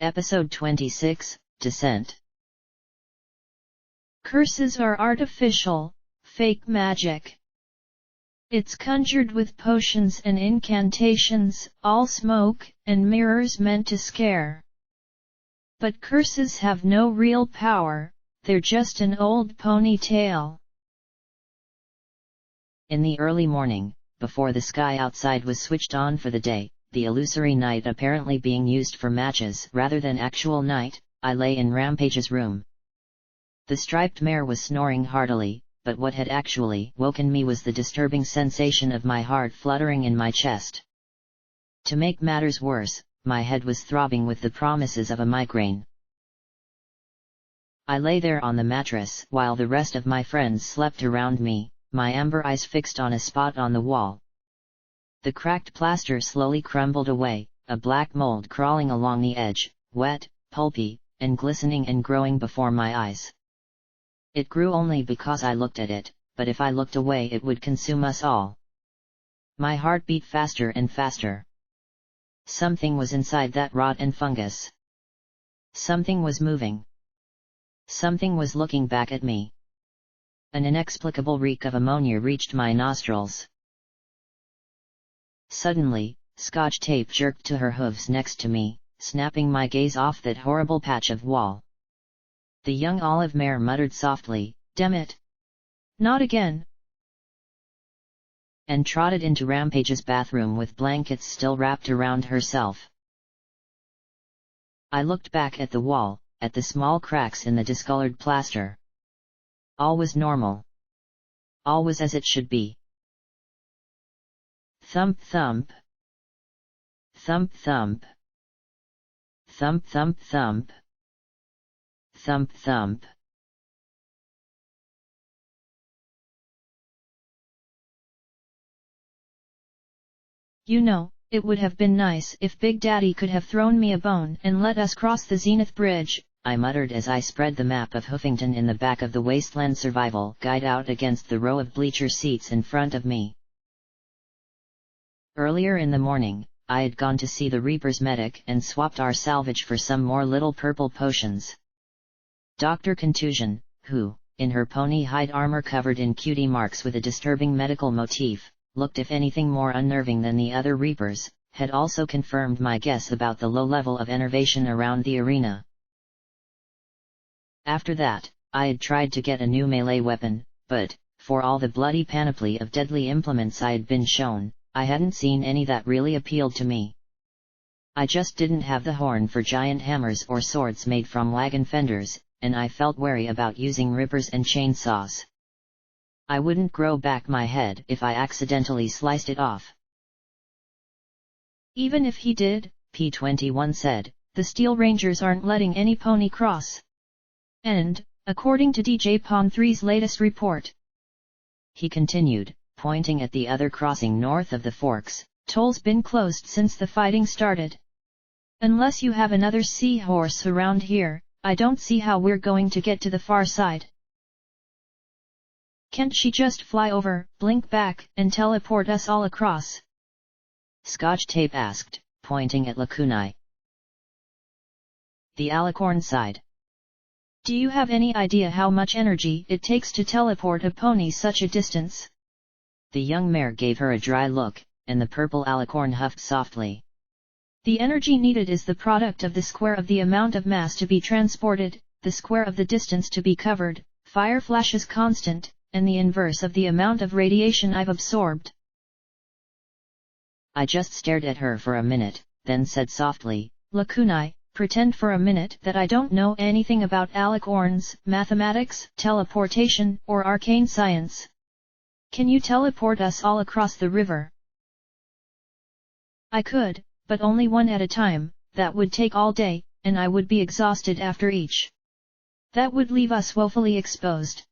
Episode 26, Descent. Curses are artificial, fake magic. It's conjured with potions and incantations, all smoke and mirrors meant to scare. But curses have no real power, they're just an old pony tale. In the early morning, before the sky outside was switched on for the day, the illusory night apparently being used for matches rather than actual night, I lay in Rampage's room. The striped mare was snoring heartily, but what had actually woken me was the disturbing sensation of my heart fluttering in my chest. To make matters worse, my head was throbbing with the promises of a migraine. I lay there on the mattress while the rest of my friends slept around me, my amber eyes fixed on a spot on the wall. The cracked plaster slowly crumbled away, a black mold crawling along the edge, wet, pulpy, and glistening and growing before my eyes. It grew only because I looked at it, but if I looked away it would consume us all. My heart beat faster and faster. Something was inside that rot and fungus. Something was moving. Something was looking back at me. An inexplicable reek of ammonia reached my nostrils. Suddenly, Scotch tape jerked to her hooves next to me, snapping my gaze off that horrible patch of wall. The young olive mare muttered softly, "Damn it! Not again!" and trotted into Rampage's bathroom with blankets still wrapped around herself. I looked back at the wall, at the small cracks in the discolored plaster. All was normal. All was as it should be. Thump thump. Thump thump. Thump thump thump. Thump thump. You know, it would have been nice if Big Daddy could have thrown me a bone and let us cross the Zenith Bridge, I muttered as I spread the map of Hoofington in the back of the Wasteland Survival Guide out against the row of bleacher seats in front of me. Earlier in the morning, I had gone to see the Reaper's medic and swapped our salvage for some more little purple potions. Dr. Contusion, who, in her pony hide armor covered in cutie marks with a disturbing medical motif, looked if anything more unnerving than the other Reapers, had also confirmed my guess about the low level of enervation around the arena. After that, I had tried to get a new melee weapon, but, for all the bloody panoply of deadly implements I had been shown, I hadn't seen any that really appealed to me. I just didn't have the horn for giant hammers or swords made from wagon fenders, and I felt wary about using rippers and chainsaws. I wouldn't grow back my head if I accidentally sliced it off. Even if he did, P21 said, the Steel Rangers aren't letting any pony cross. And, according to DJ Pon 3's latest report, he continued, pointing at the other crossing north of the Forks, toll's been closed since the fighting started. Unless you have another seahorse around here, I don't see how we're going to get to the far side. Can't she just fly over, blink back, and teleport us all across? Scotch Tape asked, pointing at Lakunai. The Alicorn sighed. Do you have any idea how much energy it takes to teleport a pony such a distance? The young mare gave her a dry look, and the purple Alicorn huffed softly. The energy needed is the product of the square of the amount of mass to be transported, the square of the distance to be covered, fire flashes constant, and the inverse of the amount of radiation I've absorbed. I just stared at her for a minute, then said softly, Lakunai, pretend for a minute that I don't know anything about alicorns, mathematics, teleportation, or arcane science. Can you teleport us all across the river? I could, but only one at a time. That would take all day, and I would be exhausted after each. That would leave us woefully exposed.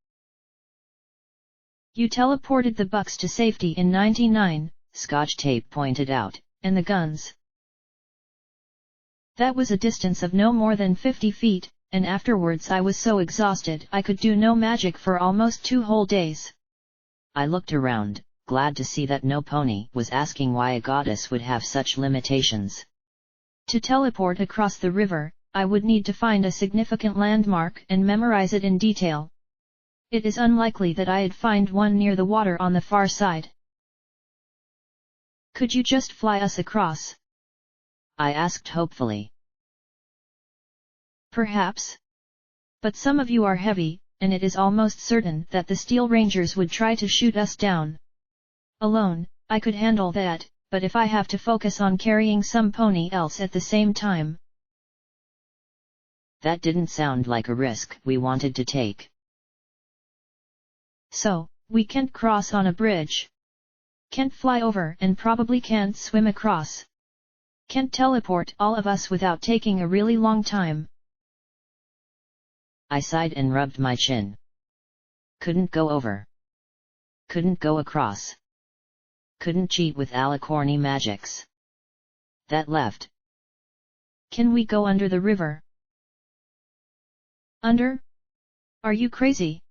You teleported the Bucks to safety in '99, Scotch Tape pointed out, and the guns. That was a distance of no more than 50 feet, and afterwards I was so exhausted I could do no magic for almost 2 whole days. I looked around, glad to see that no pony was asking why a goddess would have such limitations. To teleport across the river, I would need to find a significant landmark and memorize it in detail. It is unlikely that I'd find one near the water on the far side. Could you just fly us across? I asked hopefully. Perhaps. But some of you are heavy, and it is almost certain that the Steel Rangers would try to shoot us down. Alone, I could handle that, but if I have to focus on carrying some pony else at the same time... That didn't sound like a risk we wanted to take. So, we can't cross on a bridge. Can't fly over and probably can't swim across. Can't teleport all of us without taking a really long time. I sighed and rubbed my chin. Couldn't go over. Couldn't go across. Couldn't cheat with alicorny magics. That left. Can we go under the river? Under? Are you crazy?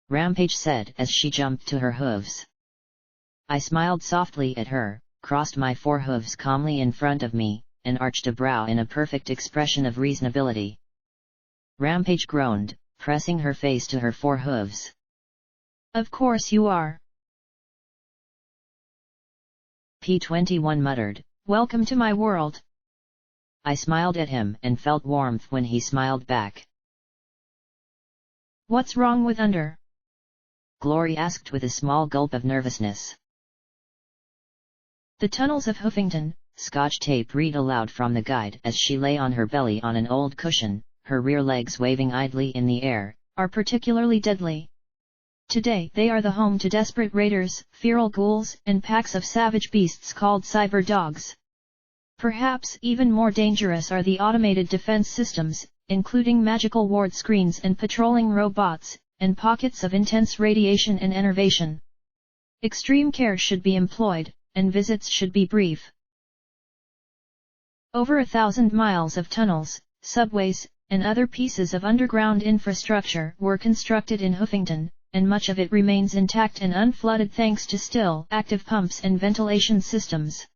Rampage said as she jumped to her hooves. I smiled softly at her, crossed my forehooves calmly in front of me, and arched a brow in a perfect expression of reasonability. Rampage groaned, pressing her face to her forehooves. Of course you are. P21 muttered, Welcome to my world. I smiled at him and felt warmth when he smiled back. What's wrong with under? Glory asked with a small gulp of nervousness. The tunnels of Hoofington, Scotch Tape read aloud from the guide as she lay on her belly on an old cushion, her rear legs waving idly in the air, are particularly deadly. Today they are the home to desperate raiders, feral ghouls, and packs of savage beasts called cyber dogs. Perhaps even more dangerous are the automated defense systems, including magical ward screens and patrolling robots, and pockets of intense radiation and enervation. Extreme care should be employed, and visits should be brief. Over 1,000 miles of tunnels, subways, and other pieces of underground infrastructure were constructed in Hoofington, and much of it remains intact and unflooded thanks to still active pumps and ventilation systems.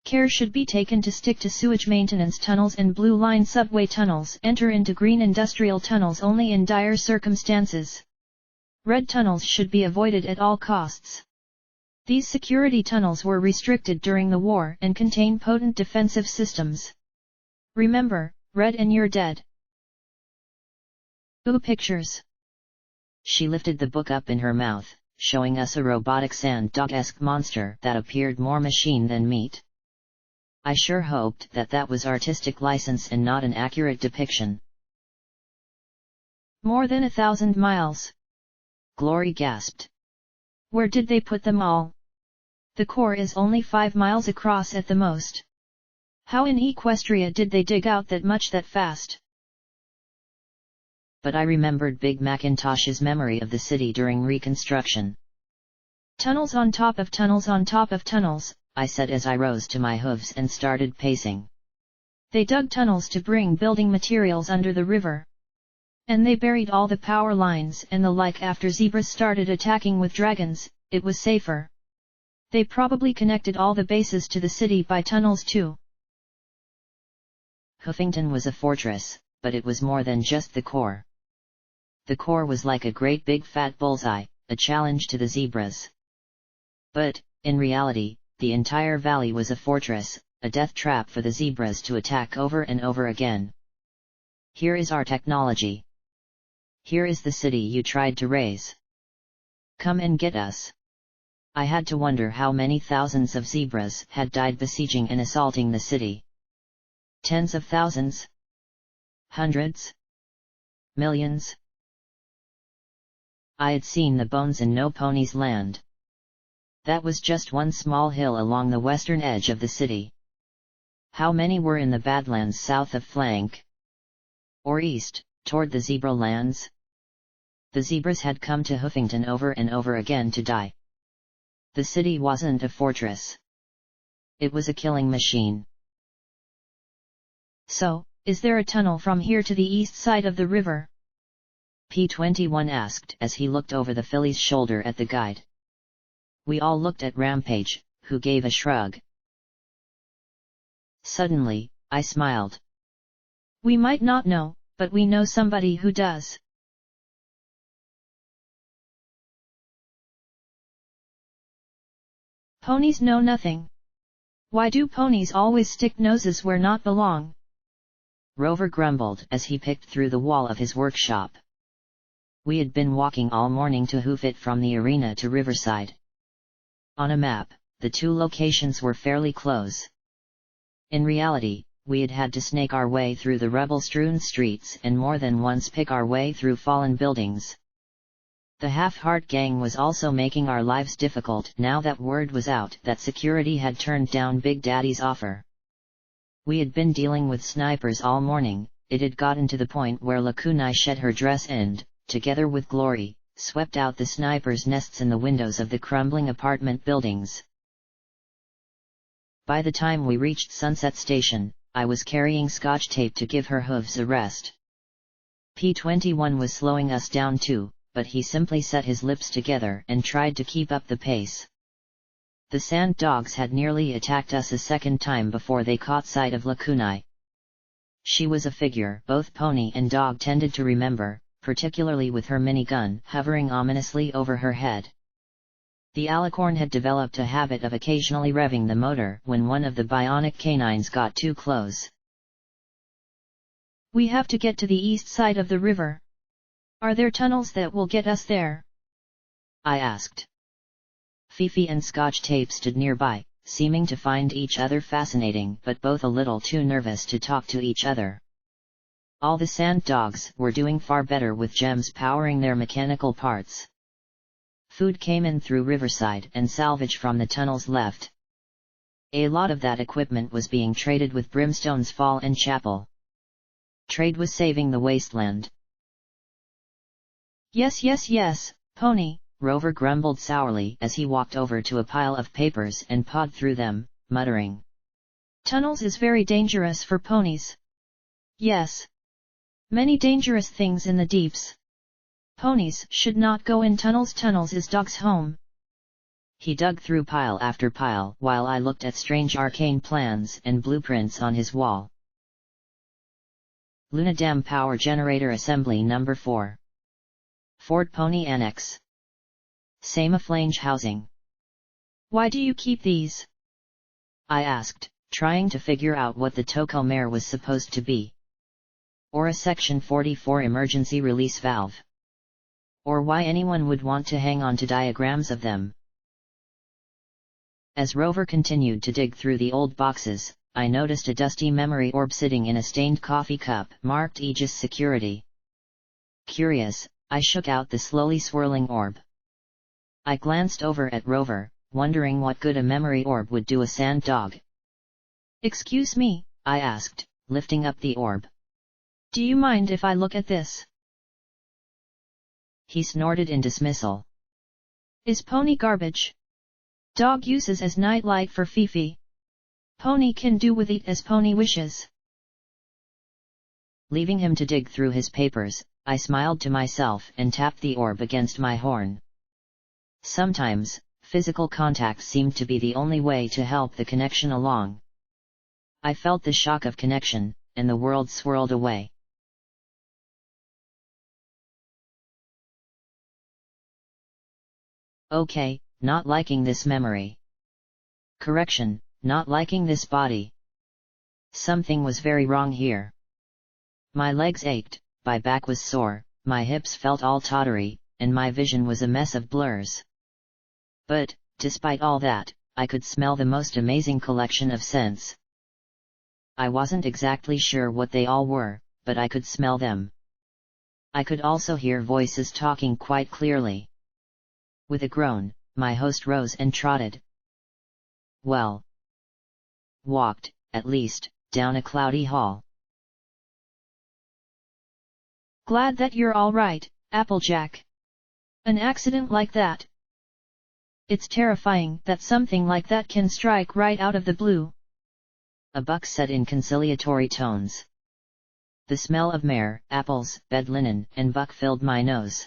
Care should be taken to stick to sewage maintenance tunnels and blue line subway tunnels. Enter into green industrial tunnels only in dire circumstances. Red tunnels should be avoided at all costs. These security tunnels were restricted during the war and contain potent defensive systems. Remember, red and you're dead. Ooh, pictures. She lifted the book up in her mouth, showing us a robotic sand dog-esque monster that appeared more machine than meat. I sure hoped that that was artistic license and not an accurate depiction. More than 1,000 miles. Glory gasped. Where did they put them all? The core is only 5 miles across at the most. How in Equestria did they dig out that much that fast? But I remembered Big Macintosh's memory of the city during Reconstruction. Tunnels on top of tunnels on top of tunnels, I said as I rose to my hooves and started pacing. They dug tunnels to bring building materials under the river. And they buried all the power lines and the like after zebras started attacking with dragons. It was safer. They probably connected all the bases to the city by tunnels too. Hoofington was a fortress, but it was more than just the core. The core was like a great big fat bullseye, a challenge to the zebras. But, in reality, the entire valley was a fortress, a death trap for the zebras to attack over and over again. Here is our technology. Here is the city you tried to raise. Come and get us. I had to wonder how many thousands of zebras had died besieging and assaulting the city. Tens of thousands? Hundreds? Millions? I had seen the bones in No Pony's Land. That was just one small hill along the western edge of the city. How many were in the Badlands south of Flank? Or east, toward the zebra lands? The zebras had come to Hoofington over and over again to die. The city wasn't a fortress. It was a killing machine. So, is there a tunnel from here to the east side of the river? P21 asked as he looked over the filly's shoulder at the guide. We all looked at Rampage, who gave a shrug. Suddenly, I smiled. We might not know, but we know somebody who does. Ponies know nothing. Why do ponies always stick noses where not belong? Rover grumbled as he picked through the wall of his workshop. We had been walking all morning to hoof it from the arena to Riverside. On a map, the two locations were fairly close. In reality, we had had to snake our way through the rubble-strewn streets and more than once pick our way through fallen buildings. The Half-Heart Gang was also making our lives difficult now that word was out that security had turned down Big Daddy's offer. We had been dealing with snipers all morning. It had gotten to the point where Lakunai shed her dress and, together with Glory, swept out the snipers' nests in the windows of the crumbling apartment buildings. By the time we reached Sunset Station, I was carrying scotch tape to give her hooves a rest. P-21 was slowing us down too, but he simply set his lips together and tried to keep up the pace. The sand dogs had nearly attacked us a second time before they caught sight of Lakunai. She was a figure both pony and dog tended to remember, particularly with her minigun hovering ominously over her head. The alicorn had developed a habit of occasionally revving the motor when one of the bionic canines got too close. We have to get to the east side of the river. Are there tunnels that will get us there? I asked. Fifi and Scotch Tape stood nearby, seeming to find each other fascinating but both a little too nervous to talk to each other. All the sand dogs were doing far better with gems powering their mechanical parts. Food came in through Riverside and salvage from the tunnels left. A lot of that equipment was being traded with Brimstone's Fall and Chapel. Trade was saving the wasteland. Yes, Pony, Rover grumbled sourly as he walked over to a pile of papers and pawed through them, muttering. Tunnels is very dangerous for ponies. Yes. Many dangerous things in the deeps. Ponies should not go in tunnels. Tunnels is dog's home. He dug through pile after pile while I looked at strange arcane plans and blueprints on his wall. Luna Dam Power Generator Assembly No. 4. Ford Pony Annex. Sama Flange Housing. Why do you keep these? I asked, trying to figure out what the Toko Mare was supposed to be. Or a Section 44 emergency release valve. Or why anyone would want to hang on to diagrams of them. As Rover continued to dig through the old boxes, I noticed a dusty memory orb sitting in a stained coffee cup marked Aegis Security. Curious, I shook out the slowly swirling orb. I glanced over at Rover, wondering what good a memory orb would do a sand dog. Excuse me, I asked, lifting up the orb. Do you mind if I look at this? He snorted in dismissal. Is pony garbage? Dog uses as nightlight for Fifi. Pony can do with it as pony wishes. Leaving him to dig through his papers, I smiled to myself and tapped the orb against my horn. Sometimes, physical contact seemed to be the only way to help the connection along. I felt the shock of connection, and the world swirled away. Okay, not liking this memory. Correction, not liking this body. Something was very wrong here. My legs ached, my back was sore, my hips felt all tottery, and my vision was a mess of blurs. But, despite all that, I could smell the most amazing collection of scents. I wasn't exactly sure what they all were, but I could smell them. I could also hear voices talking quite clearly. With a groan, my host rose and trotted. Well, walked, at least, down a cloudy hall. Glad that you're all right, Applejack. An accident like that. It's terrifying that something like that can strike right out of the blue. A buck said in conciliatory tones. The smell of mare, apples, bed linen, and buck filled my nose.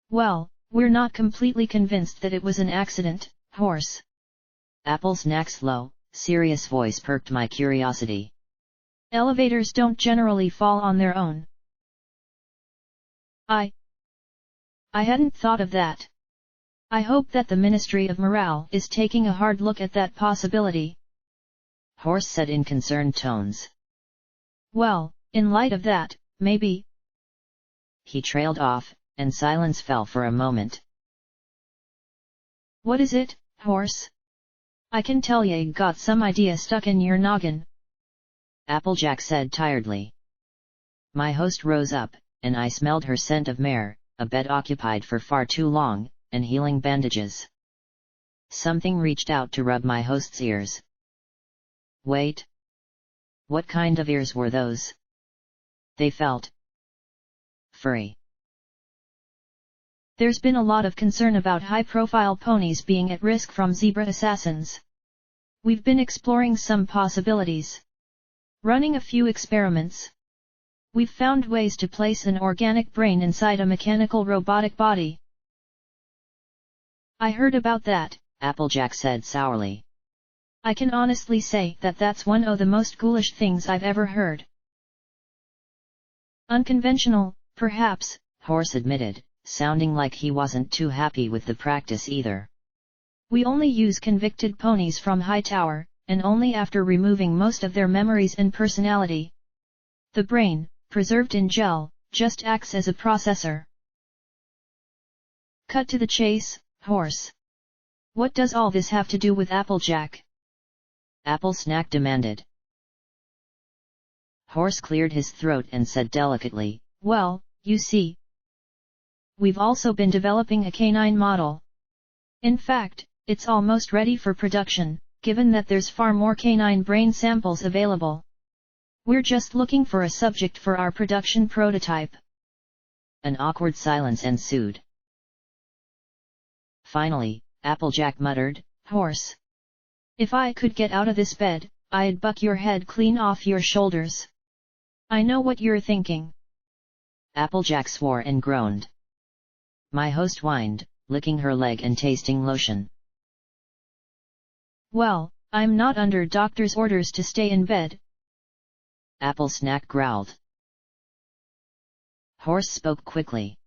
Well, we're not completely convinced that it was an accident, horse. Apples knacks low, serious voice perked my curiosity. Elevators don't generally fall on their own. I hadn't thought of that. I hope that the Ministry of Morale is taking a hard look at that possibility. Horse said in concerned tones. Well, in light of that, maybe. He trailed off, and silence fell for a moment. What is it, Horse? I can tell you got some idea stuck in your noggin. Applejack said tiredly. My host rose up, and I smelled her scent of mare, a bed occupied for far too long, and healing bandages. Something reached out to rub my host's ears. Wait. What kind of ears were those? They felt furry. There's been a lot of concern about high-profile ponies being at risk from zebra assassins. We've been exploring some possibilities. Running a few experiments. We've found ways to place an organic brain inside a mechanical robotic body. I heard about that, Applejack said sourly. I can honestly say that that's one of the most ghoulish things I've ever heard. Unconventional, perhaps, Horse admitted, sounding like he wasn't too happy with the practice either. We only use convicted ponies from Hightower, and only after removing most of their memories and personality. The brain, preserved in gel, just acts as a processor. Cut to the chase, Horse. What does all this have to do with Applejack? Apple Snack demanded. Horse cleared his throat and said delicately, well, you see. We've also been developing a canine model. In fact, it's almost ready for production, given that there's far more canine brain samples available. We're just looking for a subject for our production prototype. An awkward silence ensued. Finally, Applejack muttered, Horse. If I could get out of this bed, I'd buck your head clean off your shoulders. I know what you're thinking. Applejack swore and groaned. My host whined, licking her leg and tasting lotion. Well, I'm not under doctor's orders to stay in bed. Apple Snack growled. Horse spoke quickly.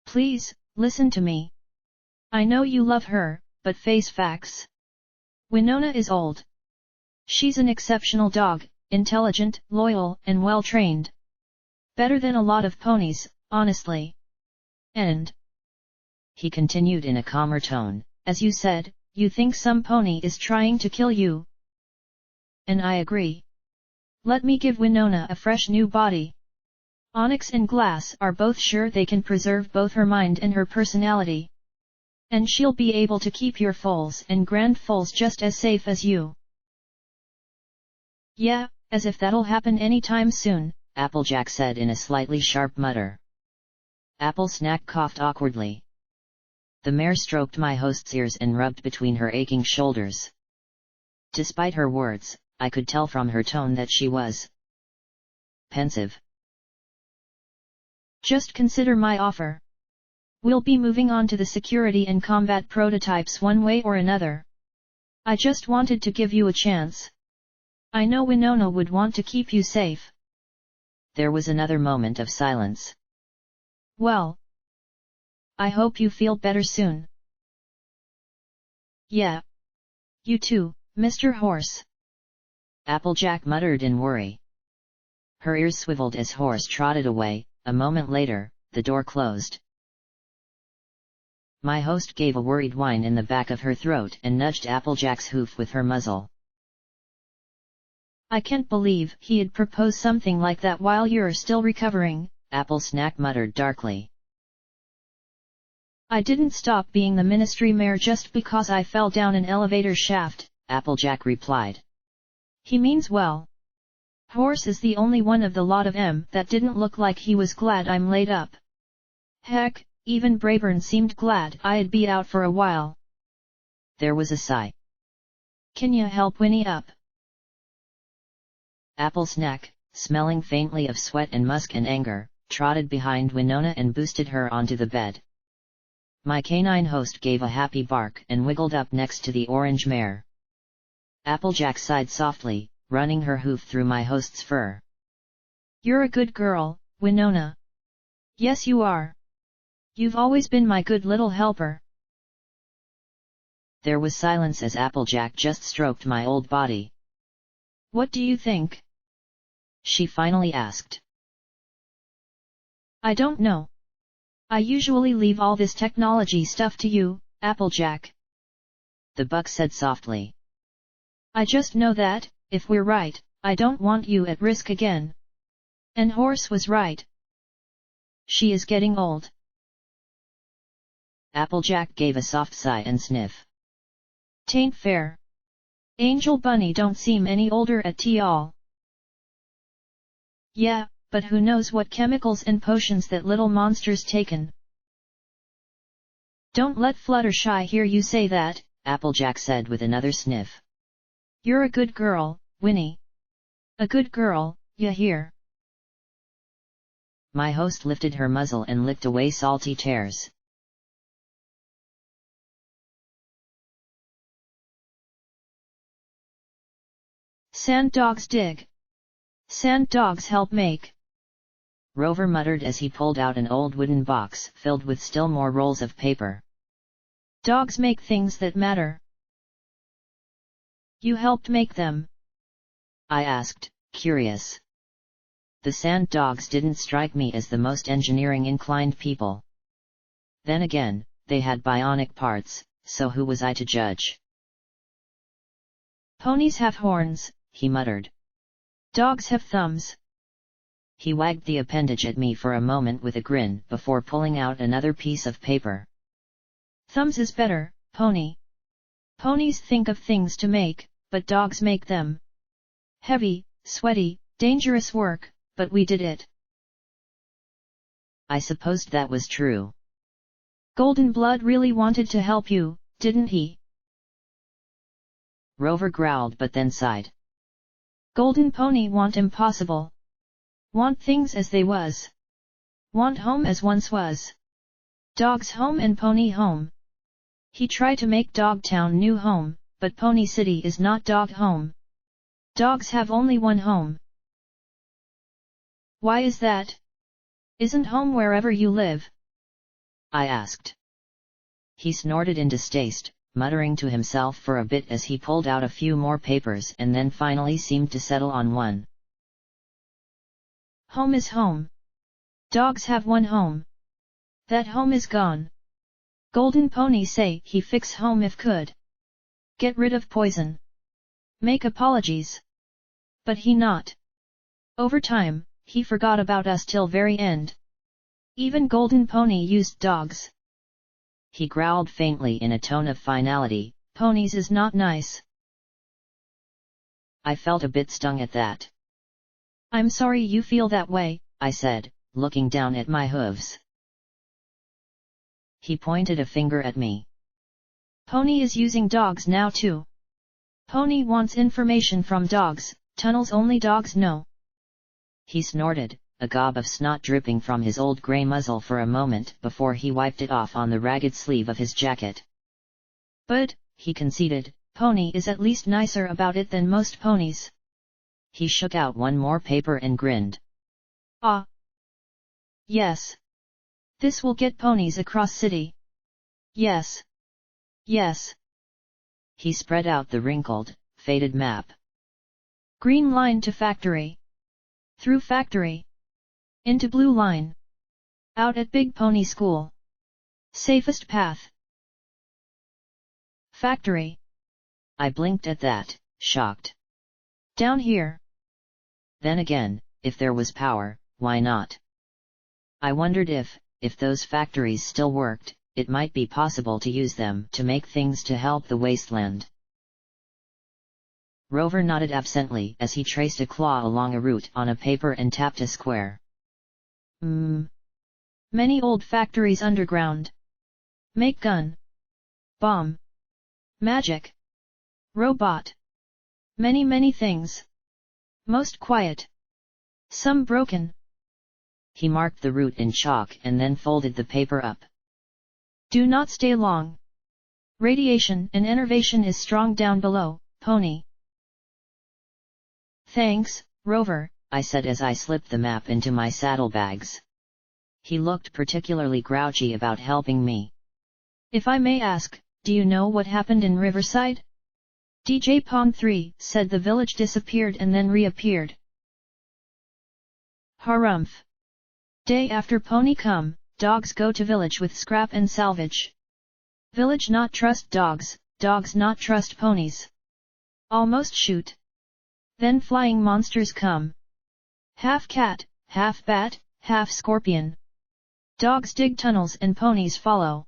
Please, listen to me. I know you love her, but face facts. Winona is old. She's an exceptional dog, intelligent, loyal, and well-trained. Better than a lot of ponies, honestly. And, he continued in a calmer tone, as you said, you think some pony is trying to kill you. And I agree. Let me give Winona a fresh new body. Onyx and Glass are both sure they can preserve both her mind and her personality. And she'll be able to keep your foals and grand foals just as safe as you. Yeah, as if that'll happen anytime soon, Applejack said in a slightly sharp mutter. Apple Snack coughed awkwardly. The mare stroked my host's ears and rubbed between her aching shoulders. Despite her words, I could tell from her tone that she was pensive. Just consider my offer. We'll be moving on to the security and combat prototypes one way or another. I just wanted to give you a chance. I know Winona would want to keep you safe. There was another moment of silence. Well, I hope you feel better soon. Yeah. You too, Mr. Horse. Applejack muttered in worry. Her ears swiveled as Horse trotted away. A moment later, the door closed. My host gave a worried whine in the back of her throat and nudged Applejack's hoof with her muzzle. I can't believe he'd propose something like that while you're still recovering, Apple Snack muttered darkly. I didn't stop being the ministry mayor just because I fell down an elevator shaft, Applejack replied. He means well. Horse is the only one of the lot of them that didn't look like he was glad I'm laid up. Heck, even Brayburn seemed glad I'd be out for a while. There was a sigh. Can you help Winnie up? Apple Snack, smelling faintly of sweat and musk and anger, trotted behind Winona and boosted her onto the bed. My canine host gave a happy bark and wiggled up next to the orange mare. Applejack sighed softly, running her hoof through my host's fur. You're a good girl, Winona. Yes you are. You've always been my good little helper. There was silence as Applejack just stroked my old body. What do you think? She finally asked. I don't know. I usually leave all this technology stuff to you, Applejack. The buck said softly. I just know that, if we're right, I don't want you at risk again. And Horse was right. She is getting old. Applejack gave a soft sigh and sniff. Tain't fair. Angel Bunny don't seem any older at all. Yeah, but who knows what chemicals and potions that little monster's taken. Don't let Fluttershy hear you say that, Applejack said with another sniff. You're a good girl, Winnie. A good girl, ya hear? My host lifted her muzzle and licked away salty tears. Sand dogs dig. Sand dogs help make. Rover muttered as he pulled out an old wooden box filled with still more rolls of paper. Dogs make things that matter. You helped make them? I asked, curious. The sand dogs didn't strike me as the most engineering-inclined people. Then again, they had bionic parts, so who was I to judge? Ponies have horns, he muttered. Dogs have thumbs. He wagged the appendage at me for a moment with a grin before pulling out another piece of paper. Thumbs is better, Pony. Ponies think of things to make, but dogs make them. Heavy, sweaty, dangerous work, but we did it. I supposed that was true. Golden Blood really wanted to help you, didn't he? Rover growled but then sighed. Golden Pony want impossible. Want things as they was. Want home as once was. Dog's home and Pony home. He tried to make Dogtown new home, but Pony City is not dog home. Dogs have only one home. Why is that? Isn't home wherever you live? I asked. He snorted in distaste, muttering to himself for a bit as he pulled out a few more papers and then finally seemed to settle on one. Home is home. Dogs have one home. That home is gone. Golden Pony say he fix home if could. Get rid of poison. Make apologies. But he not. Over time, he forgot about us till very end. Even Golden Pony used dogs. He growled faintly in a tone of finality, Ponies is not nice. I felt a bit stung at that. I'm sorry you feel that way, I said, looking down at my hooves. He pointed a finger at me. Pony is using dogs now too. Pony wants information from dogs, tunnels only dogs know. He snorted, a gob of snot dripping from his old grey muzzle for a moment before he wiped it off on the ragged sleeve of his jacket. But, he conceded, Pony is at least nicer about it than most ponies. He shook out one more paper and grinned. Ah. Yes. This will get ponies across city. Yes. Yes. He spread out the wrinkled, faded map. Green line to factory. Through factory. Into blue line. Out at Big Pony School. Safest path. Factory. I blinked at that, shocked. Down here. Then again, if there was power, why not? I wondered if those factories still worked, it might be possible to use them to make things to help the wasteland. Rover nodded absently as he traced a claw along a route on a paper and tapped a square. Many old factories underground. Make gun. Bomb. Magic. Robot. Many things. Most quiet. Some broken. He marked the route in chalk and then folded the paper up. Do not stay long. Radiation and enervation is strong down below, Pony. Thanks, Rover, I said as I slipped the map into my saddlebags. He looked particularly grouchy about helping me. If I may ask, do you know what happened in Riverside? DJ Pong 3 said the village disappeared and then reappeared. Harumph. Day after pony come, dogs go to village with scrap and salvage. Village not trust dogs, dogs not trust ponies. Almost shoot. Then flying monsters come. Half cat, half bat, half scorpion. Dogs dig tunnels and ponies follow.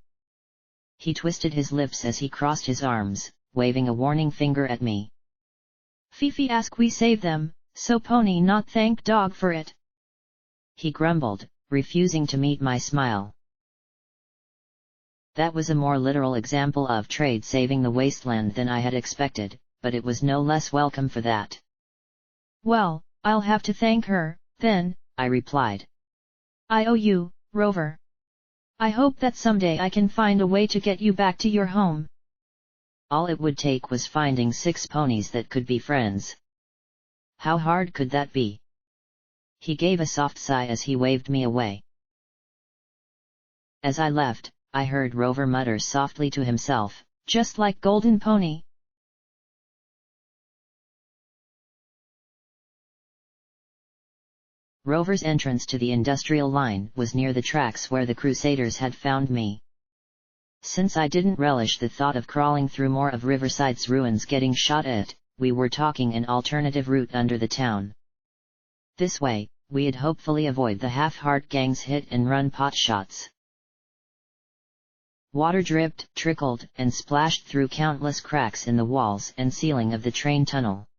He twisted his lips as he crossed his arms, waving a warning finger at me. Fifi ask we save them, so pony not thank dog for it. He grumbled, refusing to meet my smile. That was a more literal example of trade saving the wasteland than I had expected, but it was no less welcome for that. Well, I'll have to thank her, then, I replied. I owe you, Rover. I hope that someday I can find a way to get you back to your home. All it would take was finding 6 ponies that could be friends. How hard could that be? He gave a soft sigh as he waved me away. As I left, I heard Rover mutter softly to himself, just like Golden Pony. Rover's entrance to the industrial line was near the tracks where the Crusaders had found me. Since I didn't relish the thought of crawling through more of Riverside's ruins getting shot at, we were talking an alternative route under the town. This way, we'd hopefully avoid the half-heart gang's hit-and-run pot shots. Water dripped, trickled, and splashed through countless cracks in the walls and ceiling of the train tunnel.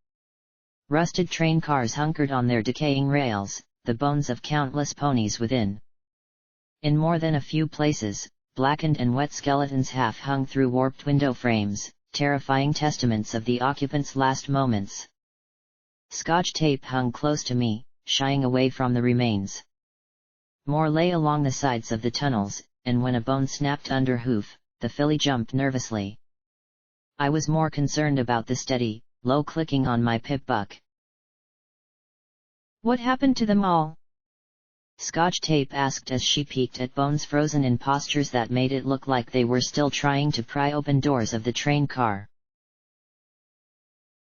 Rusted train cars hunkered on their decaying rails, the bones of countless ponies within. In more than a few places, blackened and wet skeletons half hung through warped window frames, terrifying testaments of the occupants' last moments. Scotch tape hung close to me, shying away from the remains. More lay along the sides of the tunnels, and when a bone snapped under hoof, the filly jumped nervously. I was more concerned about the steady, low clicking on my pip-buck. What happened to them all? Scotch tape asked as she peeked at bones frozen in postures that made it look like they were still trying to pry open doors of the train car.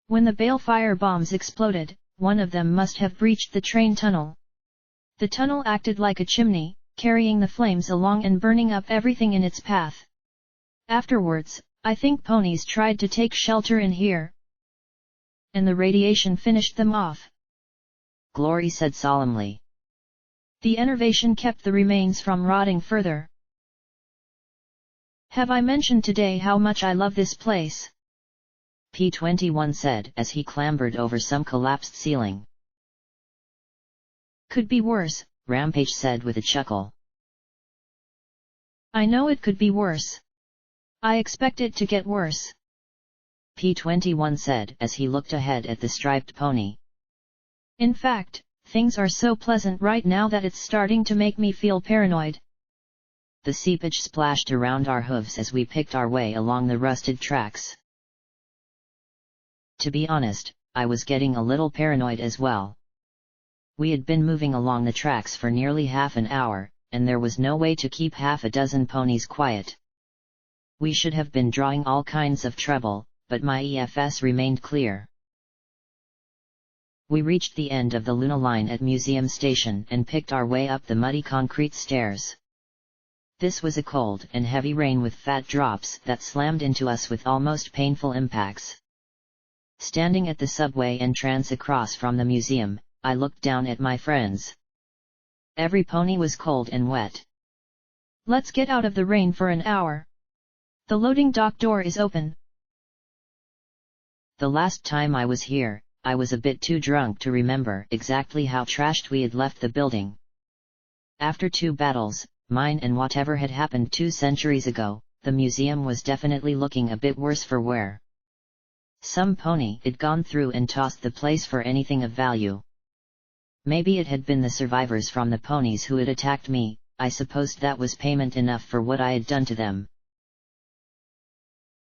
When the balefire bombs exploded, one of them must have breached the train tunnel. The tunnel acted like a chimney, carrying the flames along and burning up everything in its path. Afterwards, I think ponies tried to take shelter in here. And the radiation finished them off. Glory said solemnly. The enervation kept the remains from rotting further. Have I mentioned today how much I love this place? P21 said as he clambered over some collapsed ceiling. Could be worse, Rampage said with a chuckle. I know it could be worse. I expect it to get worse. P21 said as he looked ahead at the striped pony. In fact, things are so pleasant right now that it's starting to make me feel paranoid. The seepage splashed around our hooves as we picked our way along the rusted tracks. To be honest, I was getting a little paranoid as well. We had been moving along the tracks for nearly half an hour, and there was no way to keep half a dozen ponies quiet. We should have been drawing all kinds of trouble, but my EFS remained clear. We reached the end of the Luna line at Museum Station and picked our way up the muddy concrete stairs. This was a cold and heavy rain with fat drops that slammed into us with almost painful impacts. Standing at the subway entrance across from the museum, I looked down at my friends. Every pony was cold and wet. Let's get out of the rain for an hour. The loading dock door is open. The last time I was here, I was a bit too drunk to remember exactly how trashed we had left the building. After 2 battles, mine and whatever had happened 2 centuries ago, the museum was definitely looking a bit worse for wear. Some pony had gone through and tossed the place for anything of value. Maybe it had been the survivors from the ponies who had attacked me. I supposed that was payment enough for what I had done to them.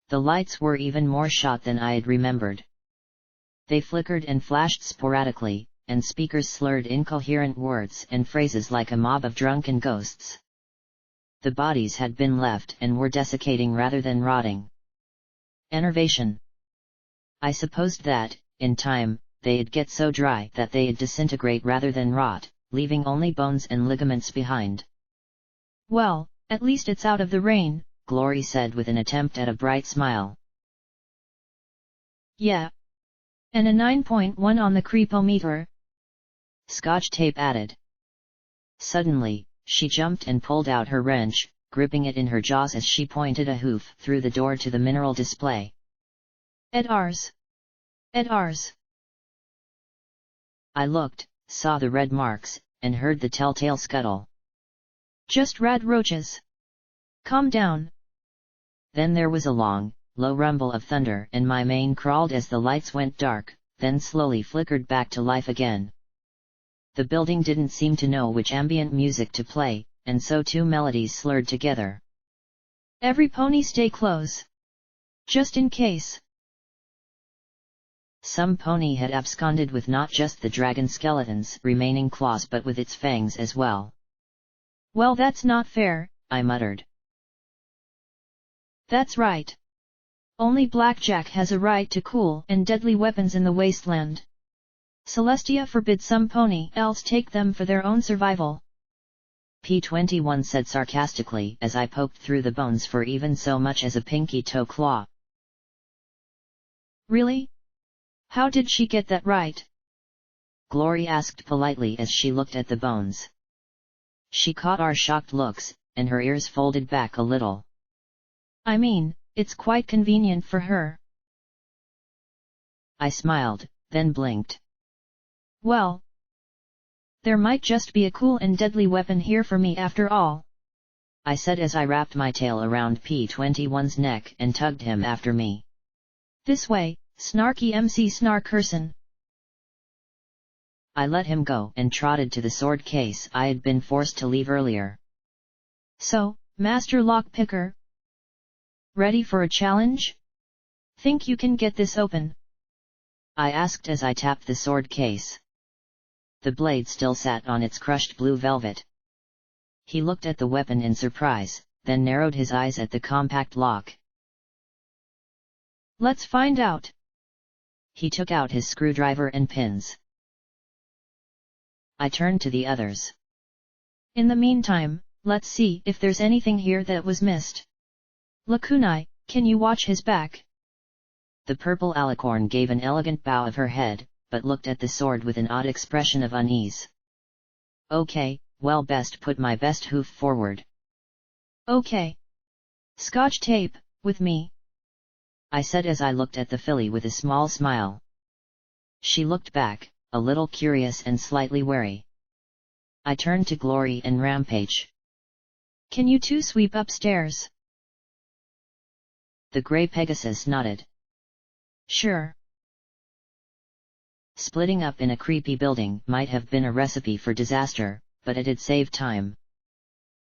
The lights were even more shot than I had remembered. They flickered and flashed sporadically, and speakers slurred incoherent words and phrases like a mob of drunken ghosts. The bodies had been left and were desiccating rather than rotting. Enervation. I supposed that, in time, they'd get so dry that they'd disintegrate rather than rot, leaving only bones and ligaments behind. Well, at least it's out of the rain, Glory said with an attempt at a bright smile. Yeah. And a 9.1 on the creepometer, Scotch Tape added. Suddenly, she jumped and pulled out her wrench, gripping it in her jaws as she pointed a hoof through the door to the mineral display. Ed ours. I looked, saw the red marks, and heard the telltale scuttle. Just rad roaches. Calm down. Then there was a long, low rumble of thunder and my mane crawled as the lights went dark, then slowly flickered back to life again. The building didn't seem to know which ambient music to play, and so two melodies slurred together. Every pony stay close. Just in case. Some pony had absconded with not just the dragon skeleton's remaining claws but with its fangs as well. Well, that's not fair, I muttered. That's right. Only Blackjack has a right to cool and deadly weapons in the wasteland. Celestia forbids some pony else take them for their own survival. P21 said sarcastically as I poked through the bones for even so much as a pinky toe claw. Really? How did she get that right? Glory asked politely as she looked at the bones. She caught our shocked looks, and her ears folded back a little. I mean, it's quite convenient for her. I smiled, then blinked. Well, there might just be a cool and deadly weapon here for me after all, I said as I wrapped my tail around P21's neck and tugged him after me. This way, snarky MC Snarkerson. I let him go and trotted to the sword case I had been forced to leave earlier. So, Master Lockpicker? Ready for a challenge? Think you can get this open? I asked as I tapped the sword case. The blade still sat on its crushed blue velvet. He looked at the weapon in surprise, then narrowed his eyes at the compact lock. Let's find out. He took out his screwdriver and pins. I turned to the others. In the meantime, let's see if there's anything here that was missed. Lakunai, can you watch his back? The purple alicorn gave an elegant bow of her head, but looked at the sword with an odd expression of unease. Okay, well, best put my best hoof forward. Okay. Scotch Tape, with me, I said as I looked at the filly with a small smile. She looked back, a little curious and slightly wary. I turned to Glory and Rampage. Can you two sweep upstairs? The grey Pegasus nodded. Sure. Splitting up in a creepy building might have been a recipe for disaster, but it'd save time.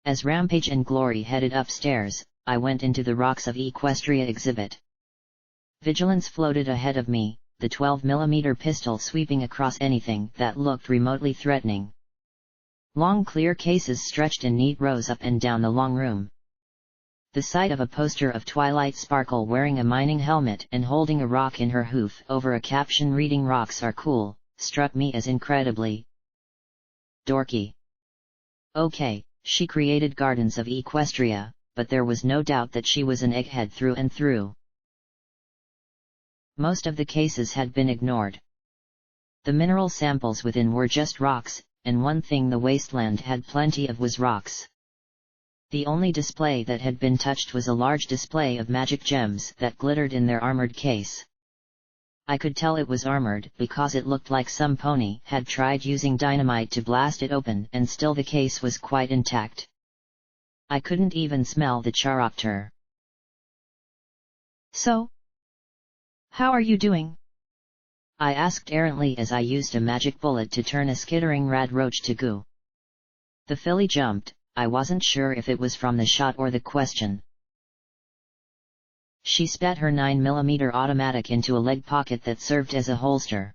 As Rampage and Glory headed upstairs, I went into the Rocks of Equestria exhibit. Vigilance floated ahead of me, the 12mm pistol sweeping across anything that looked remotely threatening. Long clear cases stretched in neat rows up and down the long room. The sight of a poster of Twilight Sparkle wearing a mining helmet and holding a rock in her hoof over a caption reading "Rocks are cool," struck me as incredibly dorky. Okay, she created Gardens of Equestria, but there was no doubt that she was an egghead through and through. Most of the cases had been ignored. The mineral samples within were just rocks, and one thing the wasteland had plenty of was rocks. The only display that had been touched was a large display of magic gems that glittered in their armored case. I could tell it was armored because it looked like some pony had tried using dynamite to blast it open and still the case was quite intact. I couldn't even smell the charopter. So, how are you doing? I asked errantly as I used a magic bullet to turn a skittering rad roach to goo. The filly jumped. I wasn't sure if it was from the shot or the question. She spat her 9mm automatic into a leg pocket that served as a holster.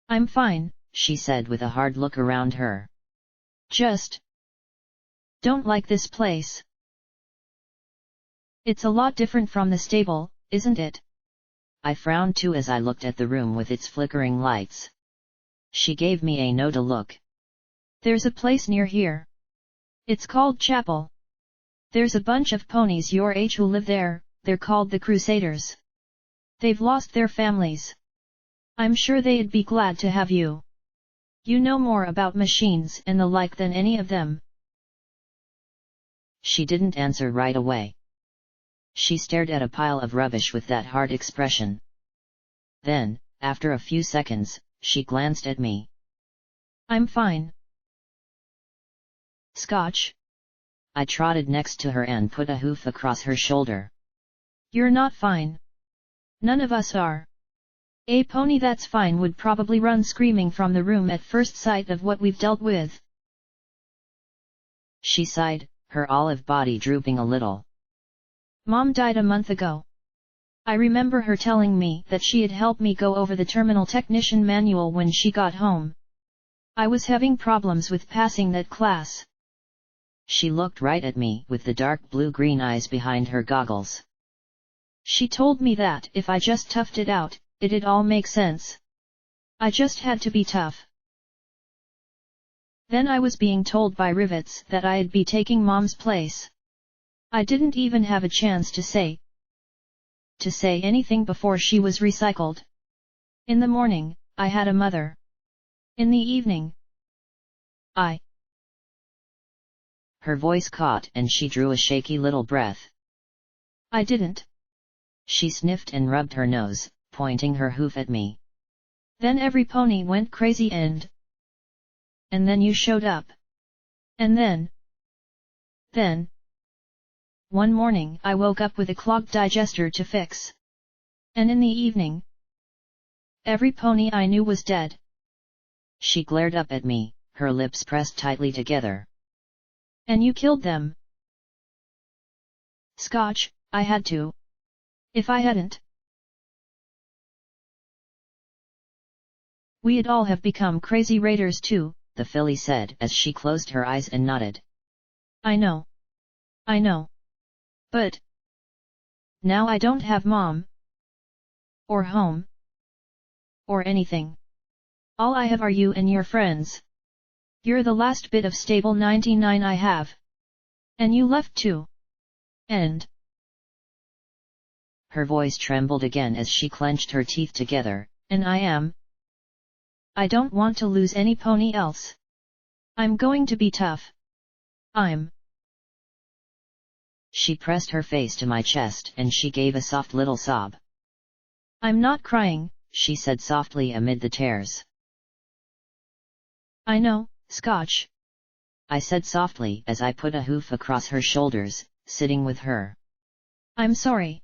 I'm fine, she said with a hard look around her. Just don't like this place. It's a lot different from the stable, isn't it? I frowned too as I looked at the room with its flickering lights. She gave me a no to look. There's a place near here. It's called Chapel. There's a bunch of ponies your age who live there, they're called the Crusaders. They've lost their families. I'm sure they'd be glad to have you. You know more about machines and the like than any of them. She didn't answer right away. She stared at a pile of rubbish with that hard expression. Then, after a few seconds, she glanced at me. I'm fine. Scotch? I trotted next to her and put a hoof across her shoulder. You're not fine. None of us are. A pony that's fine would probably run screaming from the room at first sight of what we've dealt with. She sighed, her olive body drooping a little. Mom died a month ago. I remember her telling me that she had helped me go over the terminal technician manual when she got home. I was having problems with passing that class. She looked right at me with the dark blue-green eyes behind her goggles. She told me that if I just toughed it out, it'd all make sense. I just had to be tough. Then I was being told by Rivets that I'd be taking Mom's place. I didn't even have a chance to say anything before she was recycled. In the morning, I had a mother. In the evening, Her voice caught and she drew a shaky little breath. I didn't. She sniffed and rubbed her nose, pointing her hoof at me. Then every pony went crazy and then you showed up. And then, one morning I woke up with a clogged digester to fix. And in the evening, every pony I knew was dead. She glared up at me, her lips pressed tightly together. And you killed them. Scotch, I had to. If I hadn't, we'd all have become crazy raiders too, the filly said as she closed her eyes and nodded. I know. But now I don't have Mom. Or home. Or anything. All I have are you and your friends. You're the last bit of stable 99 I have. And you left too. And her voice trembled again as she clenched her teeth together. And I don't want to lose any pony else. I'm going to be tough. She pressed her face to my chest and she gave a soft little sob. I'm not crying, she said softly amid the tears. I know, Scotch, I said softly as I put a hoof across her shoulders, sitting with her. I'm sorry.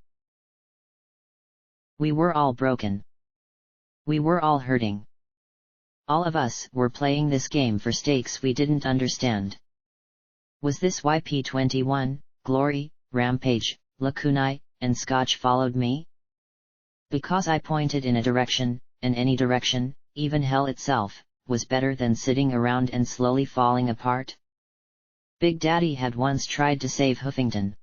We were all broken. We were all hurting. All of us were playing this game for stakes we didn't understand. Was this YP21, Glory, Rampage, Lacunae, and Scotch followed me? Because I pointed in a direction, and any direction, even hell itself, was better than sitting around and slowly falling apart? Big Daddy had once tried to save Hoofington.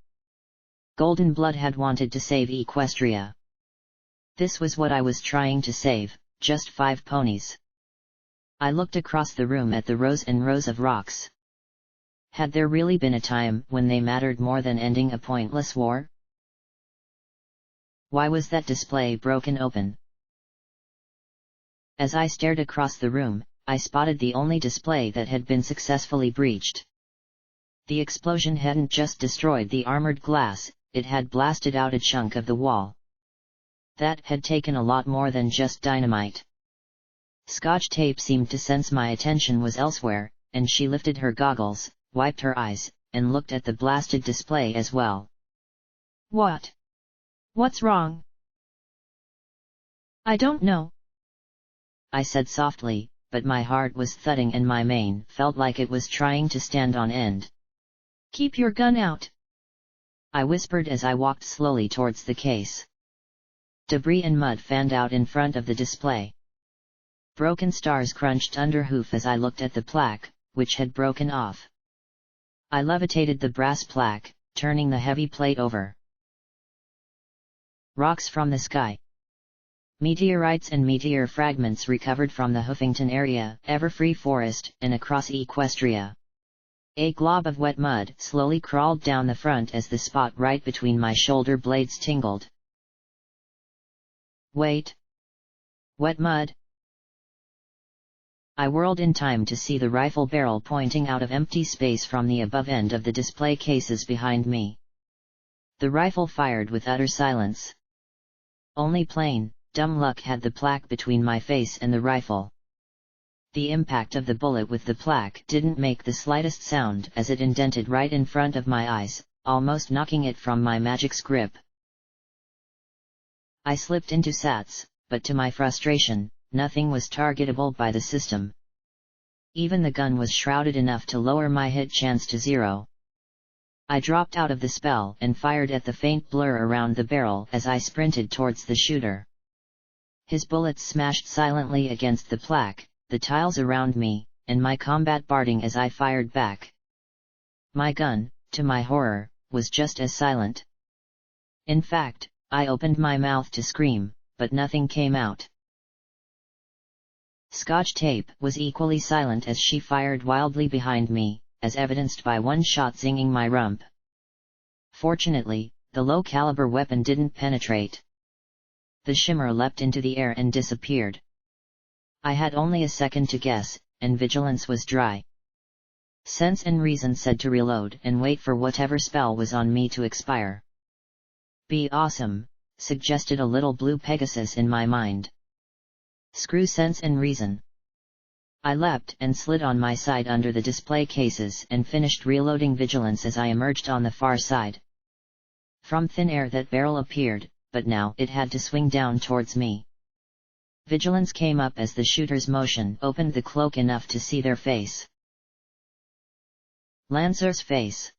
Golden Blood had wanted to save Equestria. This was what I was trying to save, just 5 ponies. I looked across the room at the rows and rows of rocks. Had there really been a time when they mattered more than ending a pointless war? Why was that display broken open? As I stared across the room, I spotted the only display that had been successfully breached. The explosion hadn't just destroyed the armored glass, it had blasted out a chunk of the wall. That had taken a lot more than just dynamite. Scotch Tape seemed to sense my attention was elsewhere, and she lifted her goggles, wiped her eyes, and looked at the blasted display as well. What's wrong? I don't know, I said softly, but my heart was thudding and my mane felt like it was trying to stand on end. Keep your gun out. I whispered as I walked slowly towards the case. Debris and mud fanned out in front of the display. Broken stars crunched under hoof as I looked at the plaque, which had broken off. I levitated the brass plaque, turning the heavy plate over. Rocks from the sky. Meteorites and meteor fragments recovered from the Hoofington area, Everfree Forest, and across Equestria. A glob of wet mud slowly crawled down the front as the spot right between my shoulder blades tingled. Wait! Wet mud? I whirled in time to see the rifle barrel pointing out of empty space from the above end of the display cases behind me. The rifle fired with utter silence. Only plain, dumb luck had the plaque between my face and the rifle. The impact of the bullet with the plaque didn't make the slightest sound as it indented right in front of my eyes, almost knocking it from my magic's grip. I slipped into SATS, but to my frustration, nothing was targetable by the system. Even the gun was shrouded enough to lower my hit chance to 0. I dropped out of the spell and fired at the faint blur around the barrel as I sprinted towards the shooter. His bullets smashed silently against the plaque, the tiles around me, and my combat barding as I fired back. My gun, to my horror, was just as silent. In fact, I opened my mouth to scream, but nothing came out. Scotch Tape was equally silent as she fired wildly behind me, as evidenced by one shot zinging my rump. Fortunately, the low-caliber weapon didn't penetrate. The shimmer leapt into the air and disappeared. I had only a second to guess, and vigilance was dry. Sense and reason said to reload and wait for whatever spell was on me to expire. Be awesome, suggested a little blue Pegasus in my mind. Screw sense and reason. I leapt and slid on my side under the display cases and finished reloading vigilance as I emerged on the far side. From thin air that barrel appeared, but now it had to swing down towards me. Vigilance came up as the shooter's motion opened the cloak enough to see their face. Lancer's face.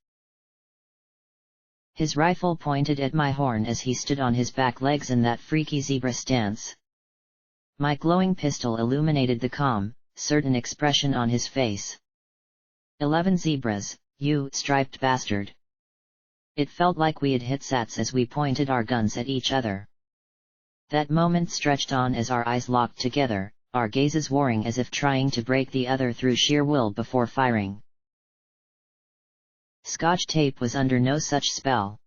His rifle pointed at my horn as he stood on his back legs in that freaky zebra stance. My glowing pistol illuminated the calm, certain expression on his face. 11 zebras, you striped bastard. It felt like we had hit SATS as we pointed our guns at each other. That moment stretched on as our eyes locked together, our gazes warring as if trying to break the other through sheer will before firing. Scotch Tape was under no such spell.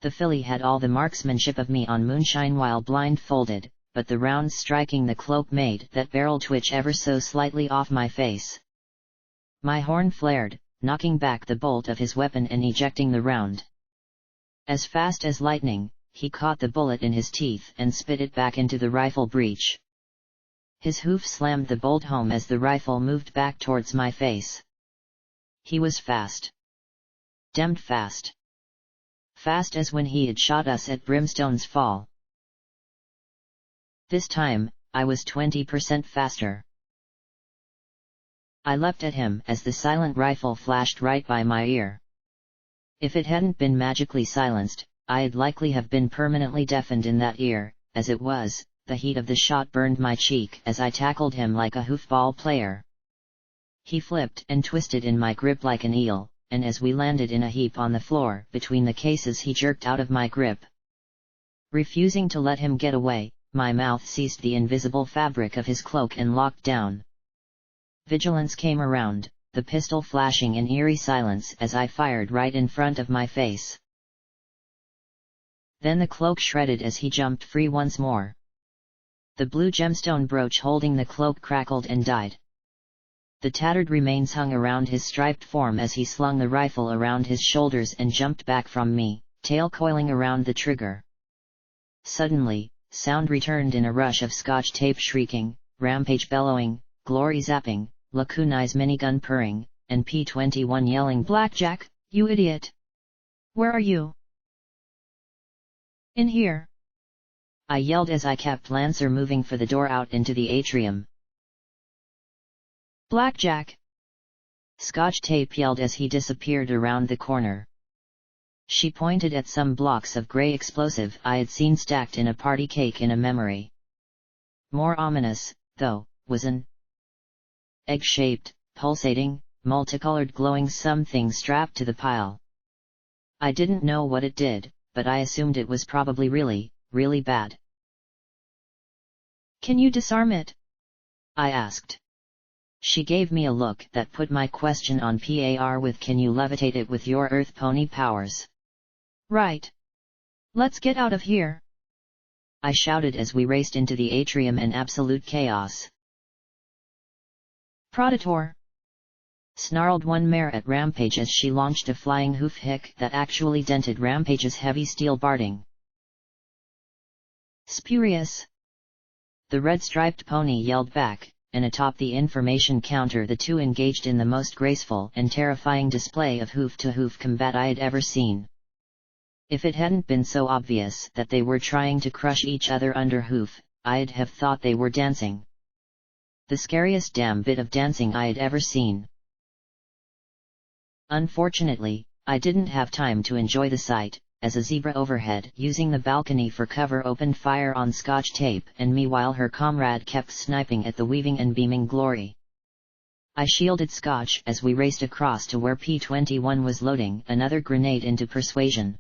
The filly had all the marksmanship of me on moonshine while blindfolded, but the rounds striking the cloak made that barrel twitch ever so slightly off my face. My horn flared, knocking back the bolt of his weapon and ejecting the round. As fast as lightning, he caught the bullet in his teeth and spit it back into the rifle breech. His hoof slammed the bolt home as the rifle moved back towards my face. He was fast. Damned fast. Fast as when he had shot us at Brimstone's Fall. This time, I was 20% faster. I leapt at him as the silent rifle flashed right by my ear. If it hadn't been magically silenced, I'd likely have been permanently deafened in that ear. As it was, the heat of the shot burned my cheek as I tackled him like a hoofball player. He flipped and twisted in my grip like an eel, and as we landed in a heap on the floor between the cases he jerked out of my grip. Refusing to let him get away, my mouth seized the invisible fabric of his cloak and locked down. Vigilance came around, the pistol flashing in eerie silence as I fired right in front of my face. Then the cloak shredded as he jumped free once more. The blue gemstone brooch holding the cloak crackled and died. The tattered remains hung around his striped form as he slung the rifle around his shoulders and jumped back from me, tail coiling around the trigger. Suddenly, sound returned in a rush of Scotch Tape shrieking, Rampage bellowing, Glory zapping, Lacuni's minigun purring, and P-21 yelling, "Blackjack, you idiot! Where are you?" "In here!" I yelled as I kept Lancer moving for the door out into the atrium. "Blackjack!" Scotch Tape yelled as he disappeared around the corner. She pointed at some blocks of grey explosive I had seen stacked in a party cake in a memory. More ominous, though, was an egg-shaped, pulsating, multicolored glowing something strapped to the pile. I didn't know what it did, but I assumed it was probably really, really bad. Can you disarm it? I asked. She gave me a look that put my question on par with can you levitate it with your earth pony powers? Right. Let's get out of here, I shouted as we raced into the atrium in absolute chaos. Predator! Snarled one mare at Rampage as she launched a flying hoof hick that actually dented Rampage's heavy steel barding. Spurious! The red-striped pony yelled back, and atop the information counter the two engaged in the most graceful and terrifying display of hoof-to-hoof combat I had ever seen. If it hadn't been so obvious that they were trying to crush each other under hoof, I'd have thought they were dancing. The scariest damn bit of dancing I had ever seen. Unfortunately, I didn't have time to enjoy the sight, as a zebra overhead using the balcony for cover opened fire on scotch tape and me while her comrade kept sniping at the weaving and beaming glory. I shielded Scotch as we raced across to where P-21 was loading another grenade into Persuasion.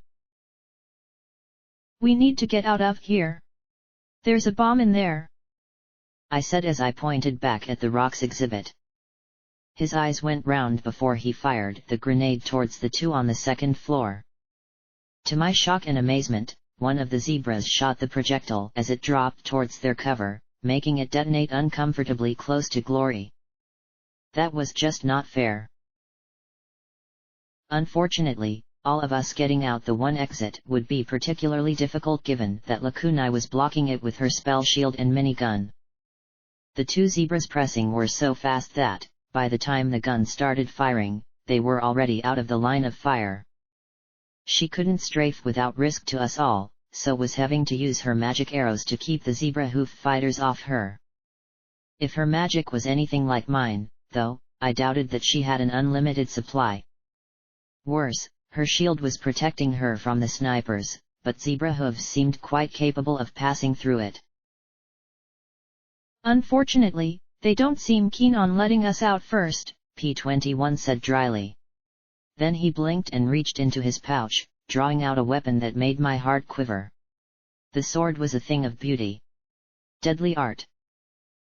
We need to get out of here. There's a bomb in there, I said as I pointed back at the rocks exhibit. His eyes went round before he fired the grenade towards the two on the second floor. To my shock and amazement, one of the zebras shot the projectile as it dropped towards their cover, making it detonate uncomfortably close to Glory. That was just not fair. Unfortunately, all of us getting out the one exit would be particularly difficult given that Lakunai was blocking it with her spell shield and minigun. The two zebras pressing were so fast that, by the time the gun started firing, they were already out of the line of fire. She couldn't strafe without risk to us all, so was having to use her magic arrows to keep the zebra hoof fighters off her. If her magic was anything like mine, though, I doubted that she had an unlimited supply. Worse, her shield was protecting her from the snipers, but zebra hooves seemed quite capable of passing through it. Unfortunately, they don't seem keen on letting us out first, P-21 said dryly. Then he blinked and reached into his pouch, drawing out a weapon that made my heart quiver. The sword was a thing of beauty. Deadly art.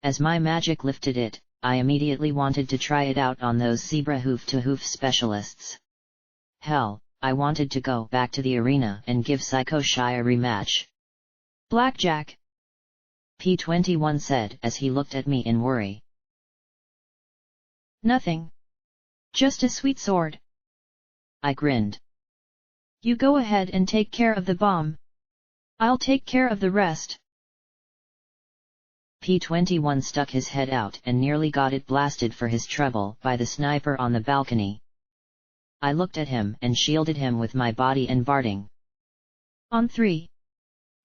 As my magic lifted it, I immediately wanted to try it out on those zebra hoof-to-hoof specialists. Hell, I wanted to go back to the arena and give Psycho Shy a rematch. Blackjack, P-21 said as he looked at me in worry. Nothing. Just a sweet sword. I grinned. You go ahead and take care of the bomb. I'll take care of the rest. P-21 stuck his head out and nearly got it blasted for his trouble by the sniper on the balcony. I looked at him and shielded him with my body and barding. On 3.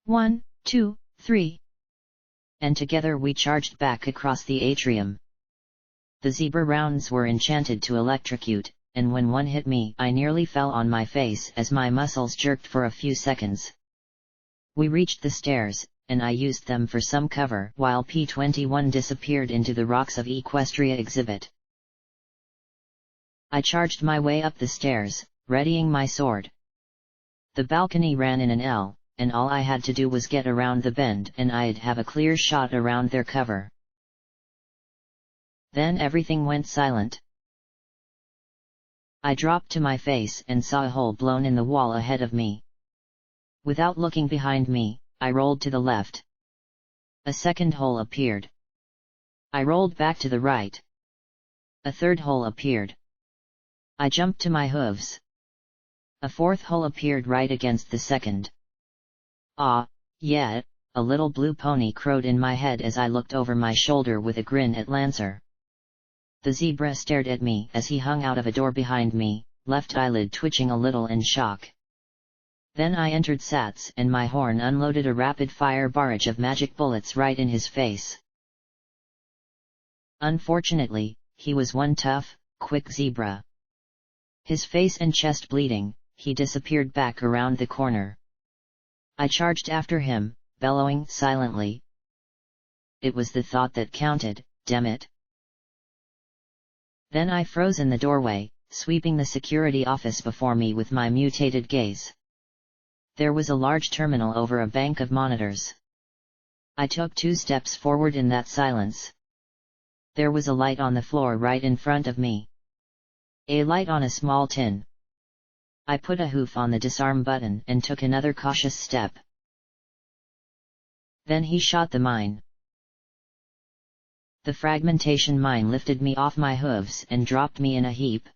1, 2, 3. And together we charged back across the atrium. The zebra rounds were enchanted to electrocute, and when one hit me I nearly fell on my face as my muscles jerked for a few seconds. We reached the stairs, and I used them for some cover while P-21 disappeared into the rocks of Equestria exhibit. I charged my way up the stairs, readying my sword. The balcony ran in an L, and all I had to do was get around the bend and I'd have a clear shot around their cover. Then everything went silent. I dropped to my face and saw a hole blown in the wall ahead of me. Without looking behind me, I rolled to the left. A second hole appeared. I rolled back to the right. A third hole appeared. I jumped to my hooves. A fourth hole appeared right against the second. Ah, yeah, a little blue pony crowed in my head as I looked over my shoulder with a grin at Lancer. The zebra stared at me as he hung out of a door behind me, left eyelid twitching a little in shock. Then I entered Sats and my horn unloaded a rapid-fire barrage of magic bullets right in his face. Unfortunately, he was one tough, quick zebra. His face and chest bleeding, he disappeared back around the corner. I charged after him, bellowing silently. It was the thought that counted, damn it. Then I froze in the doorway, sweeping the security office before me with my mutated gaze. There was a large terminal over a bank of monitors. I took 2 steps forward in that silence. There was a light on the floor right in front of me. A light on a small tin. I put a hoof on the disarm button and took another cautious step. Then he shot the mine. The fragmentation mine lifted me off my hooves and dropped me in a heap.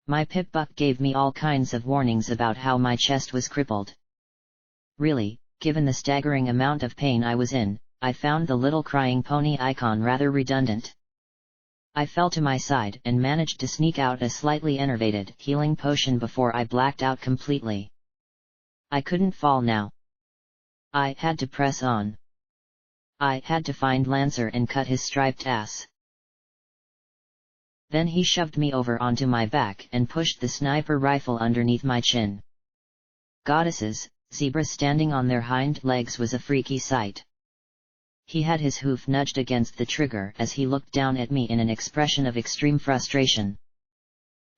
My pip-buck gave me all kinds of warnings about how my chest was crippled. Really, given the staggering amount of pain I was in, I found the little crying pony icon rather redundant. I fell to my side and managed to sneak out a slightly enervated healing potion before I blacked out completely. I couldn't fall now. I had to press on. I had to find Lancer and cut his striped ass. Then he shoved me over onto my back and pushed the sniper rifle underneath my chin. Goddesses, zebras standing on their hind legs was a freaky sight. He had his hoof nudged against the trigger as he looked down at me in an expression of extreme frustration.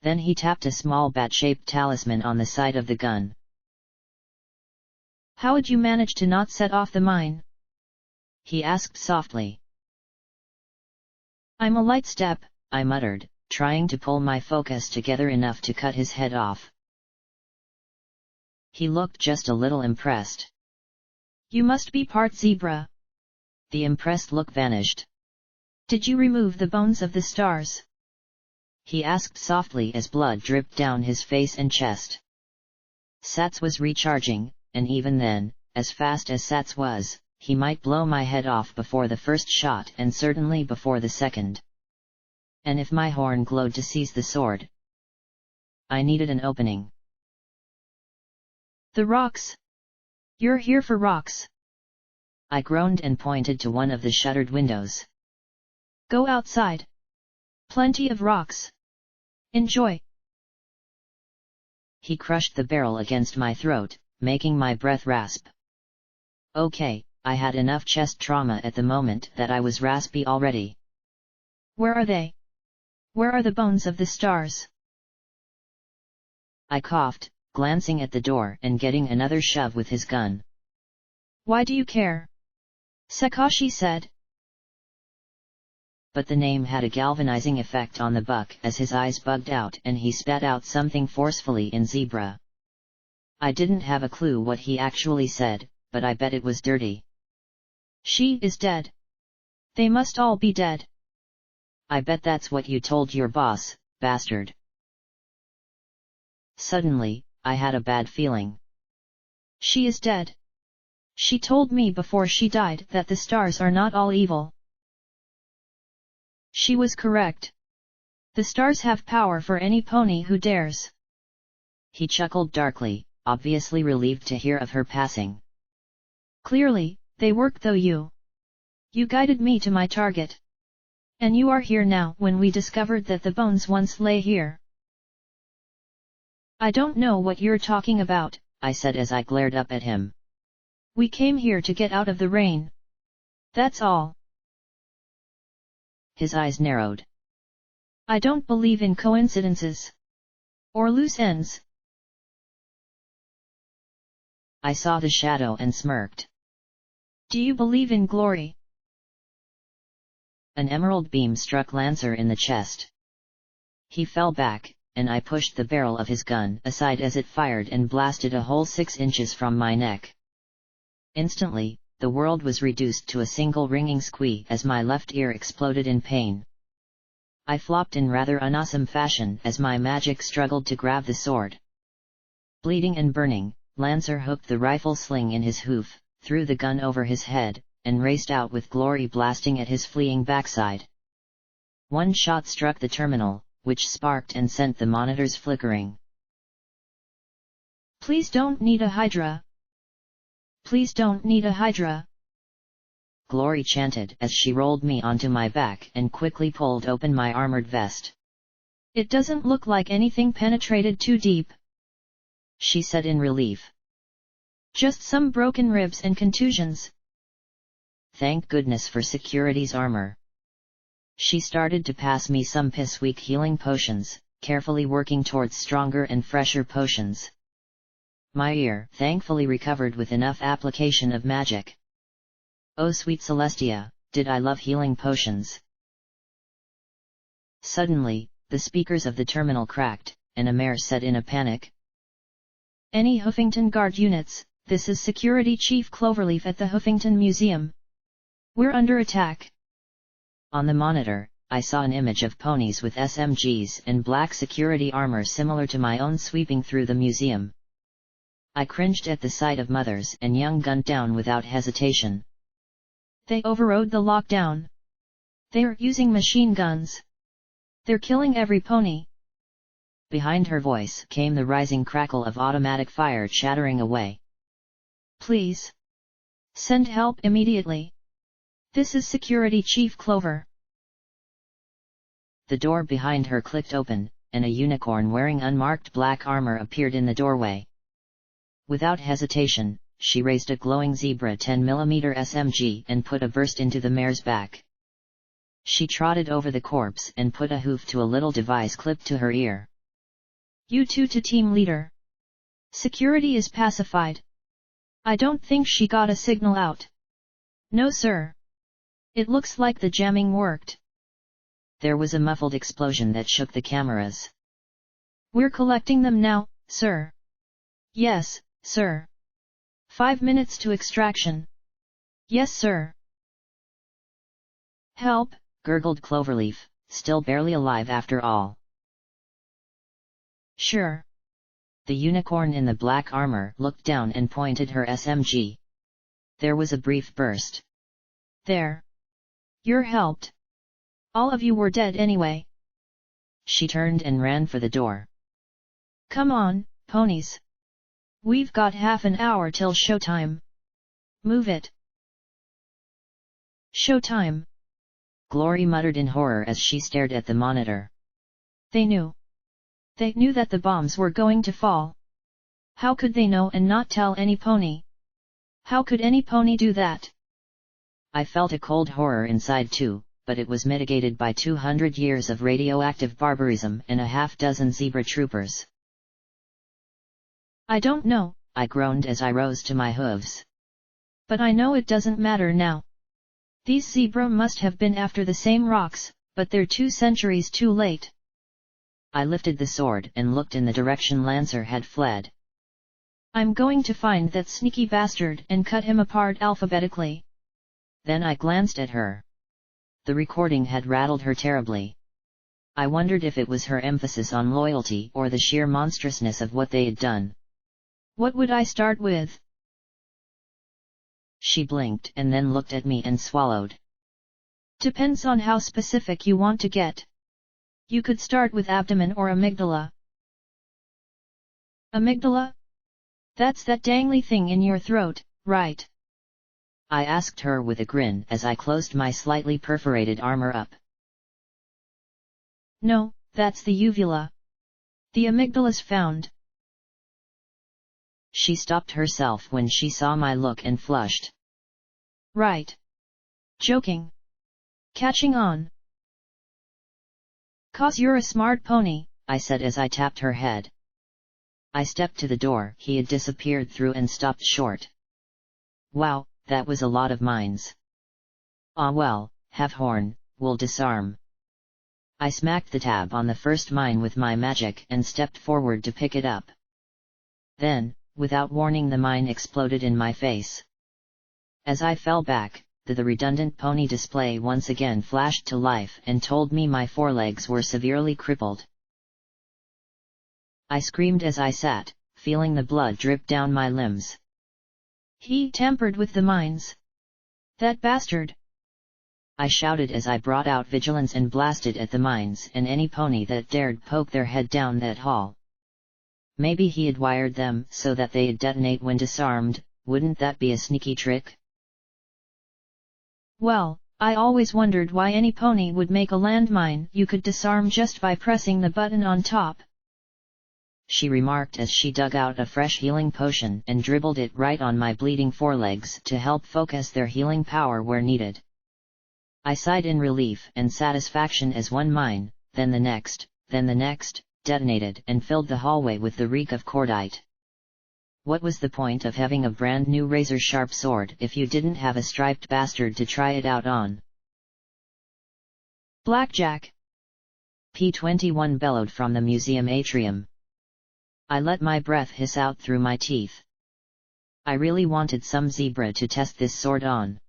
Then he tapped a small bat-shaped talisman on the side of the gun. "How'd you manage to not set off the mine?" he asked softly. "I'm a light step," I muttered, trying to pull my focus together enough to cut his head off. He looked just a little impressed. "You must be part zebra." The impressed look vanished. "Did you remove the bones of the stars?" he asked softly as blood dripped down his face and chest. Sats was recharging, and even then, as fast as Sats was, he might blow my head off before the first shot and certainly before the second. And if my horn glowed to seize the sword, I needed an opening. "The rocks! You're here for rocks!" I groaned and pointed to one of the shuttered windows. "Go outside! Plenty of rocks! Enjoy!" He crushed the barrel against my throat, making my breath rasp. Okay, I had enough chest trauma at the moment that I was raspy already. "Where are they? Where are the bones of the stars?" I coughed, glancing at the door and getting another shove with his gun. "Why do you care?" Sakashi said. But the name had a galvanizing effect on the buck as his eyes bugged out and he spat out something forcefully in zebra. I didn't have a clue what he actually said, but I bet it was dirty. "She is dead. They must all be dead." "I bet that's what you told your boss, bastard." Suddenly, I had a bad feeling. "She is dead. She told me before she died that the stars are not all evil." She was correct. The stars have power for any pony who dares. He chuckled darkly, obviously relieved to hear of her passing. "Clearly, they work though you guided me to my target. And you are here now when we discovered that the bones once lay here." "I don't know what you're talking about," I said as I glared up at him. "We came here to get out of the rain. That's all." His eyes narrowed. "I don't believe in coincidences. Or loose ends." I saw the shadow and smirked. "Do you believe in glory?" An emerald beam struck Lancer in the chest. He fell back, and I pushed the barrel of his gun aside as it fired and blasted a hole 6 inches from my neck. Instantly, the world was reduced to a single ringing squeak as my left ear exploded in pain. I flopped in rather unawesome fashion as my magic struggled to grab the sword. Bleeding and burning, Lancer hooked the rifle sling in his hoof, threw the gun over his head, and raced out with glory blasting at his fleeing backside. One shot struck the terminal, which sparked and sent the monitors flickering. "Please don't need a Hydra. Please don't need a Hydra," Glory chanted as she rolled me onto my back and quickly pulled open my armored vest. "It doesn't look like anything penetrated too deep." she said in relief. Just some broken ribs and contusions. Thank goodness for security's armor. She started to pass me some piss-weak healing potions, carefully working towards stronger and fresher potions. My ear thankfully recovered with enough application of magic. Oh sweet Celestia, did I love healing potions. Suddenly, the speakers of the terminal cracked, and a mare said in a panic. Any Huffington Guard units, this is Security Chief Cloverleaf at the Huffington Museum. We're under attack. On the monitor, I saw an image of ponies with SMGs and black security armor similar to my own sweeping through the museum. I cringed at the sight of mothers and young gunned down without hesitation. They overrode the lockdown. They're using machine guns. They're killing every pony. Behind her voice came the rising crackle of automatic fire chattering away. Please. Send help immediately. This is Security Chief Clover. The door behind her clicked open, and a unicorn wearing unmarked black armor appeared in the doorway. Without hesitation, she raised a glowing zebra 10mm SMG and put a burst into the mare's back. She trotted over the corpse and put a hoof to a little device clipped to her ear. You two to team leader. Security is pacified. I don't think she got a signal out. No sir. It looks like the jamming worked. There was a muffled explosion that shook the cameras. We're collecting them now, sir. Yes, sir. 5 minutes to extraction. Yes sir. Help, gurgled Cloverleaf, still barely alive after all. Sure. The unicorn in the black armor looked down and pointed her SMG. There was a brief burst. There. You're helped. All of you were dead anyway. She turned and ran for the door. Come on, ponies. We've got half an hour till showtime. Move it. Showtime. Glory muttered in horror as she stared at the monitor. They knew. They knew that the bombs were going to fall. How could they know and not tell any pony? How could any pony do that? I felt a cold horror inside too, but it was mitigated by 200 years of radioactive barbarism and a half-dozen zebra troopers. I don't know, I groaned as I rose to my hooves. But I know it doesn't matter now. These zebra must have been after the same rocks, but they're 2 centuries too late. I lifted the sword and looked in the direction Lancer had fled. I'm going to find that sneaky bastard and cut him apart alphabetically. Then I glanced at her. The recording had rattled her terribly. I wondered if it was her emphasis on loyalty or the sheer monstrousness of what they had done. What would I start with? She blinked and then looked at me and swallowed. Depends on how specific you want to get. You could start with abdomen or amygdala. Amygdala? That's that dangly thing in your throat, right? I asked her with a grin as I closed my slightly perforated armor up. No, that's the uvula. The amygdala's found. She stopped herself when she saw my look and flushed. Right. Joking. Catching on. 'Cause you're a smart pony, I said as I tapped her head. I stepped to the door he had disappeared through and stopped short. Wow, that was a lot of mines. Ah well, have horn, we'll disarm. I smacked the tab on the first mine with my magic and stepped forward to pick it up. Then, without warning, the mine exploded in my face. As I fell back, the redundant pony display once again flashed to life and told me my forelegs were severely crippled. I screamed as I sat, feeling the blood drip down my limbs. He tampered with the mines. That bastard! I shouted as I brought out vigilance and blasted at the mines and any pony that dared poke their head down that hall. Maybe he had wired them so that they'd detonate when disarmed. Wouldn't that be a sneaky trick? Well, I always wondered why any pony would make a landmine you could disarm just by pressing the button on top. she remarked as she dug out a fresh healing potion and dribbled it right on my bleeding forelegs to help focus their healing power where needed. I sighed in relief and satisfaction as one mine, then the next, detonated and filled the hallway with the reek of cordite. What was the point of having a brand new razor-sharp sword if you didn't have a striped bastard to try it out on? Blackjack! P-21 bellowed from the museum atrium. I let my breath hiss out through my teeth. I really wanted some zebra to test this sword on.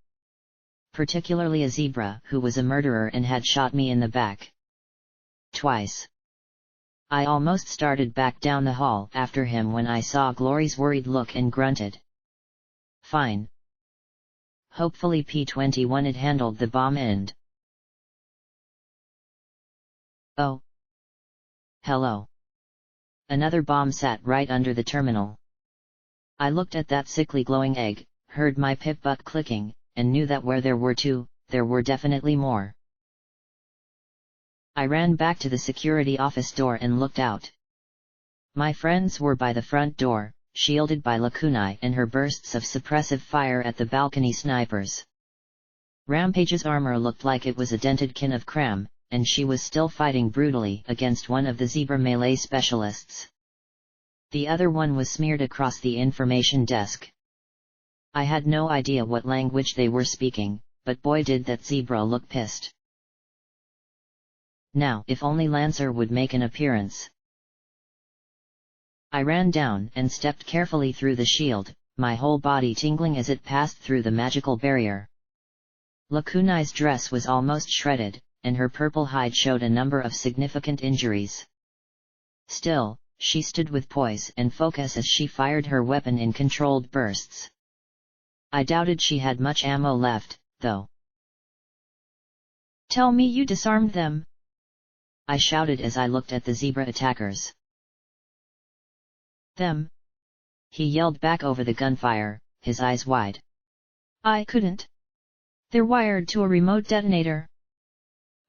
Particularly a zebra who was a murderer and had shot me in the back. Twice. I almost started back down the hall after him when I saw Glory's worried look and grunted. Fine. Hopefully P-21 had handled the bomb end. Oh. Hello. Another bomb sat right under the terminal. I looked at that sickly glowing egg, heard my pip butt clicking, and knew that where there were two, there were definitely more. I ran back to the security office door and looked out. My friends were by the front door, shielded by Lakunai and her bursts of suppressive fire at the balcony snipers. Rampage's armor looked like it was a dented can of cram, and she was still fighting brutally against one of the zebra melee specialists. The other one was smeared across the information desk. I had no idea what language they were speaking, but boy did that zebra look pissed. Now, if only Lancer would make an appearance. I ran down and stepped carefully through the shield, my whole body tingling as it passed through the magical barrier. Lakunai's dress was almost shredded, and her purple hide showed a number of significant injuries. Still, she stood with poise and focus as she fired her weapon in controlled bursts. I doubted she had much ammo left, though. Tell me you disarmed them! I shouted as I looked at the zebra attackers. Them? He yelled back over the gunfire, his eyes wide. I couldn't. They're wired to a remote detonator.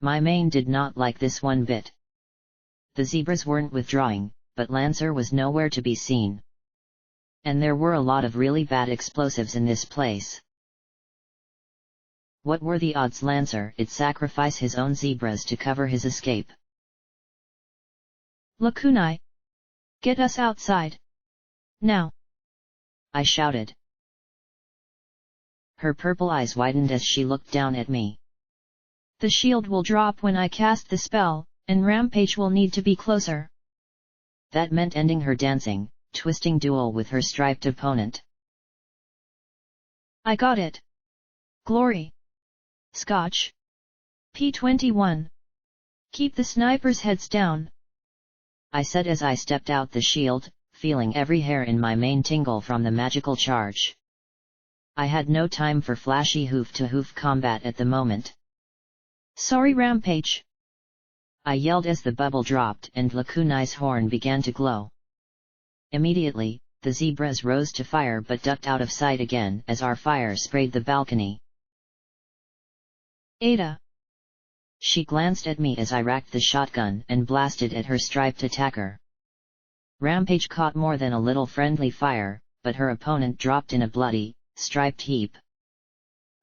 My main did not like this one bit. The zebras weren't withdrawing, but Lancer was nowhere to be seen. And there were a lot of really bad explosives in this place. What were the odds Lancer would sacrifice his own zebras to cover his escape? Lakunai! Get us outside! Now! I shouted. Her purple eyes widened as she looked down at me. The shield will drop when I cast the spell, and Rampage will need to be closer. That meant ending her dancing, twisting duel with her striped opponent. I got it. Glory. Scotch. P-21. Keep the snipers' heads down. I said as I stepped out the shield, feeling every hair in my mane tingle from the magical charge. I had no time for flashy hoof-to-hoof combat at the moment. Sorry Rampage! I yelled as the bubble dropped and Lakunai's horn began to glow. Immediately, the zebras rose to fire but ducked out of sight again as our fire sprayed the balcony. Ada! She glanced at me as I racked the shotgun and blasted at her striped attacker. Rampage caught more than a little friendly fire, but her opponent dropped in a bloody, striped heap.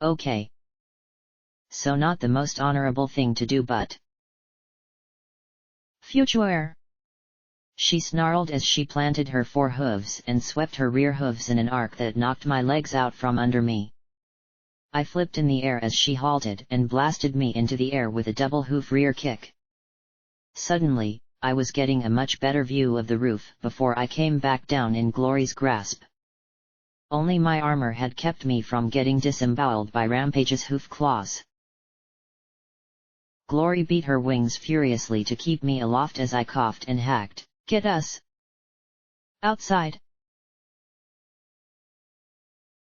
Okay. So not the most honorable thing to do but... Future! She snarled as she planted her forehooves and swept her rear hooves in an arc that knocked my legs out from under me. I flipped in the air as she halted and blasted me into the air with a double hoof rear kick. Suddenly, I was getting a much better view of the roof before I came back down in Glory's grasp. Only my armor had kept me from getting disemboweled by Rampage's hoof claws. Glory beat her wings furiously to keep me aloft as I coughed and hacked. Get us outside!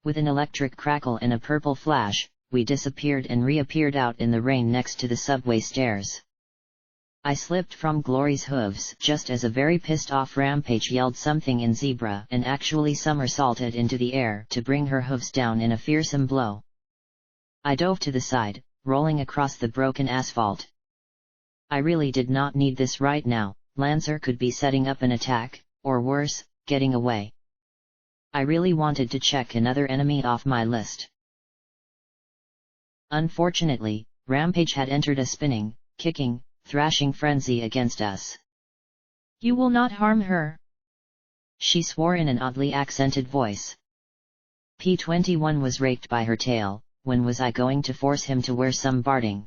With an electric crackle and a purple flash, we disappeared and reappeared out in the rain next to the subway stairs. I slipped from Glory's hooves just as a very pissed-off Rampage yelled something in zebra and actually somersaulted into the air to bring her hooves down in a fearsome blow. I dove to the side, rolling across the broken asphalt. I really did not need this right now, Lancer could be setting up an attack, or worse, getting away. I really wanted to check another enemy off my list. Unfortunately, Rampage had entered a spinning, kicking, thrashing frenzy against us. You will not harm her, she swore in an oddly accented voice. P21 was raked by her tail. When was I going to force him to wear some barding?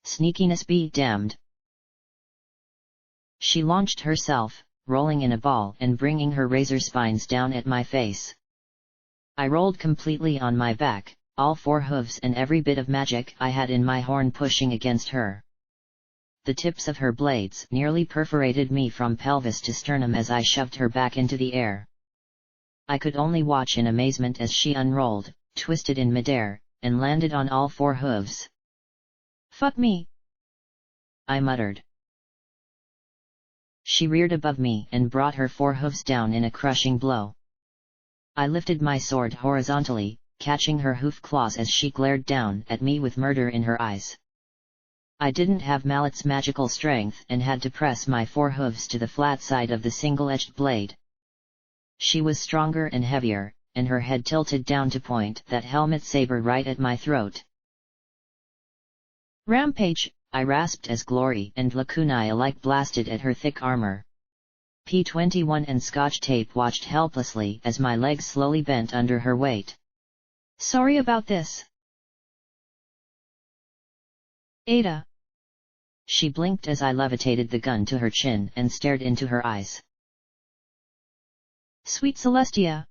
Sneakiness be damned. She launched herself, rolling in a ball and bringing her razor spines down at my face. I rolled completely on my back, all 4 hooves and every bit of magic I had in my horn pushing against her. The tips of her blades nearly perforated me from pelvis to sternum as I shoved her back into the air. I could only watch in amazement as she unrolled, twisted in midair, and landed on all 4 hooves. Fuck me, I muttered. She reared above me and brought her 4 hooves down in a crushing blow. I lifted my sword horizontally, catching her hoof claws as she glared down at me with murder in her eyes. I didn't have Mallet's magical strength and had to press my 4 hooves to the flat side of the single-edged blade. She was stronger and heavier, and her head tilted down to point that helmet saber right at my throat. Rampage, I rasped as Glory and Lakunai alike blasted at her thick armor. P21 and Scotch Tape watched helplessly as my legs slowly bent under her weight. Sorry about this, Ada. She blinked as I levitated the gun to her chin and stared into her eyes. Sweet Celestia.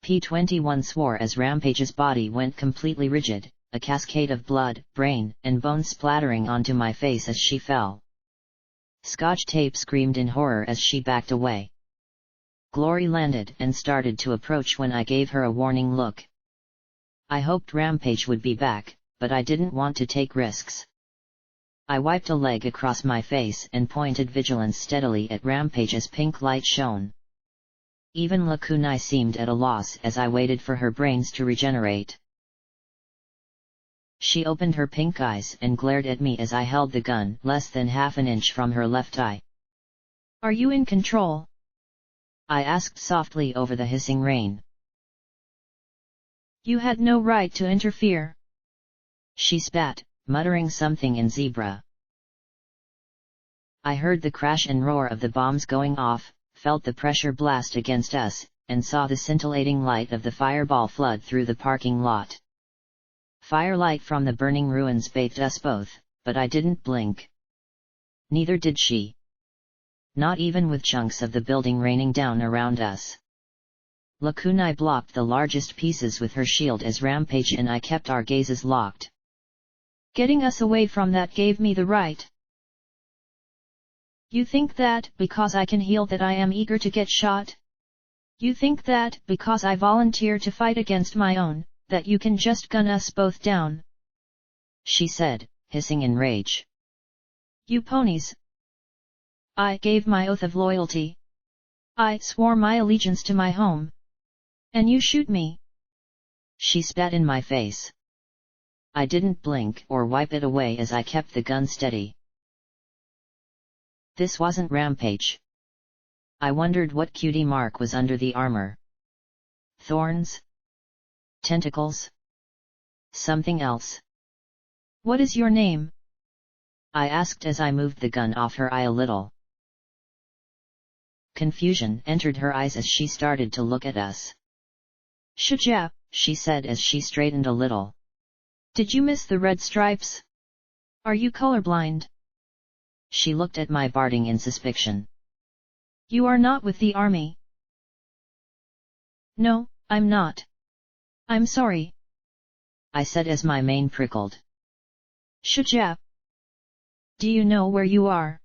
P21 swore as Rampage's body went completely rigid, a cascade of blood, brain, and bone splattering onto my face as she fell. Scotch Tape screamed in horror as she backed away. Glory landed and started to approach when I gave her a warning look. I hoped Rampage would be back, but I didn't want to take risks. I wiped a leg across my face and pointed vigilance steadily at Rampage as pink light shone. Even Lakunai seemed at a loss as I waited for her brains to regenerate. She opened her pink eyes and glared at me as I held the gun less than half an inch from her left eye. Are you in control? I asked softly over the hissing rain. You had no right to interfere. She spat, muttering something in zebra. I heard the crash and roar of the bombs going off, felt the pressure blast against us, and saw the scintillating light of the fireball flood through the parking lot. Firelight from the burning ruins bathed us both, but I didn't blink. Neither did she. Not even with chunks of the building raining down around us. Lakunai blocked the largest pieces with her shield as Rampage and I kept our gazes locked. Getting us away from that gave me the right. You think that, because I can heal, that I am eager to get shot? You think that, because I volunteer to fight against my own, that you can just gun us both down? She said, hissing in rage. You ponies! I gave my oath of loyalty. I swore my allegiance to my home. And you shoot me! She spat in my face. I didn't blink or wipe it away as I kept the gun steady. This wasn't Rampage. I wondered what cutie mark was under the armor. Thorns? Tentacles? Something else? What is your name? I asked as I moved the gun off her eye a little. Confusion entered her eyes as she started to look at us. Shajab, she said as she straightened a little. Did you miss the red stripes? Are you colorblind? She looked at my barding in suspicion. You are not with the army. No, I'm not. I'm sorry, I said as my mane prickled. Shajab, do you know where you are?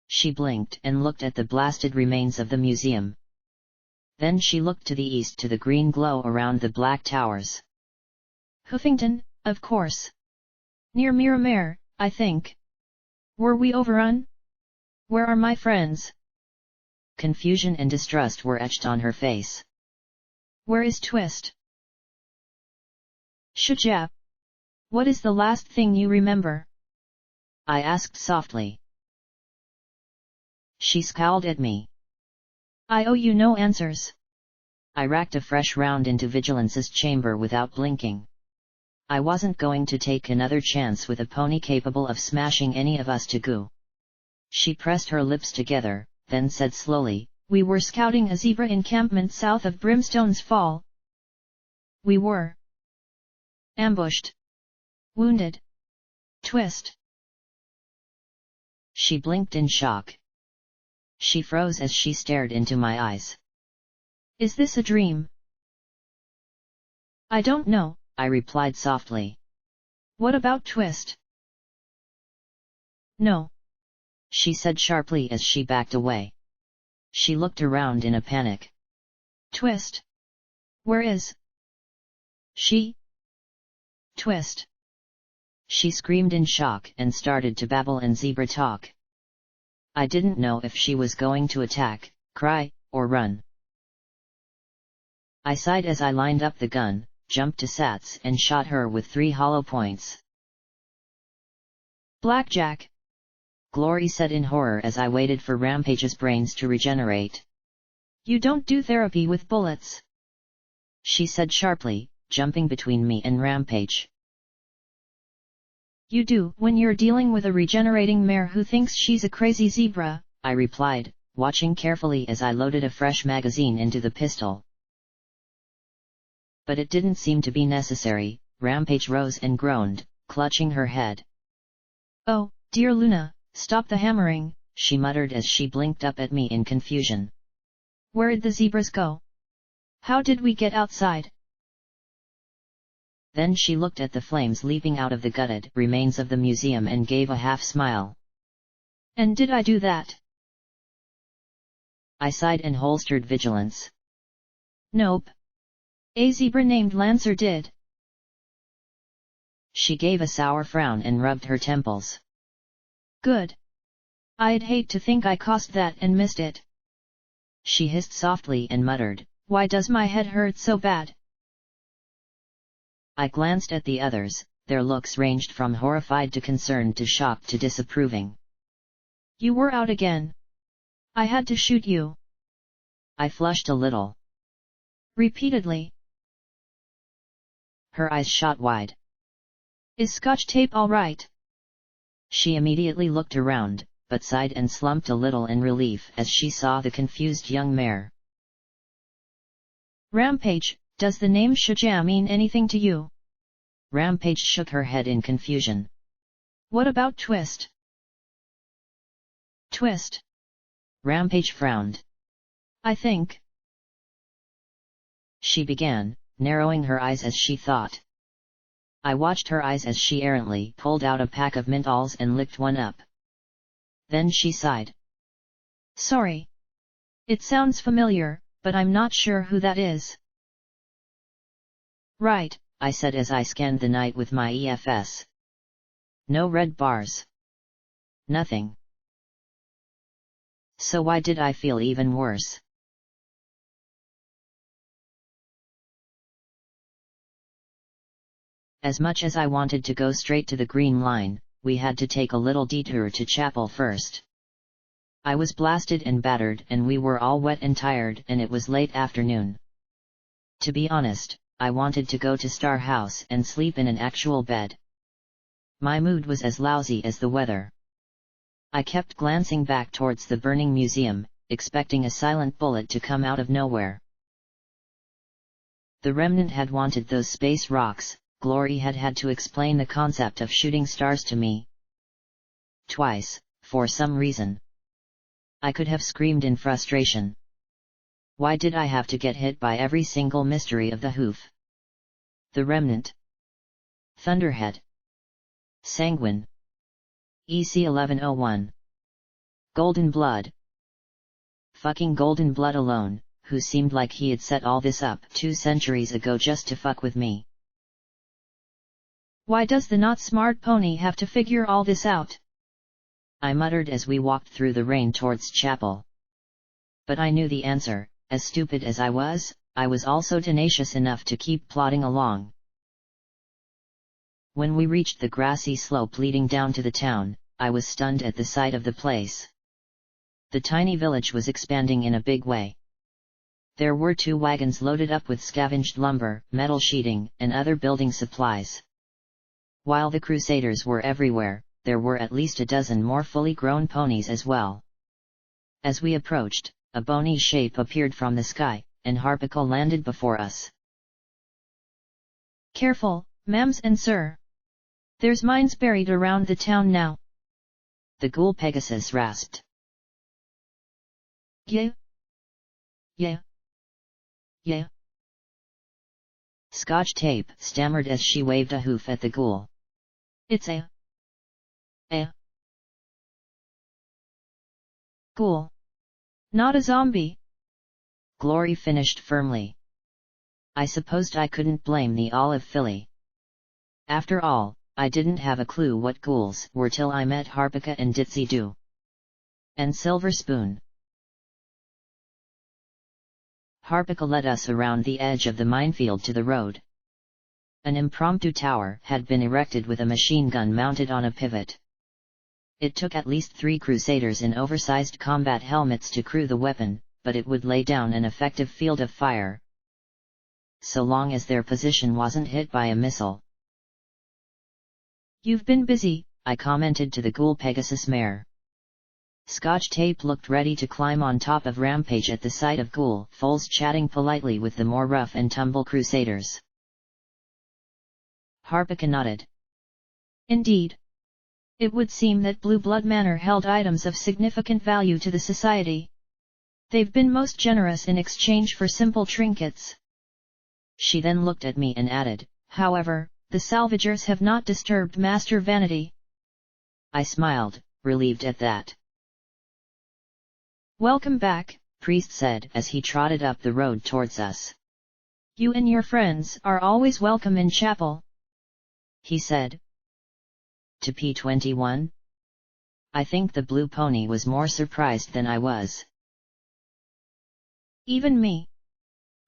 She blinked and looked at the blasted remains of the museum. Then she looked to the east to the green glow around the black towers. Huffington, of course. Near Miramare, I think. Were we overrun? Where are my friends? Confusion and distrust were etched on her face. Where is Twist? Shajab, what is the last thing you remember? I asked softly. She scowled at me. I owe you no answers. I racked a fresh round into Vigilance's chamber without blinking. I wasn't going to take another chance with a pony capable of smashing any of us to goo. She pressed her lips together, then said slowly, We were scouting a zebra encampment south of Brimstone's Fall. We were ambushed. Wounded. Twist. She blinked in shock. She froze as she stared into my eyes. Is this a dream? I don't know, I replied softly. What about Twist? No. She said sharply as she backed away. She looked around in a panic. Twist. Where is she? Twist. She screamed in shock and started to babble in zebra talk. I didn't know if she was going to attack, cry, or run. I sighed as I lined up the gun, jumped to Sats and shot her with 3 hollow points. Blackjack! Glory said in horror as I waited for Rampage's brains to regenerate. You don't do therapy with bullets. She said sharply, jumping between me and Rampage. You do, when you're dealing with a regenerating mare who thinks she's a crazy zebra, I replied, watching carefully as I loaded a fresh magazine into the pistol. But it didn't seem to be necessary. Rampage rose and groaned, clutching her head. Oh, dear Luna, stop the hammering, she muttered as she blinked up at me in confusion. Where'd the zebras go? How did we get outside? Then she looked at the flames leaping out of the gutted remains of the museum and gave a half smile. And did I do that? I sighed and holstered Vigilance. Nope. A zebra named Lancer did. She gave a sour frown and rubbed her temples. Good. I'd hate to think I caused that and missed it. She hissed softly and muttered, Why does my head hurt so bad? I glanced at the others, their looks ranged from horrified to concerned to shocked to disapproving. You were out again. I had to shoot you. I flushed a little. Repeatedly. Her eyes shot wide. Is Scotch tape all right? She immediately looked around, but sighed and slumped a little in relief as she saw the confused young mare. Rampage, does the name Shujaa mean anything to you? Rampage shook her head in confusion. What about Twist? Twist. Rampage frowned. I think. She began, narrowing her eyes as she thought. I watched her eyes as she errantly pulled out a pack of menthols and licked one up. Then she sighed. Sorry. It sounds familiar, but I'm not sure who that is. Right, I said as I scanned the night with my EFS. No red bars. Nothing. So why did I feel even worse? As much as I wanted to go straight to the Green Line, we had to take a little detour to chapel first. I was blasted and battered and we were all wet and tired and it was late afternoon. To be honest, I wanted to go to Star House and sleep in an actual bed. My mood was as lousy as the weather. I kept glancing back towards the burning museum, expecting a silent bullet to come out of nowhere. The remnant had wanted those space rocks. Glory had had to explain the concept of shooting stars to me. Twice, for some reason. I could have screamed in frustration. Why did I have to get hit by every single mystery of the hoof? The remnant. Thunderhead. Sanguine. EC-1101. Golden Blood. Fucking Golden Blood alone, who seemed like he had set all this up 2 centuries ago just to fuck with me. Why does the not smart pony have to figure all this out? I muttered as we walked through the rain towards chapel. But I knew the answer. As stupid as I was also tenacious enough to keep plodding along. When we reached the grassy slope leading down to the town, I was stunned at the sight of the place. The tiny village was expanding in a big way. There were 2 wagons loaded up with scavenged lumber, metal sheeting, and other building supplies. While the crusaders were everywhere, there were at least a dozen more fully grown ponies as well. As we approached, a bony shape appeared from the sky, and Harpica landed before us. Careful, ma'ams and sir. There's mines buried around the town now. The ghoul Pegasus rasped. Yeah. Yeah. Yeah. Scotch Tape stammered as she waved a hoof at the ghoul. It's a ghoul. Not a zombie. Glory finished firmly. I supposed I couldn't blame the olive filly. After all, I didn't have a clue what ghouls were till I met Harpica and Ditsy Doo. And Silver Spoon. Harpica led us around the edge of the minefield to the road. An impromptu tower had been erected with a machine gun mounted on a pivot. It took at least 3 crusaders in oversized combat helmets to crew the weapon, but it would lay down an effective field of fire, so long as their position wasn't hit by a missile. You've been busy, I commented to the ghoul Pegasus mare. Scotch Tape looked ready to climb on top of Rampage at the sight of ghoul foals chatting politely with the more rough and tumble crusaders. Harpica nodded. Indeed. It would seem that Blue Blood Manor held items of significant value to the society. They've been most generous in exchange for simple trinkets. She then looked at me and added, however, the salvagers have not disturbed master vanity. I smiled, relieved at that. Welcome back, Priest said as he trotted up the road towards us. You and your friends are always welcome in chapel, he said. To P21? I think the blue pony was more surprised than I was. Even me?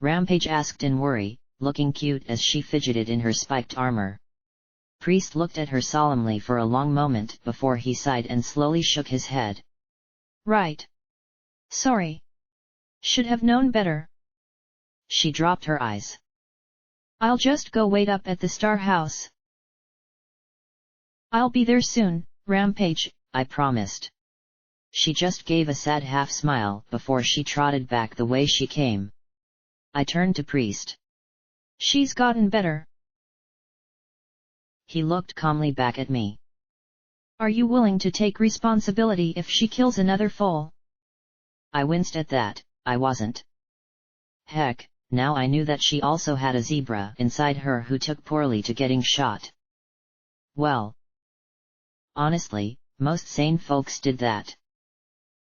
Rampage asked in worry, looking cute as she fidgeted in her spiked armor. Priest looked at her solemnly for a long moment before he sighed and slowly shook his head. Right. Sorry. Should have known better. She dropped her eyes. I'll just go wait up at the Star House. I'll be there soon, Rampage, I promised. She just gave a sad half-smile before she trotted back the way she came. I turned to Priest. She's gotten better. He looked calmly back at me. Are you willing to take responsibility if she kills another foal? I winced at that. I wasn't. Heck, now I knew that she also had a zebra inside her who took poorly to getting shot. Well, honestly, most sane folks did that.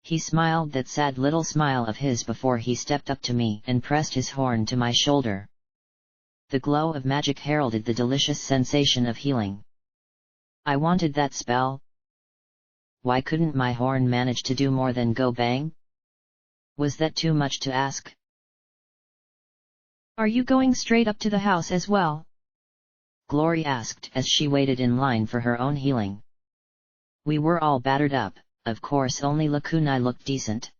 He smiled that sad little smile of his before he stepped up to me and pressed his horn to my shoulder. The glow of magic heralded the delicious sensation of healing. I wanted that spell. Why couldn't my horn manage to do more than go bang? Was that too much to ask? Are you going straight up to the house as well? Glory asked as she waited in line for her own healing. We were all battered up, of course only Lacuna looked decent.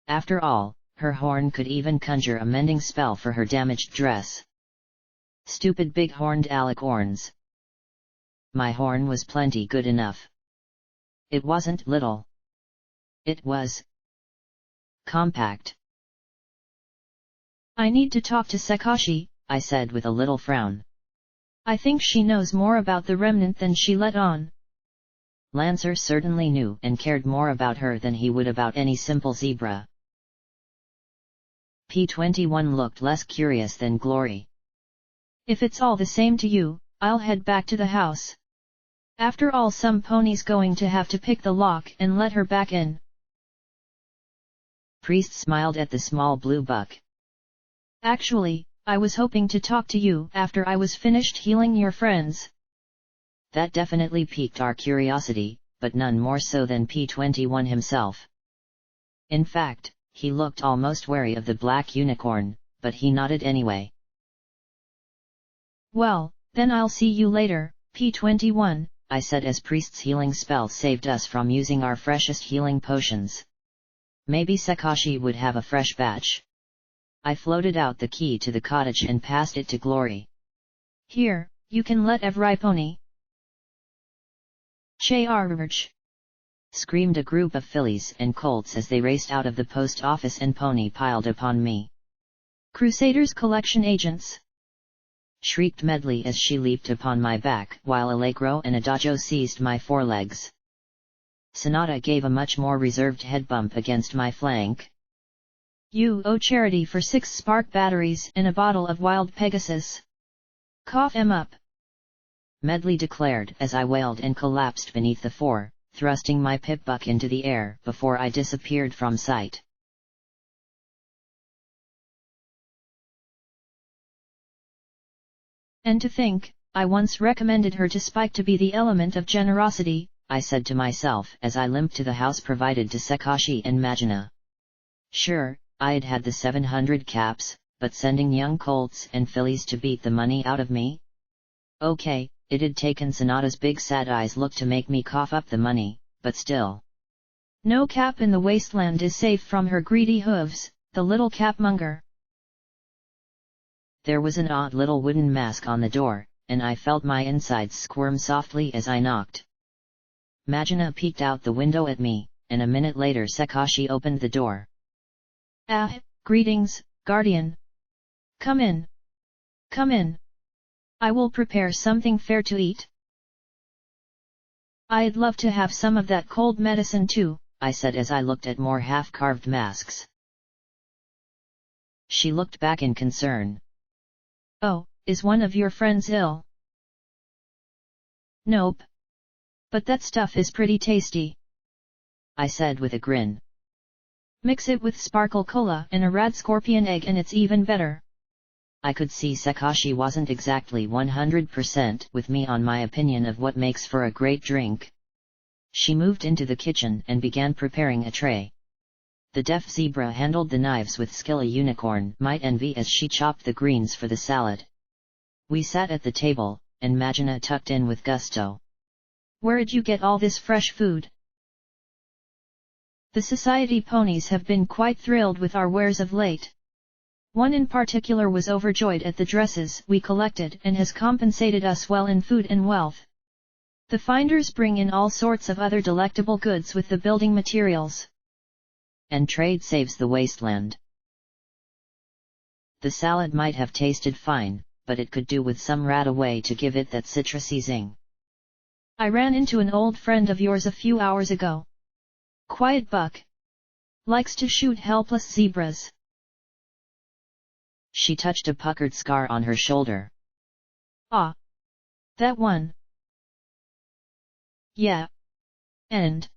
After all, her horn could even conjure a mending spell for her damaged dress. Stupid big-horned alicorns. My horn was plenty good enough. It wasn't little. It was compact. I need to talk to Sakashi, I said with a little frown. I think she knows more about the remnant than she let on. Lancer certainly knew and cared more about her than he would about any simple zebra. P21 looked less curious than Glory. If it's all the same to you, I'll head back to the house. After all, some pony's going to have to pick the lock and let her back in. Priest smiled at the small blue buck. Actually, I was hoping to talk to you after I was finished healing your friends. That definitely piqued our curiosity, but none more so than P21 himself. In fact, he looked almost wary of the black unicorn, but he nodded anyway. Well, then I'll see you later, P21, I said as Priest's healing spell saved us from using our freshest healing potions. Maybe Sakashi would have a fresh batch. I floated out the key to the cottage and passed it to Glory. Here, you can let every pony. Charge! Screamed a group of fillies and colts as they raced out of the post office and pony piled upon me. Crusaders collection agents! Shrieked Medley as she leaped upon my back, while Allegro and Adagio seized my forelegs. Sonata gave a much more reserved head bump against my flank. You owe charity for 6 spark batteries and a bottle of wild Pegasus. Cough 'em up! Medley declared as I wailed and collapsed beneath the four, thrusting my pip-buck into the air before I disappeared from sight. And to think, I once recommended her to Spike to be the element of generosity, I said to myself as I limped to the house provided to Sakashi and Majina. Sure, I'd had the 700 caps, but sending young colts and fillies to beat the money out of me? Okay, it'd taken Sonata's big sad eyes look to make me cough up the money, but still. No cap in the wasteland is safe from her greedy hooves, the little capmonger. There was an odd little wooden mask on the door, and I felt my insides squirm softly as I knocked. Majina peeked out the window at me, and a minute later Sakashi opened the door. Ah, greetings, Guardian. Come in. Come in. I will prepare something fair to eat. I'd love to have some of that cold medicine too, I said as I looked at more half-carved masks. She looked back in concern. Oh, is one of your friends ill? Nope. But that stuff is pretty tasty, I said with a grin. Mix it with sparkle cola and a rad scorpion egg and it's even better. I could see Sakashi wasn't exactly 100% with me on my opinion of what makes for a great drink. She moved into the kitchen and began preparing a tray. The deaf zebra handled the knives with skill a unicorn might envy as she chopped the greens for the salad. We sat at the table, and Majina tucked in with gusto. Where'd you get all this fresh food? The society ponies have been quite thrilled with our wares of late. One in particular was overjoyed at the dresses we collected and has compensated us well in food and wealth. The finders bring in all sorts of other delectable goods with the building materials. And trade saves the wasteland. The salad might have tasted fine, but it could do with some rat away to give it that citrusy zing. I ran into an old friend of yours a few hours ago. Quiet buck. Likes to shoot helpless zebras. She touched a puckered scar on her shoulder. Ah. That one. Yeah. And?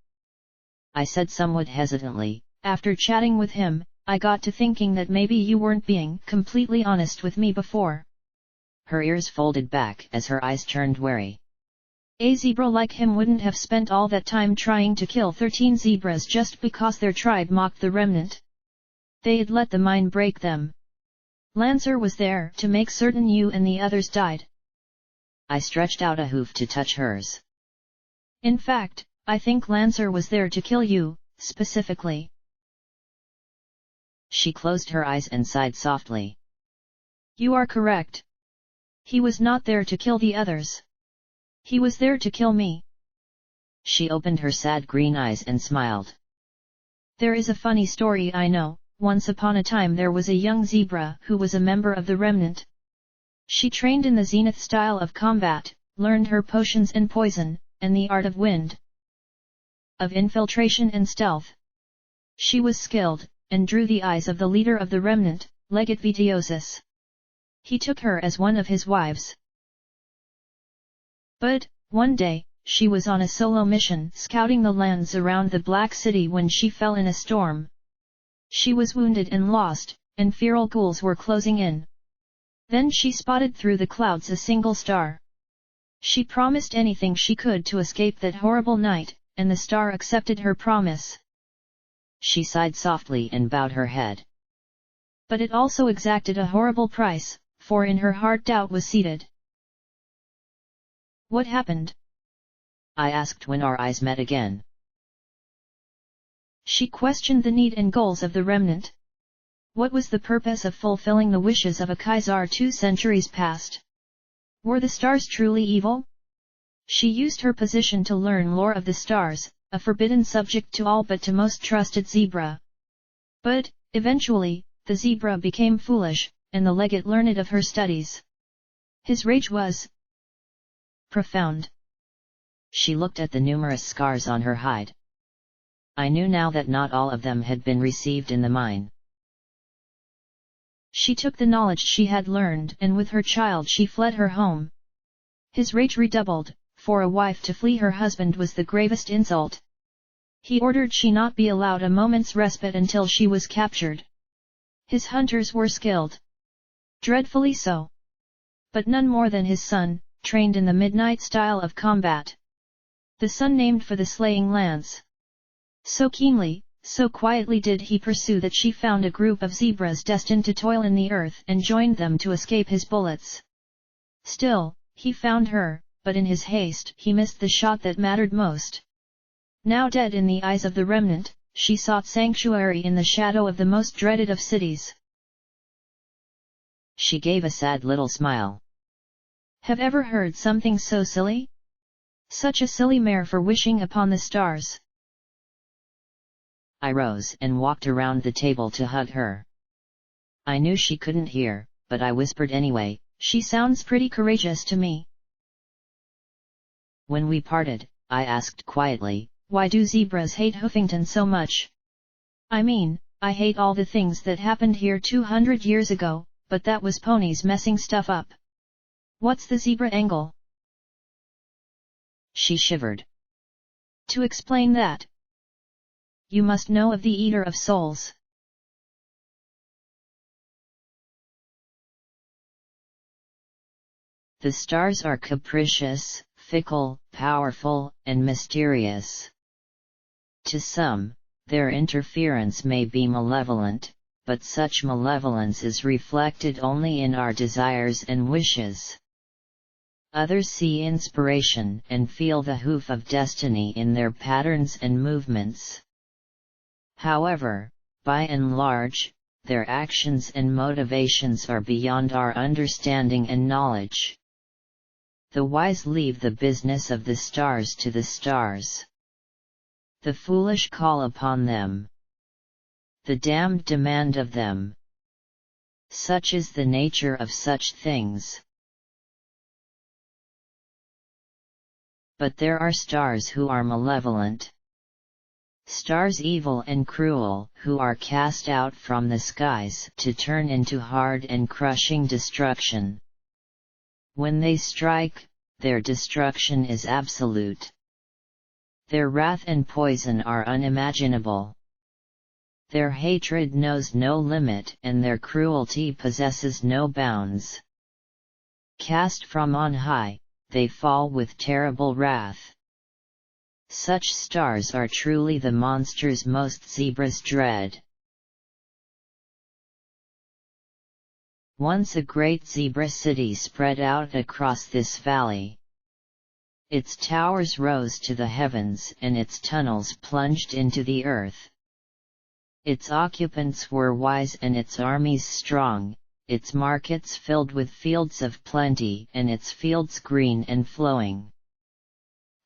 I said somewhat hesitantly. After chatting with him, I got to thinking that maybe you weren't being completely honest with me before. Her ears folded back as her eyes turned wary. A zebra like him wouldn't have spent all that time trying to kill 13 zebras just because their tribe mocked the remnant. They'd let the mine break them. Lancer was there to make certain you and the others died. I stretched out a hoof to touch hers. In fact, I think Lancer was there to kill you, specifically. She closed her eyes and sighed softly. You are correct. He was not there to kill the others. He was there to kill me. She opened her sad green eyes and smiled. There is a funny story I know. Once upon a time there was a young zebra who was a member of the remnant. She trained in the zenith style of combat, learned her potions and poison, and the art of wind. Of infiltration and stealth. She was skilled, and drew the eyes of the leader of the remnant, Legate Vitiosus. He took her as one of his wives. But, one day, she was on a solo mission scouting the lands around the Black City when she fell in a storm. She was wounded and lost, and feral ghouls were closing in. Then she spotted through the clouds a single star. She promised anything she could to escape that horrible night, and the star accepted her promise. She sighed softly and bowed her head. But it also exacted a horrible price, for in her heart doubt was seated. What happened? I asked when our eyes met again. She questioned the need and goals of the remnant. What was the purpose of fulfilling the wishes of a Kaiser 2 centuries past? Were the stars truly evil? She used her position to learn lore of the stars, a forbidden subject to all but to most trusted zebra. But, eventually, the zebra became foolish, and the legate learned of her studies. His rage was profound. She looked at the numerous scars on her hide. I knew now that not all of them had been received in the mine. She took the knowledge she had learned and with her child she fled her home. His rage redoubled, for a wife to flee her husband was the gravest insult. He ordered she not be allowed a moment's respite until she was captured. His hunters were skilled. Dreadfully so. But none more than his son, trained in the midnight style of combat. The son named for the slaying lance. So keenly, so quietly did he pursue that she found a group of zebras destined to toil in the earth and joined them to escape his bullets. Still, he found her, but in his haste he missed the shot that mattered most. Now dead in the eyes of the remnant, she sought sanctuary in the shadow of the most dreaded of cities. She gave a sad little smile. Have ever heard something so silly? Such a silly mare for wishing upon the stars. I rose and walked around the table to hug her. I knew she couldn't hear, but I whispered anyway, "She sounds pretty courageous to me." When we parted, I asked quietly, "Why do zebras hate Hoofington so much?" "I mean, I hate all the things that happened here 200 years ago, but that was ponies messing stuff up. What's the zebra angle?" She shivered. "To explain that, you must know of the Eater of Souls." The stars are capricious, fickle, powerful, and mysterious. To some, their interference may be malevolent, but such malevolence is reflected only in our desires and wishes. Others see inspiration and feel the hoof of destiny in their patterns and movements. However, by and large, their actions and motivations are beyond our understanding and knowledge. The wise leave the business of the stars to the stars. The foolish call upon them. The damned demand of them. Such is the nature of such things. But there are stars who are malevolent. Stars evil and cruel, who are cast out from the skies to turn into hard and crushing destruction. When they strike, their destruction is absolute. Their wrath and poison are unimaginable. Their hatred knows no limit and their cruelty possesses no bounds. Cast from on high, they fall with terrible wrath. Such stars are truly the monsters most zebras dread. Once a great zebra city spread out across this valley. Its towers rose to the heavens and its tunnels plunged into the earth. Its occupants were wise and its armies strong, its markets filled with fields of plenty and its fields green and flowing.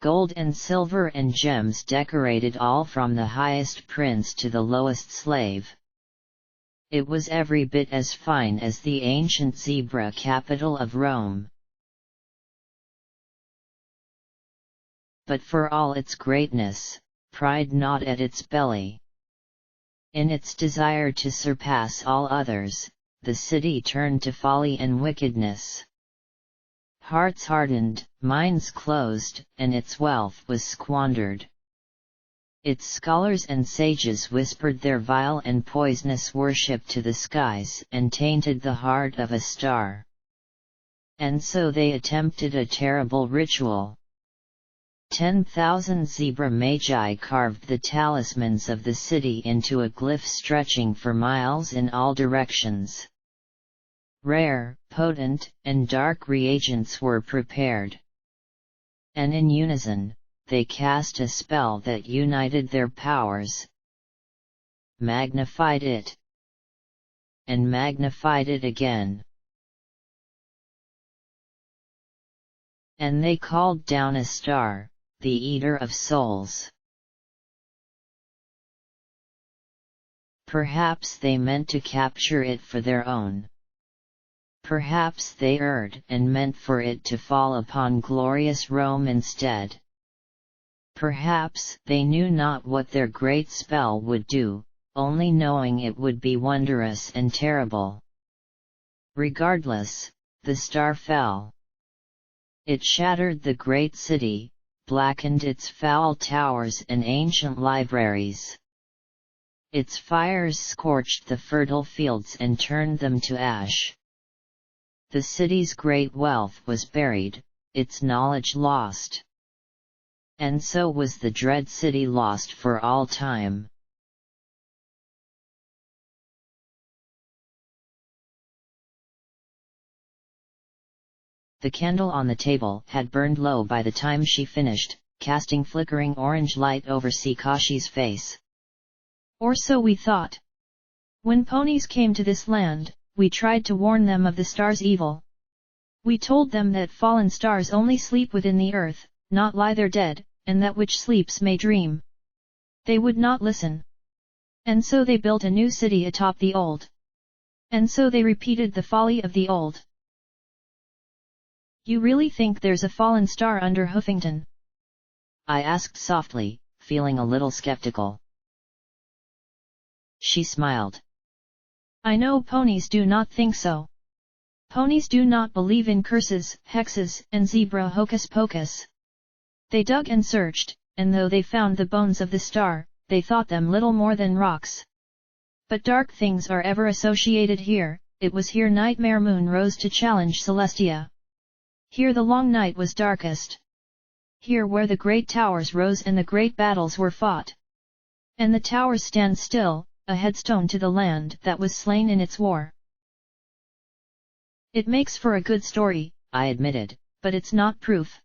Gold and silver and gems decorated all from the highest prince to the lowest slave. It was every bit as fine as the ancient zebra capital of Rome. But for all its greatness, pride gnawed at its belly. In its desire to surpass all others, the city turned to folly and wickedness. Hearts hardened, minds closed, and its wealth was squandered. Its scholars and sages whispered their vile and poisonous worship to the skies and tainted the heart of a star. And so they attempted a terrible ritual. 10,000 zebra magi carved the talismans of the city into a glyph stretching for miles in all directions. Rare, potent, and dark reagents were prepared. And in unison, they cast a spell that united their powers, magnified it, and magnified it again. And they called down a star, the eater of souls. Perhaps they meant to capture it for their own. Perhaps they erred and meant for it to fall upon glorious Rome instead. Perhaps they knew not what their great spell would do, only knowing it would be wondrous and terrible. Regardless, the star fell. It shattered the great city, blackened its foul towers and ancient libraries. Its fires scorched the fertile fields and turned them to ash. The city's great wealth was buried, its knowledge lost. And so was the dread city lost for all time. The candle on the table had burned low by the time she finished, casting flickering orange light over Sakashi's face. Or so we thought. When ponies came to this land, we tried to warn them of the star's evil. We told them that fallen stars only sleep within the earth, not lie there dead, and that which sleeps may dream. They would not listen. And so they built a new city atop the old. And so they repeated the folly of the old. You really think there's a fallen star under Hoofington? I asked softly, feeling a little skeptical. She smiled. I know ponies do not think so. Ponies do not believe in curses, hexes, and zebra hocus pocus. They dug and searched, and though they found the bones of the star, they thought them little more than rocks. But dark things are ever associated here. It was here Nightmare Moon rose to challenge Celestia. Here the long night was darkest. Here where the great towers rose and the great battles were fought. And the towers stand still, a headstone to the land that was slain in its war. It makes for a good story, I admitted, but it's not proof.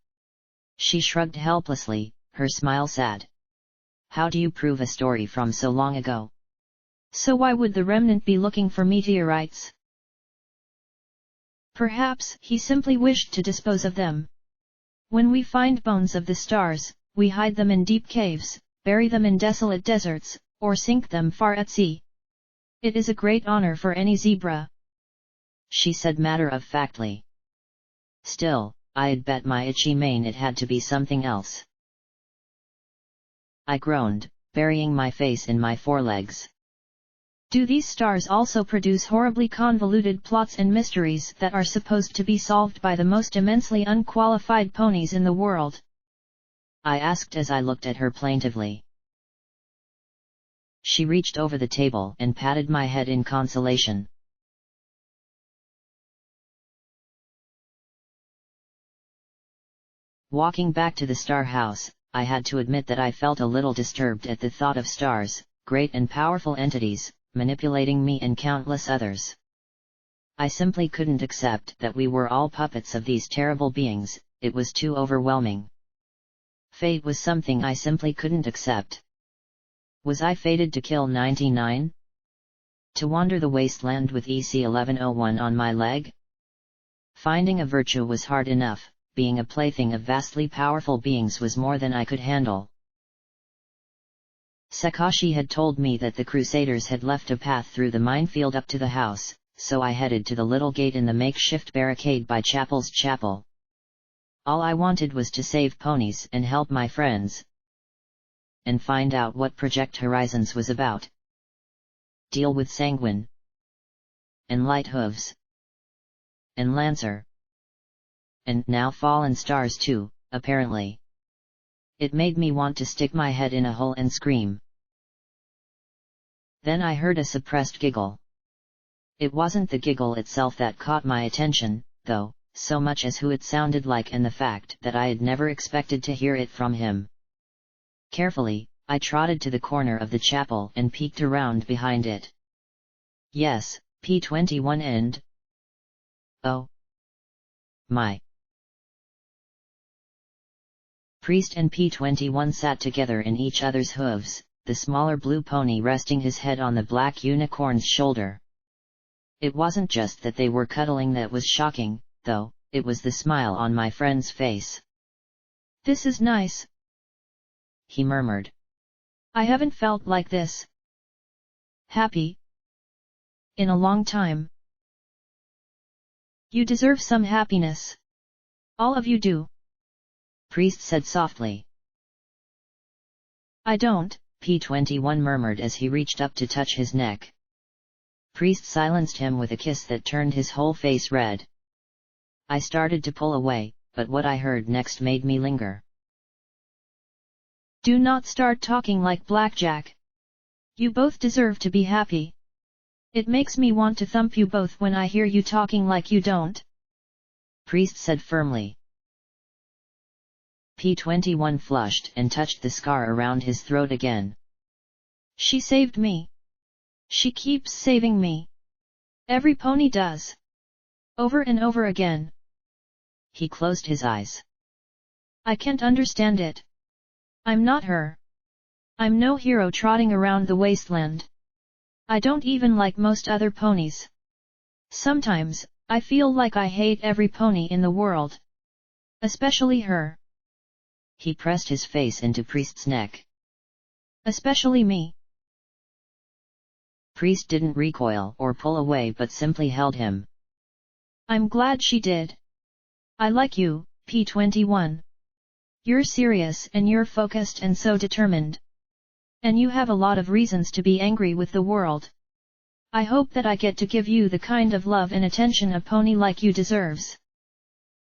She shrugged helplessly, her smile sad. How do you prove a story from so long ago? So why would the remnant be looking for meteorites? Perhaps he simply wished to dispose of them. When we find bones of the stars, we hide them in deep caves, bury them in desolate deserts, or sink them far at sea. It is a great honor for any zebra, she said matter-of-factly. Still, I'd bet my itchy mane it had to be something else. I groaned, burying my face in my forelegs. Do these stars also produce horribly convoluted plots and mysteries that are supposed to be solved by the most immensely unqualified ponies in the world? I asked as I looked at her plaintively. She reached over the table and patted my head in consolation. Walking back to the star house, I had to admit that I felt a little disturbed at the thought of stars, great and powerful entities, manipulating me and countless others. I simply couldn't accept that we were all puppets of these terrible beings. It was too overwhelming. Fate was something I simply couldn't accept. Was I fated to kill 99? To wander the wasteland with EC-1101 on my leg? Finding a virtue was hard enough, being a plaything of vastly powerful beings was more than I could handle. Sakashi had told me that the Crusaders had left a path through the minefield up to the house, so I headed to the little gate in the makeshift barricade by Chapel's chapel. All I wanted was to save ponies and help my friends. And find out what Project Horizons was about. Deal with Sanguine. And Light Hooves. And Lancer. And now Fallen Stars too, apparently. It made me want to stick my head in a hole and scream. Then I heard a suppressed giggle. It wasn't the giggle itself that caught my attention, though, so much as who it sounded like and the fact that I had never expected to hear it from him. Carefully, I trotted to the corner of the chapel and peeked around behind it. Yes, P21 and... oh my! Priest and P21 sat together in each other's hooves, the smaller blue pony resting his head on the black unicorn's shoulder. It wasn't just that they were cuddling that was shocking, though, it was the smile on my friend's face. "This is nice," he murmured. "I haven't felt like this happy in a long time." "You deserve some happiness. All of you do," Priest said softly. "I don't," P21 murmured as he reached up to touch his neck. Priest silenced him with a kiss that turned his whole face red. I started to pull away, but what I heard next made me linger. "Do not start talking like Blackjack. You both deserve to be happy. It makes me want to thump you both when I hear you talking like you don't," Priest said firmly. P21 flushed and touched the scar around his throat again. "She saved me. She keeps saving me. Every pony does. Over and over again." He closed his eyes. "I can't understand it. I'm not her. I'm no hero trotting around the wasteland. I don't even like most other ponies. Sometimes, I feel like I hate every pony in the world. Especially her." He pressed his face into Priest's neck. "Especially me." Priest didn't recoil or pull away but simply held him. "I'm glad she did. I like you, P21. You're serious and you're focused and so determined. And you have a lot of reasons to be angry with the world. I hope that I get to give you the kind of love and attention a pony like you deserves."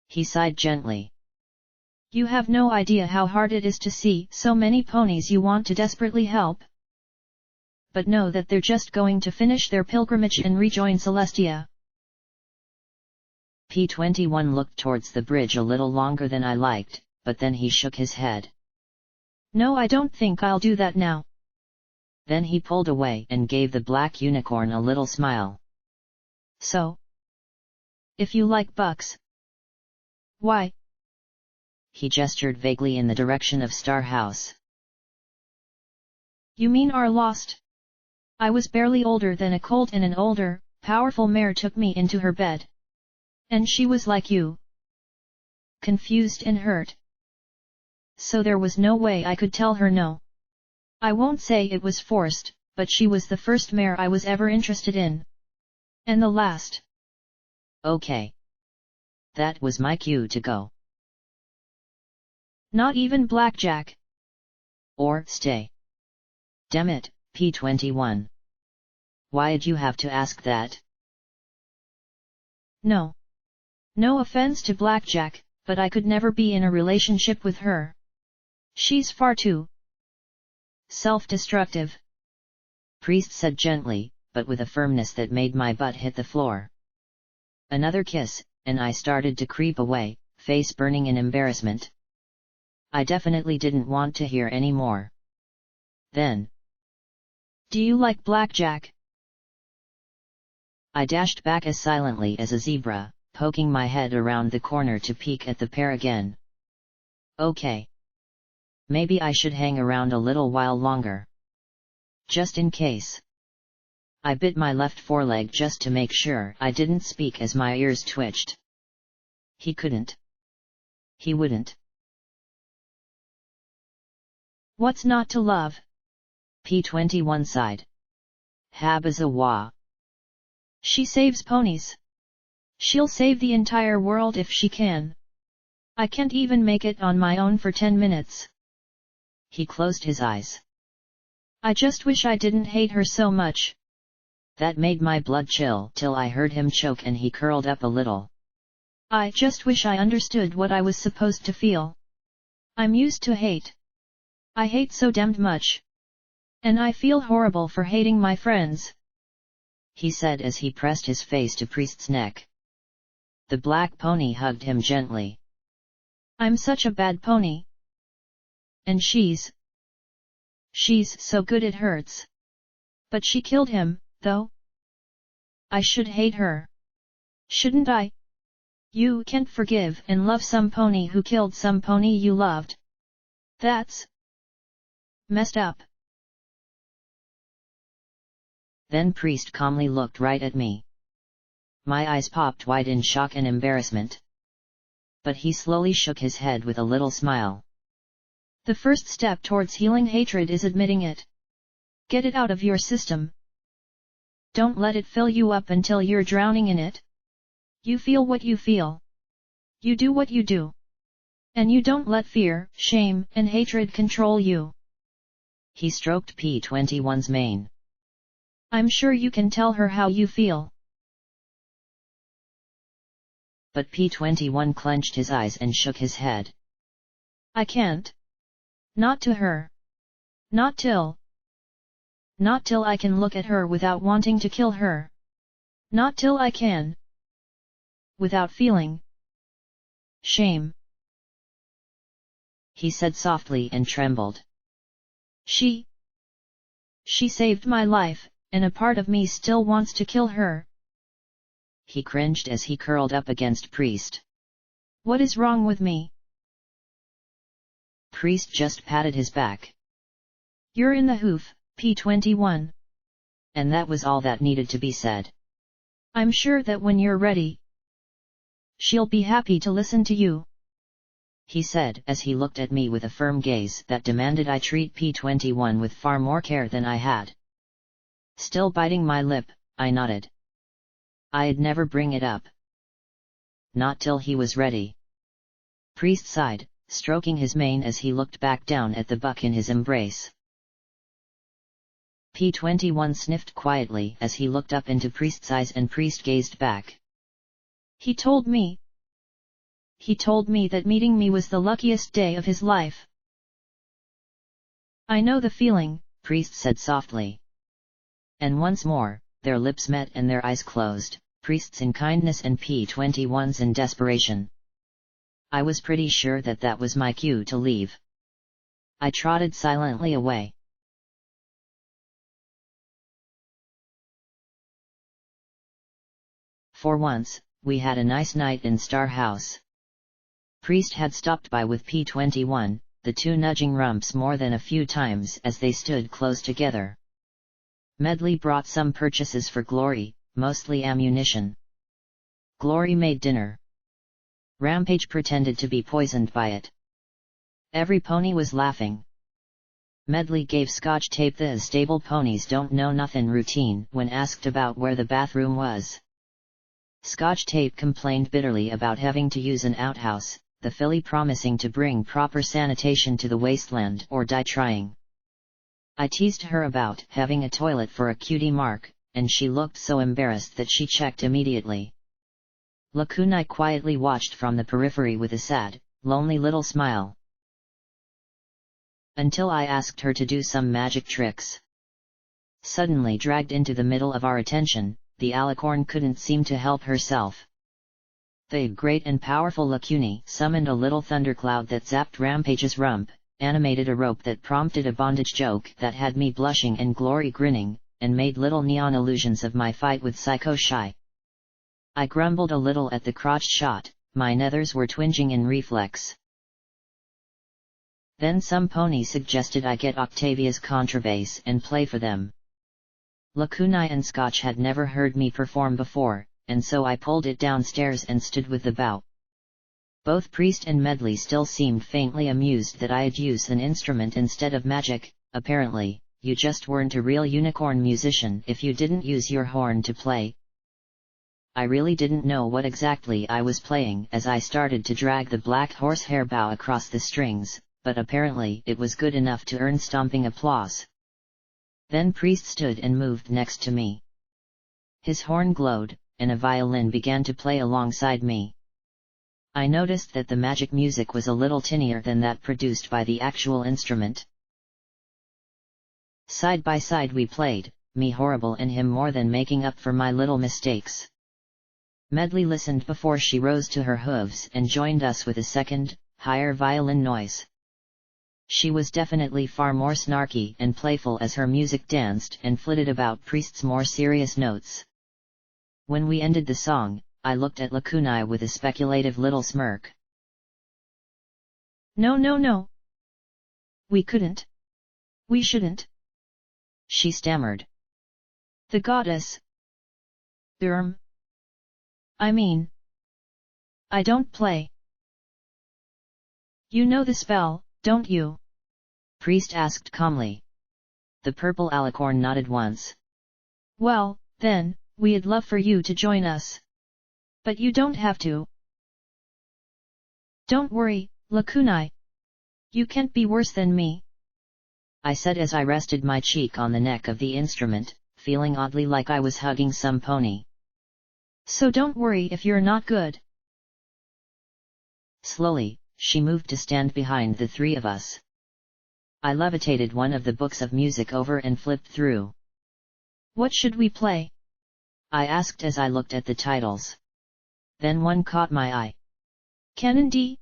He sighed gently. "You have no idea how hard it is to see so many ponies you want to desperately help, but know that they're just going to finish their pilgrimage and rejoin Celestia." P21 looked towards the bridge a little longer than I liked, but then he shook his head. "No, I don't think I'll do that now." Then he pulled away and gave the black unicorn a little smile. "So, if you like bucks, why?" He gestured vaguely in the direction of Star House. "You mean are lost? I was barely older than a colt and an older, powerful mare took me into her bed. And she was like you. Confused and hurt. So there was no way I could tell her no. I won't say it was forced, but she was the first mare I was ever interested in. And the last." "Okay. That was my cue to go." "Not even Blackjack?" "Or stay." "Damn it, P21. Why'd you have to ask that?" "No. No offense to Blackjack, but I could never be in a relationship with her. She's far too self-destructive," Priest said gently, but with a firmness that made my butt hit the floor. Another kiss, and I started to creep away, face burning in embarrassment. I definitely didn't want to hear any more. Then, "Do you like Blackjack?" I dashed back as silently as a zebra, poking my head around the corner to peek at the pair again. Okay. Maybe I should hang around a little while longer. Just in case. I bit my left foreleg just to make sure I didn't speak as my ears twitched. He couldn't. He wouldn't. "What's not to love?" P21 sighed. Habazawa. "She saves ponies. She'll save the entire world if she can. I can't even make it on my own for 10 minutes." He closed his eyes. "I just wish I didn't hate her so much." That made my blood chill till I heard him choke and he curled up a little. "I just wish I understood what I was supposed to feel. I'm used to hate. I hate so damned much. And I feel horrible for hating my friends," he said as he pressed his face to Priest's neck. The black pony hugged him gently. "I'm such a bad pony. And she's so good it hurts. But she killed him, though. I should hate her. Shouldn't I? You can't forgive and love some pony who killed some pony you loved. That's messed up." Then priest calmly looked right at me. My eyes popped wide in shock and embarrassment. But he slowly shook his head with a little smile. The first step towards healing hatred is admitting it. Get it out of your system. Don't let it fill you up until you're drowning in it. You feel what you feel. You do what you do. And you don't let fear, shame, and hatred control you. He stroked P21's mane. I'm sure you can tell her how you feel. But P21 clenched his eyes and shook his head. I can't. Not to her. Not till I can look at her without wanting to kill her. Not till I can. Without feeling shame. He said softly and trembled. She saved my life, and a part of me still wants to kill her. He cringed as he curled up against Priest. What is wrong with me? Priest just patted his back. You're in the hoof, P21. And that was all that needed to be said. I'm sure that when you're ready, she'll be happy to listen to you. He said as he looked at me with a firm gaze that demanded I treat P21 with far more care than I had. Still biting my lip, I nodded. I'd never bring it up. Not till he was ready. Priest sighed, stroking his mane as he looked back down at the buck in his embrace. P21 sniffed quietly as he looked up into Priest's eyes and Priest gazed back. He told me that meeting me was the luckiest day of his life. I know the feeling, Priest said softly. And once more, their lips met and their eyes closed, Priest's in kindness and P21's in desperation. I was pretty sure that that was my cue to leave. I trotted silently away. For once, we had a nice night in Star House. Priest had stopped by with P21, the two nudging Rumps more than a few times as they stood close together. Medley brought some purchases for Glory, mostly ammunition. Glory made dinner. Rampage pretended to be poisoned by it. Every pony was laughing. Medley gave Scotch Tape the stable ponies don't know nothin' routine when asked about where the bathroom was. Scotch Tape complained bitterly about having to use an outhouse, the filly promising to bring proper sanitation to the wasteland or die trying. I teased her about having a toilet for a cutie mark, and she looked so embarrassed that she checked immediately. Lakunai quietly watched from the periphery with a sad, lonely little smile. Until I asked her to do some magic tricks. Suddenly dragged into the middle of our attention, the alicorn couldn't seem to help herself. The great and powerful Lakuni summoned a little thundercloud that zapped Rampage's rump, animated a rope that prompted a bondage joke that had me blushing and Glory grinning, and made little neon illusions of my fight with Psycho Shy. I grumbled a little at the crotched shot, my nethers were twinging in reflex. Then some pony suggested I get Octavia's contrabass and play for them. Lakunai and Scotch had never heard me perform before, and so I pulled it downstairs and stood with the bow. Both Priest and Medley still seemed faintly amused that I'd use an instrument instead of magic. Apparently, you just weren't a real unicorn musician if you didn't use your horn to play. I really didn't know what exactly I was playing as I started to drag the black horsehair bow across the strings, but apparently it was good enough to earn stomping applause. Then Priest stood and moved next to me. His horn glowed, and a violin began to play alongside me. I noticed that the magic music was a little tinier than that produced by the actual instrument. Side by side we played, me horrible and him more than making up for my little mistakes. Medley listened before she rose to her hooves and joined us with a second, higher violin noise. She was definitely far more snarky and playful as her music danced and flitted about Priest's more serious notes. When we ended the song, I looked at Lakunai with a speculative little smirk. No. We couldn't. We shouldn't. She stammered. The goddess. I mean, I don't play. You know the spell, don't you? Priest asked calmly. The purple alicorn nodded once. Well, then, we'd love for you to join us. But you don't have to. Don't worry, Lakunai. You can't be worse than me, I said as I rested my cheek on the neck of the instrument, feeling oddly like I was hugging some pony. So don't worry if you're not good. Slowly, she moved to stand behind the three of us. I levitated one of the books of music over and flipped through. What should we play? I asked as I looked at the titles. Then one caught my eye. Canon D?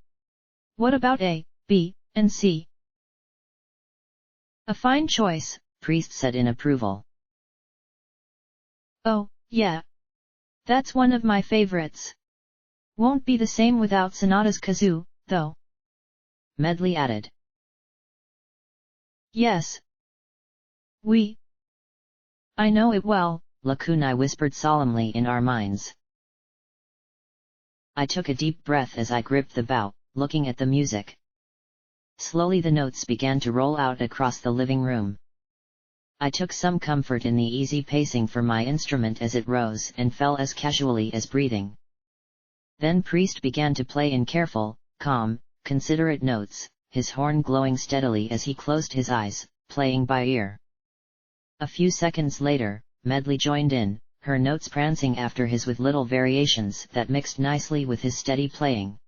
What about A, B, and C? A fine choice, Priest said in approval. Oh, yeah. That's one of my favorites. Won't be the same without Sonata's kazoo, though. Medley added. Yes. I know it well, Lakunai whispered solemnly in our minds. I took a deep breath as I gripped the bow, looking at the music. Slowly the notes began to roll out across the living room. I took some comfort in the easy pacing for my instrument as it rose and fell as casually as breathing. Then Priest began to play in careful, calm, considerate notes, his horn glowing steadily as he closed his eyes, playing by ear. A few seconds later, Medley joined in, her notes prancing after his with little variations that mixed nicely with his steady playing.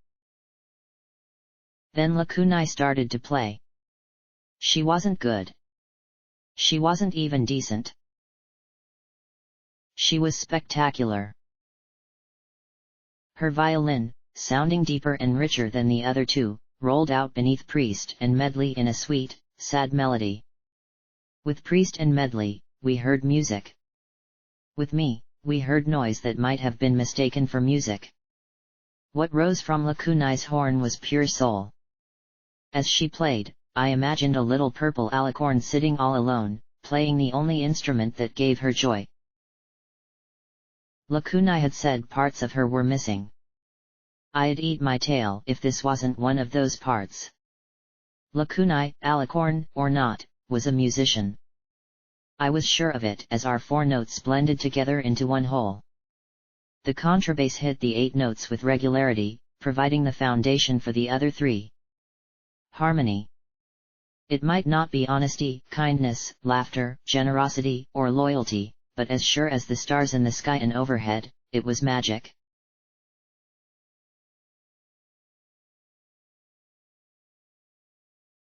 Then Lakunai started to play. She wasn't good. She wasn't even decent. She was spectacular. Her violin, sounding deeper and richer than the other two, rolled out beneath Priest and Medley in a sweet, sad melody. With Priest and Medley, we heard music. With me, we heard noise that might have been mistaken for music. What rose from Lakunai's horn was pure soul. As she played, I imagined a little purple alicorn sitting all alone, playing the only instrument that gave her joy. Lakunai had said parts of her were missing. I'd eat my tail if this wasn't one of those parts. Lakunai, alicorn or not, was a musician. I was sure of it as our four notes blended together into one whole. The contrabass hit the 8 notes with regularity, providing the foundation for the other 3. Harmony. It might not be honesty, kindness, laughter, generosity, or loyalty, but as sure as the stars in the sky and overhead, it was magic.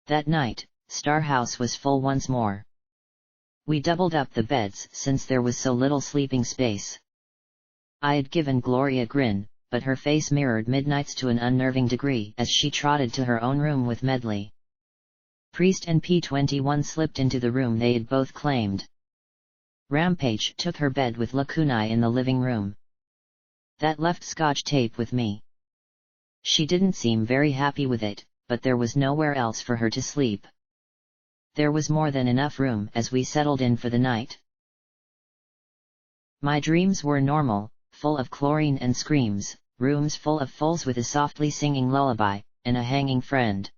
That night, Star House was full once more. We doubled up the beds since there was so little sleeping space. I had given Gloria a grin, but her face mirrored Midnight's to an unnerving degree as she trotted to her own room with Medley. Priest and P21 slipped into the room they had both claimed. Rampage took her bed with Lakunai in the living room. That left Scotch tape with me. She didn't seem very happy with it, but there was nowhere else for her to sleep. There was more than enough room as we settled in for the night. My dreams were normal, full of chlorine and screams, rooms full of foals with a softly singing lullaby, and a hanging friend.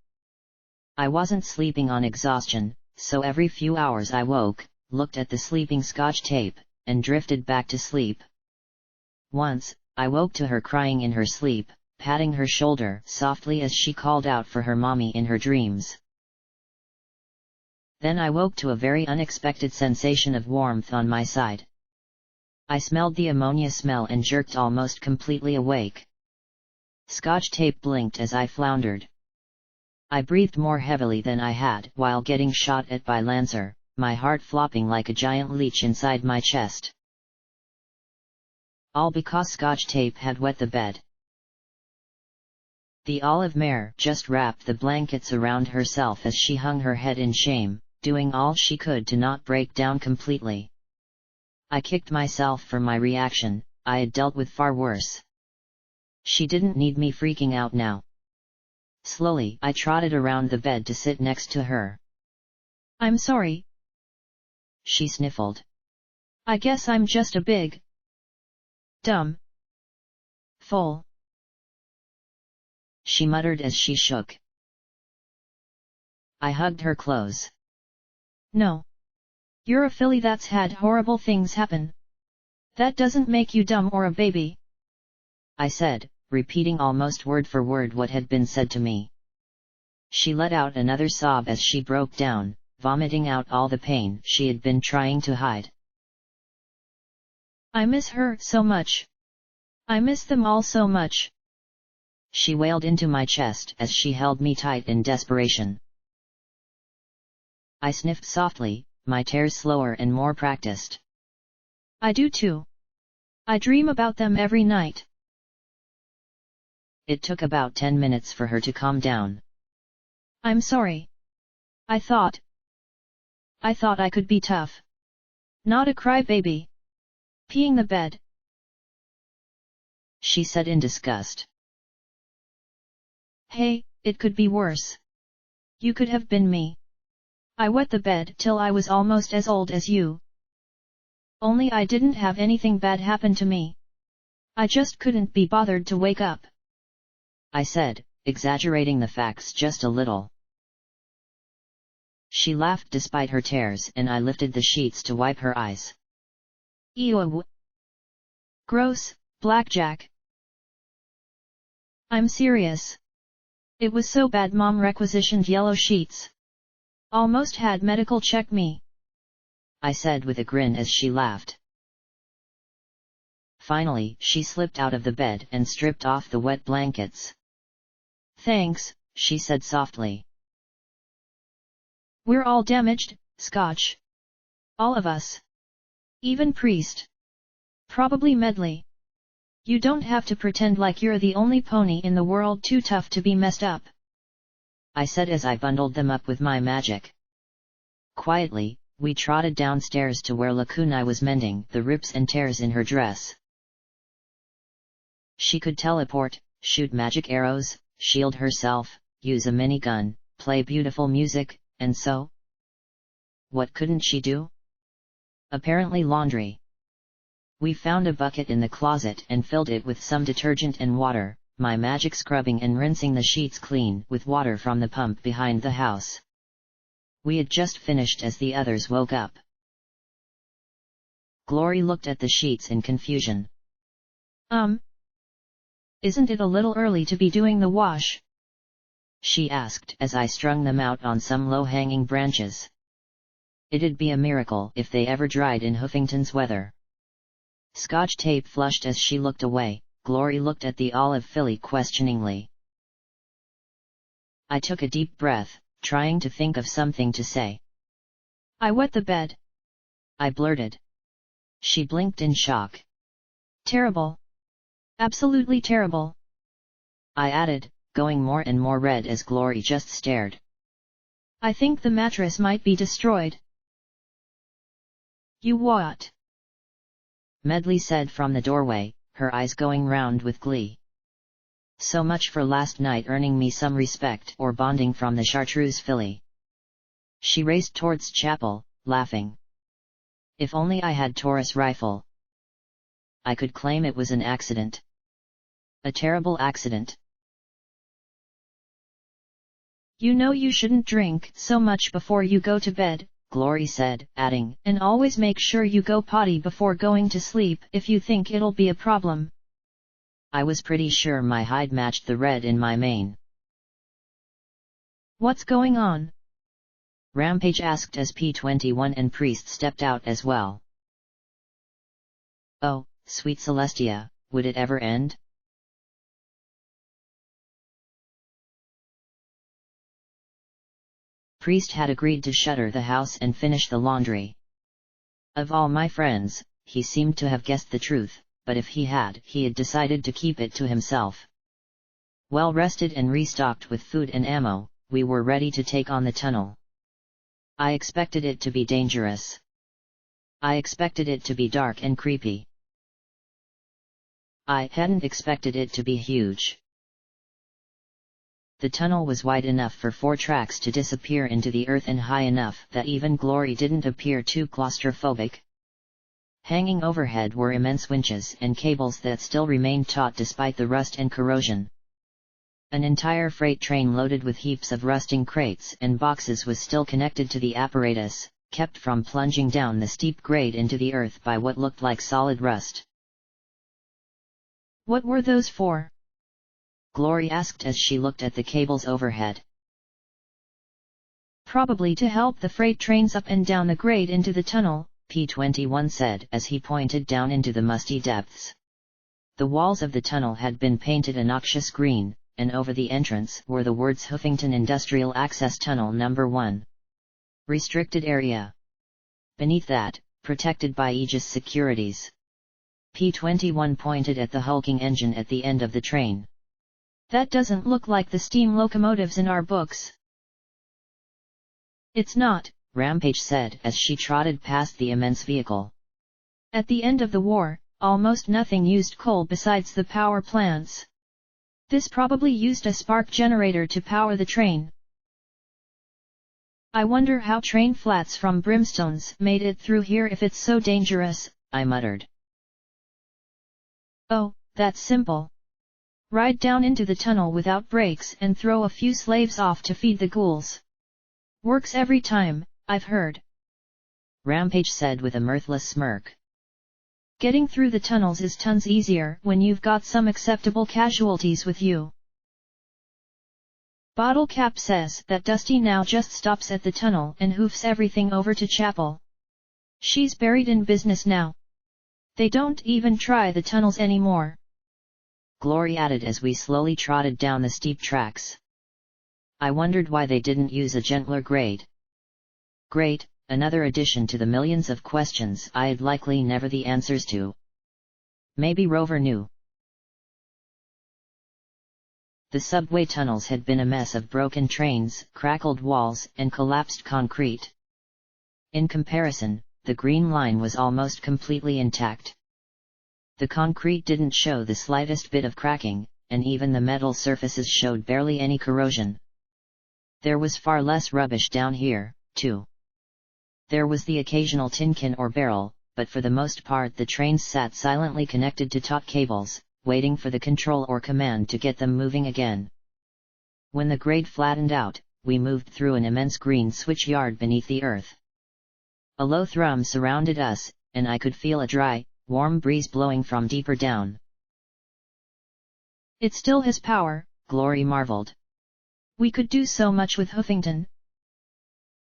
I wasn't sleeping on exhaustion, so every few hours I woke, looked at the sleeping Scotch tape, and drifted back to sleep. Once, I woke to her crying in her sleep, patting her shoulder softly as she called out for her mommy in her dreams. Then I woke to a very unexpected sensation of warmth on my side. I smelled the ammonia smell and jerked almost completely awake. Scotch tape blinked as I floundered. I breathed more heavily than I had while getting shot at by Lancer, my heart flopping like a giant leech inside my chest. All because Scotch tape had wet the bed. The olive mare just wrapped the blankets around herself as she hung her head in shame, doing all she could to not break down completely. I kicked myself for my reaction, I had dealt with far worse. She didn't need me freaking out now. Slowly I trotted around the bed to sit next to her. I'm sorry, she sniffled. I guess I'm just a big, dumb fool, she muttered as she shook. I hugged her close. No. You're a filly that's had horrible things happen. That doesn't make you dumb or a baby, I said, repeating almost word for word what had been said to me. She let out another sob as she broke down, vomiting out all the pain she had been trying to hide. I miss her so much. I miss them all so much, she wailed into my chest as she held me tight in desperation. I sniffed softly, my tears slower and more practiced. I do too. I dream about them every night. It took about 10 minutes for her to calm down. I'm sorry. I thought I could be tough. Not a crybaby. Peeing the bed, she said in disgust. Hey, it could be worse. You could have been me. I wet the bed till I was almost as old as you. Only I didn't have anything bad happen to me. I just couldn't be bothered to wake up, I said, exaggerating the facts just a little. She laughed despite her tears and I lifted the sheets to wipe her eyes. Ew. Gross, Blackjack. I'm serious. It was so bad Mom requisitioned yellow sheets. Almost had medical check me, I said with a grin as she laughed. Finally, she slipped out of the bed and stripped off the wet blankets. Thanks, she said softly. We're all damaged, Scotch. All of us. Even Priest. Probably Medley. You don't have to pretend like you're the only pony in the world too tough to be messed up, I said as I bundled them up with my magic. Quietly, we trotted downstairs to where Lakunai was mending the rips and tears in her dress. She could teleport, shoot magic arrows, shield herself, use a minigun, play beautiful music, and so? What couldn't she do? Apparently laundry. We found a bucket in the closet and filled it with some detergent and water, my magic scrubbing and rinsing the sheets clean with water from the pump behind the house. We had just finished as the others woke up. Glory looked at the sheets in confusion. Isn't it a little early to be doing the wash? She asked as I strung them out on some low-hanging branches. It'd be a miracle if they ever dried in Hoofington's weather. Scotch tape flushed as she looked away. Glory looked at the olive filly questioningly. I took a deep breath, trying to think of something to say. I wet the bed, I blurted. She blinked in shock. Terrible. Absolutely terrible, I added, going more and more red as Glory just stared. I think the mattress might be destroyed. You what? Medley said from the doorway, her eyes going round with glee. So much for last night earning me some respect or bonding from the chartreuse filly. She raced towards chapel, laughing. If only I had Taurus rifle. I could claim it was an accident. A terrible accident. You know you shouldn't drink so much before you go to bed, Glory said, adding, and always make sure you go potty before going to sleep if you think it'll be a problem. I was pretty sure my hide matched the red in my mane. What's going on? Rampage asked as P21 and Priest stepped out as well. Oh, sweet Celestia, would it ever end? Priest had agreed to shutter the house and finish the laundry. Of all my friends, he seemed to have guessed the truth, but if he had decided to keep it to himself. Well rested and restocked with food and ammo, we were ready to take on the tunnel. I expected it to be dangerous. I expected it to be dark and creepy. I hadn't expected it to be huge. The tunnel was wide enough for 4 tracks to disappear into the earth and high enough that even Glory didn't appear too claustrophobic. Hanging overhead were immense winches and cables that still remained taut despite the rust and corrosion. An entire freight train loaded with heaps of rusting crates and boxes was still connected to the apparatus, kept from plunging down the steep grade into the earth by what looked like solid rust. "What were those for?" Glory asked as she looked at the cables overhead. "Probably to help the freight trains up and down the grade into the tunnel," P-21 said as he pointed down into the musty depths. The walls of the tunnel had been painted a noxious green, and over the entrance were the words Huffington Industrial Access Tunnel No. 1. Restricted area. Beneath that, protected by Aegis securities. P-21 pointed at the hulking engine at the end of the train. "That doesn't look like the steam locomotives in our books." "It's not," Rampage said as she trotted past the immense vehicle. "At the end of the war, almost nothing used coal besides the power plants. This probably used a spark generator to power the train." "I wonder how train flats from Brimstones made it through here if it's so dangerous," I muttered. "Oh, that's simple. Ride down into the tunnel without brakes and throw a few slaves off to feed the ghouls. Works every time, I've heard," Rampage said with a mirthless smirk. "Getting through the tunnels is tons easier when you've got some acceptable casualties with you." "Bottle Cap says that Dusty now just stops at the tunnel and hoofs everything over to Chapel. She's buried in business now. They don't even try the tunnels anymore," Glory added as we slowly trotted down the steep tracks. I wondered why they didn't use a gentler grade. Great, another addition to the millions of questions I'd likely never the answers to. Maybe Rover knew. The subway tunnels had been a mess of broken trains, crackled walls, and collapsed concrete. In comparison, the Green Line was almost completely intact. The concrete didn't show the slightest bit of cracking, and even the metal surfaces showed barely any corrosion. There was far less rubbish down here, too. There was the occasional tin can or barrel, but for the most part the trains sat silently connected to taut cables, waiting for the control or command to get them moving again. When the grade flattened out, we moved through an immense green switchyard beneath the earth. A low thrum surrounded us, and I could feel a dry, warm breeze blowing from deeper down. "It still has power," Glory marveled. "We could do so much with Huffington.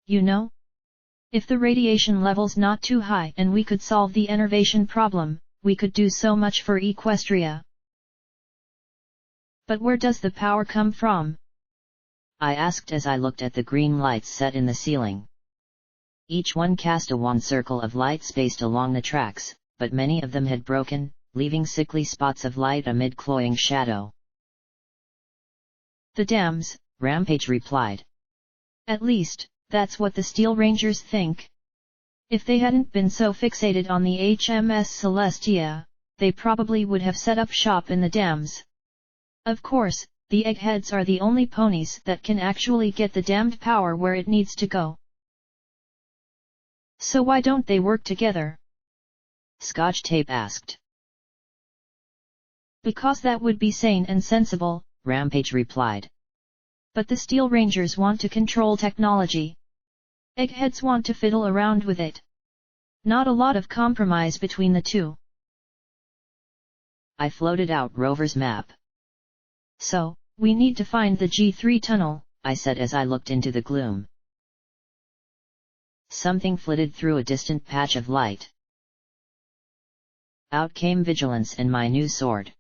You know? If the radiation level's not too high and we could solve the enervation problem, we could do so much for Equestria." "But where does the power come from?" I asked as I looked at the green lights set in the ceiling. Each one cast a wan circle of light spaced along the tracks, but many of them had broken, leaving sickly spots of light amid cloying shadow. "The dams," Rampage replied. "At least, that's what the Steel Rangers think. If they hadn't been so fixated on the HMS Celestia, they probably would have set up shop in the dams. Of course, the eggheads are the only ponies that can actually get the damned power where it needs to go. So why don't they work together?" Scotch Tape asked. "Because that would be sane and sensible," Rampage replied. "But the Steel Rangers want to control technology. Eggheads want to fiddle around with it. Not a lot of compromise between the two." I floated out Rover's map. "So, we need to find the G3 tunnel," I said as I looked into the gloom. Something flitted through a distant patch of light. Out came Vigilance and my new sword.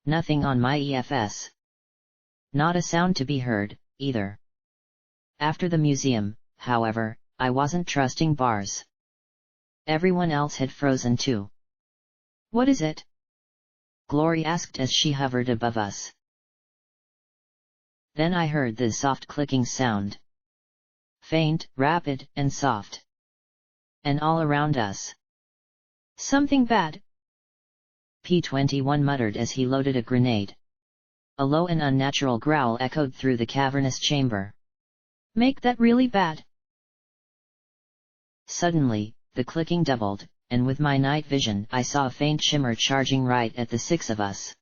Nothing on my EFS. Not a sound to be heard, either. After the museum, however, I wasn't trusting bars. Everyone else had frozen too. "What is it?" Glory asked as she hovered above us. Then I heard the soft clicking sound. Faint, rapid, and soft. And all around us. "Something bad," P-21 muttered as he loaded a grenade. A low and unnatural growl echoed through the cavernous chamber. "Make that really bad." Suddenly, the clicking doubled, and with my night vision I saw a faint shimmer charging right at the six of us.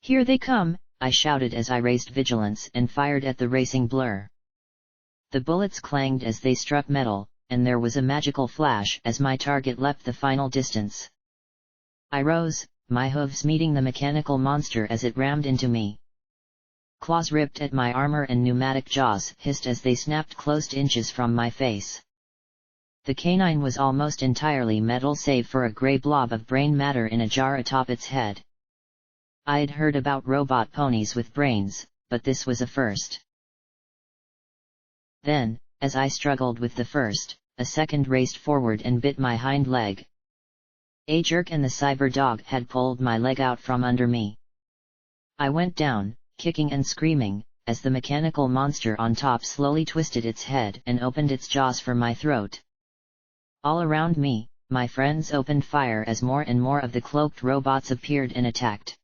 "Here they come!" I shouted as I raised vigilance and fired at the racing blur. The bullets clanged as they struck metal, and there was a magical flash as my target leapt the final distance. I rose, my hooves meeting the mechanical monster as it rammed into me. Claws ripped at my armor and pneumatic jaws hissed as they snapped close inches from my face. The canine was almost entirely metal save for a grey blob of brain matter in a jar atop its head. I'd heard about robot ponies with brains, but this was a first. Then, as I struggled with the first, a second raced forward and bit my hind leg. A jerk and the cyber dog had pulled my leg out from under me. I went down, kicking and screaming, as the mechanical monster on top slowly twisted its head and opened its jaws for my throat. All around me, my friends opened fire as more and more of the cloaked robots appeared and attacked.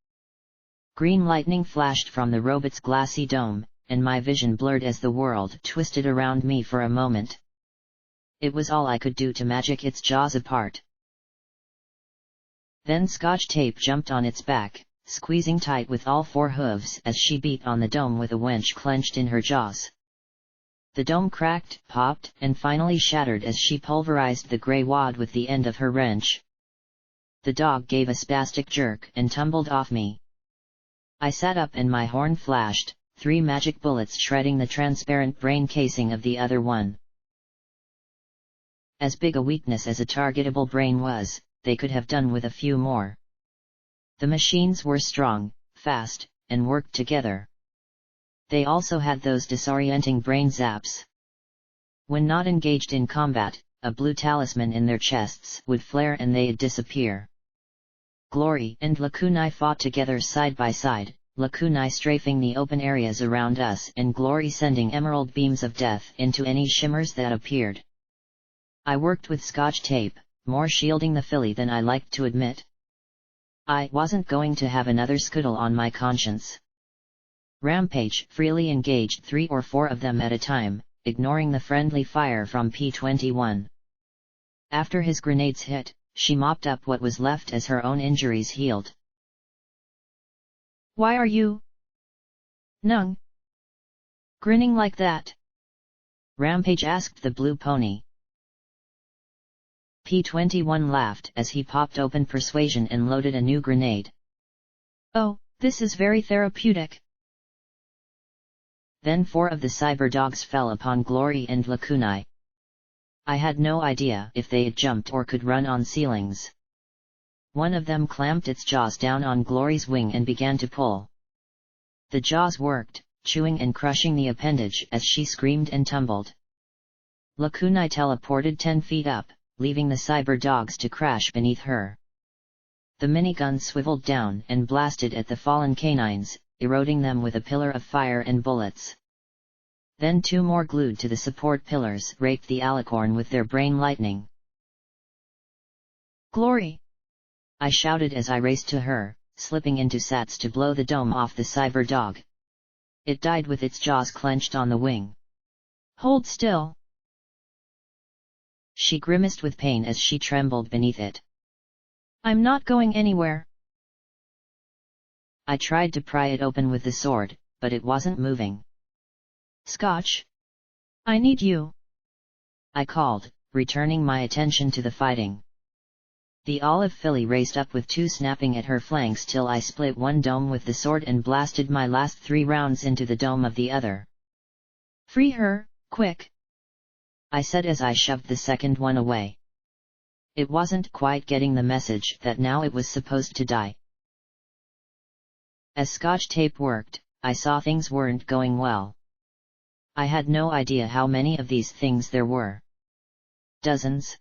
Green lightning flashed from the robot's glassy dome, and my vision blurred as the world twisted around me for a moment. It was all I could do to magic its jaws apart. Then Scotch Tape jumped on its back, squeezing tight with all four hooves as she beat on the dome with a wench clenched in her jaws. The dome cracked, popped, and finally shattered as she pulverized the grey wad with the end of her wrench. The dog gave a spastic jerk and tumbled off me. I sat up and my horn flashed, 3 magic bullets shredding the transparent brain casing of the other one. As big a weakness as a targetable brain was, they could have done with a few more. The machines were strong, fast, and worked together. They also had those disorienting brain zaps. When not engaged in combat, a blue talisman in their chests would flare and they'd disappear. Glory and Lakunai fought together side by side, Lakunai strafing the open areas around us and Glory sending emerald beams of death into any shimmers that appeared. I worked with Scotch Tape, more shielding the filly than I liked to admit. I wasn't going to have another scuttle on my conscience. Rampage freely engaged 3 or 4 of them at a time, ignoring the friendly fire from P-21. After his grenades hit, she mopped up what was left as her own injuries healed. "Why are you Nung grinning like that?" Rampage asked the blue pony. P-21 laughed as he popped open Persuasion and loaded a new grenade. "Oh, this is very therapeutic." Then 4 of the cyber dogs fell upon Glory and Lakunai. I had no idea if they had jumped or could run on ceilings. One of them clamped its jaws down on Glory's wing and began to pull. The jaws worked, chewing and crushing the appendage as she screamed and tumbled. Lakunai teleported 10 feet up, leaving the cyber dogs to crash beneath her. The minigun swiveled down and blasted at the fallen canines, eroding them with a pillar of fire and bullets. Then 2 more glued to the support pillars raked the alicorn with their brain lightning. "Glory!" I shouted as I raced to her, slipping into sats to blow the dome off the cyber dog. It died with its jaws clenched on the wing. "Hold still!" She grimaced with pain as she trembled beneath it. "I'm not going anywhere." I tried to pry it open with the sword, but it wasn't moving. "Scotch! I need you!" I called, returning my attention to the fighting. The olive filly raced up with 2 snapping at her flanks till I split one dome with the sword and blasted my last 3 rounds into the dome of the other. "Free her, quick!" I said as I shoved the second one away. It wasn't quite getting the message that now it was supposed to die. As Scotch Tape worked, I saw things weren't going well. I had no idea how many of these things there were. Dozens?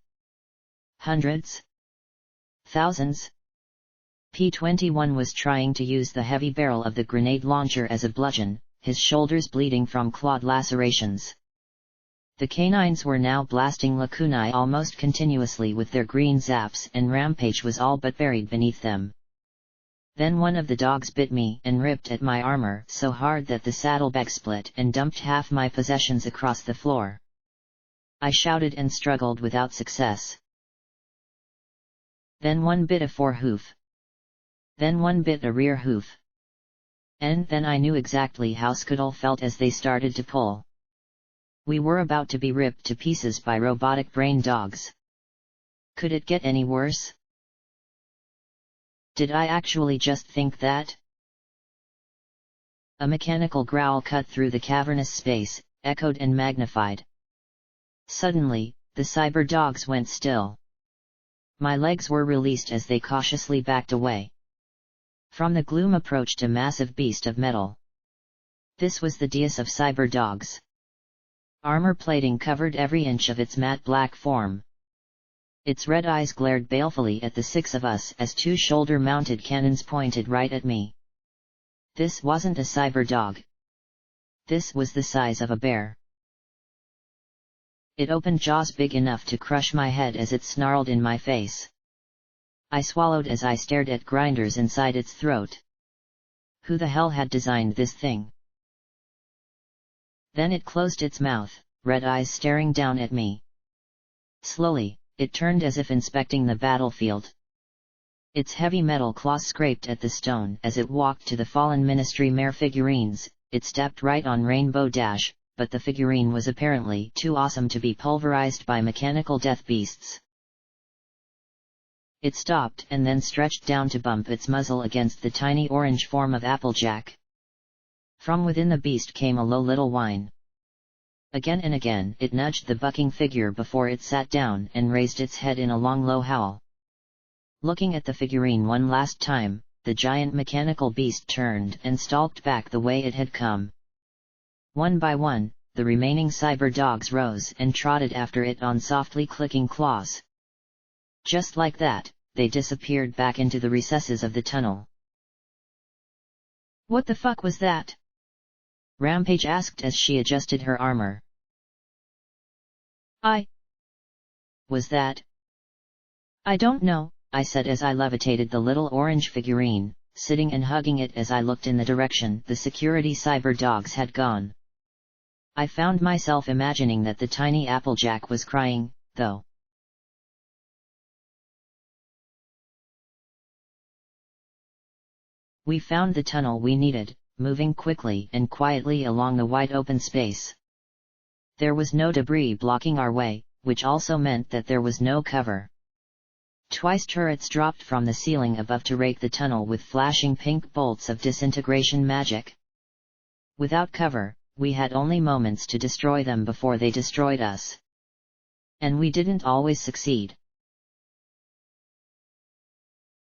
Hundreds? Thousands? P-21 was trying to use the heavy barrel of the grenade launcher as a bludgeon, his shoulders bleeding from clawed lacerations. The canines were now blasting Lakunai almost continuously with their green zaps and Rampage was all but buried beneath them. Then one of the dogs bit me and ripped at my armor so hard that the saddlebag split and dumped half my possessions across the floor. I shouted and struggled without success. Then one bit a forehoof. Then one bit a rear hoof. And then I knew exactly how Scuttle felt as they started to pull. We were about to be ripped to pieces by robotic brain dogs. Could it get any worse? Did I actually just think that? A mechanical growl cut through the cavernous space, echoed and magnified. Suddenly, the cyber dogs went still. My legs were released as they cautiously backed away. From the gloom approached a massive beast of metal. This was the deus of cyber dogs. Armor plating covered every inch of its matte black form. Its red eyes glared balefully at the six of us as two shoulder-mounted cannons pointed right at me. This wasn't a cyber dog. This was the size of a bear. It opened jaws big enough to crush my head as it snarled in my face. I swallowed as I stared at grinders inside its throat. Who the hell had designed this thing? Then it closed its mouth, red eyes staring down at me. Slowly, it turned as if inspecting the battlefield. Its heavy metal claws scraped at the stone as it walked to the fallen Ministry Mare figurines. It stepped right on Rainbow Dash, but the figurine was apparently too awesome to be pulverized by mechanical death beasts. It stopped and then stretched down to bump its muzzle against the tiny orange form of Applejack. From within the beast came a low little whine. Again and again it nudged the bucking figure before it sat down and raised its head in a long low howl. Looking at the figurine one last time, the giant mechanical beast turned and stalked back the way it had come. One by one, the remaining cyber dogs rose and trotted after it on softly clicking claws. Just like that, they disappeared back into the recesses of the tunnel. What the fuck was that? Rampage asked as she adjusted her armor. Was that? I don't know, I said as I levitated the little orange figurine, sitting and hugging it as I looked in the direction the security cyber dogs had gone. I found myself imagining that the tiny Applejack was crying, though. We found the tunnel we needed, moving quickly and quietly along the wide open space. There was no debris blocking our way, which also meant that there was no cover. Twice turrets dropped from the ceiling above to rake the tunnel with flashing pink bolts of disintegration magic. Without cover, we had only moments to destroy them before they destroyed us. And we didn't always succeed.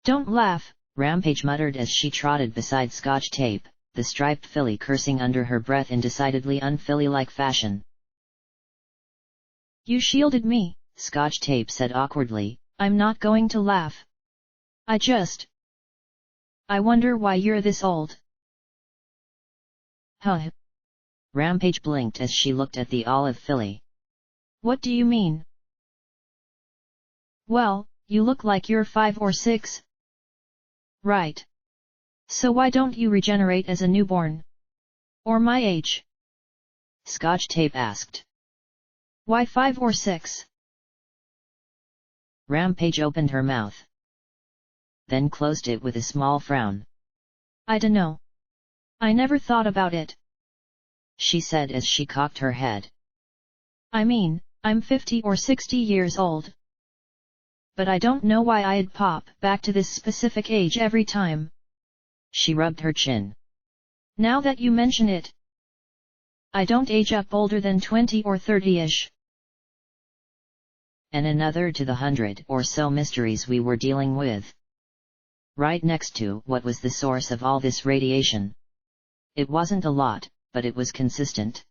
Don't laugh, Rampage muttered as she trotted beside Scotch Tape, the striped filly cursing under her breath in decidedly unfilly-like fashion. You shielded me, Scotch Tape said awkwardly. I'm not going to laugh. I wonder why you're this old. Huh? Rampage blinked as she looked at the olive filly. What do you mean? Well, you look like you're 5 or 6. Right. So why don't you regenerate as a newborn? Or my age? Scotch Tape asked. Why 5 or 6? Rampage opened her mouth. Then closed it with a small frown. I dunno. I never thought about it, she said as she cocked her head. I mean, I'm 50 or 60 years old. But I don't know why I'd pop back to this specific age every time. She rubbed her chin. Now that you mention it, I don't age up older than 20 or 30-ish. And another to the 100 or so mysteries we were dealing with. Right next to what was the source of all this radiation. It wasn't a lot, but it was consistent.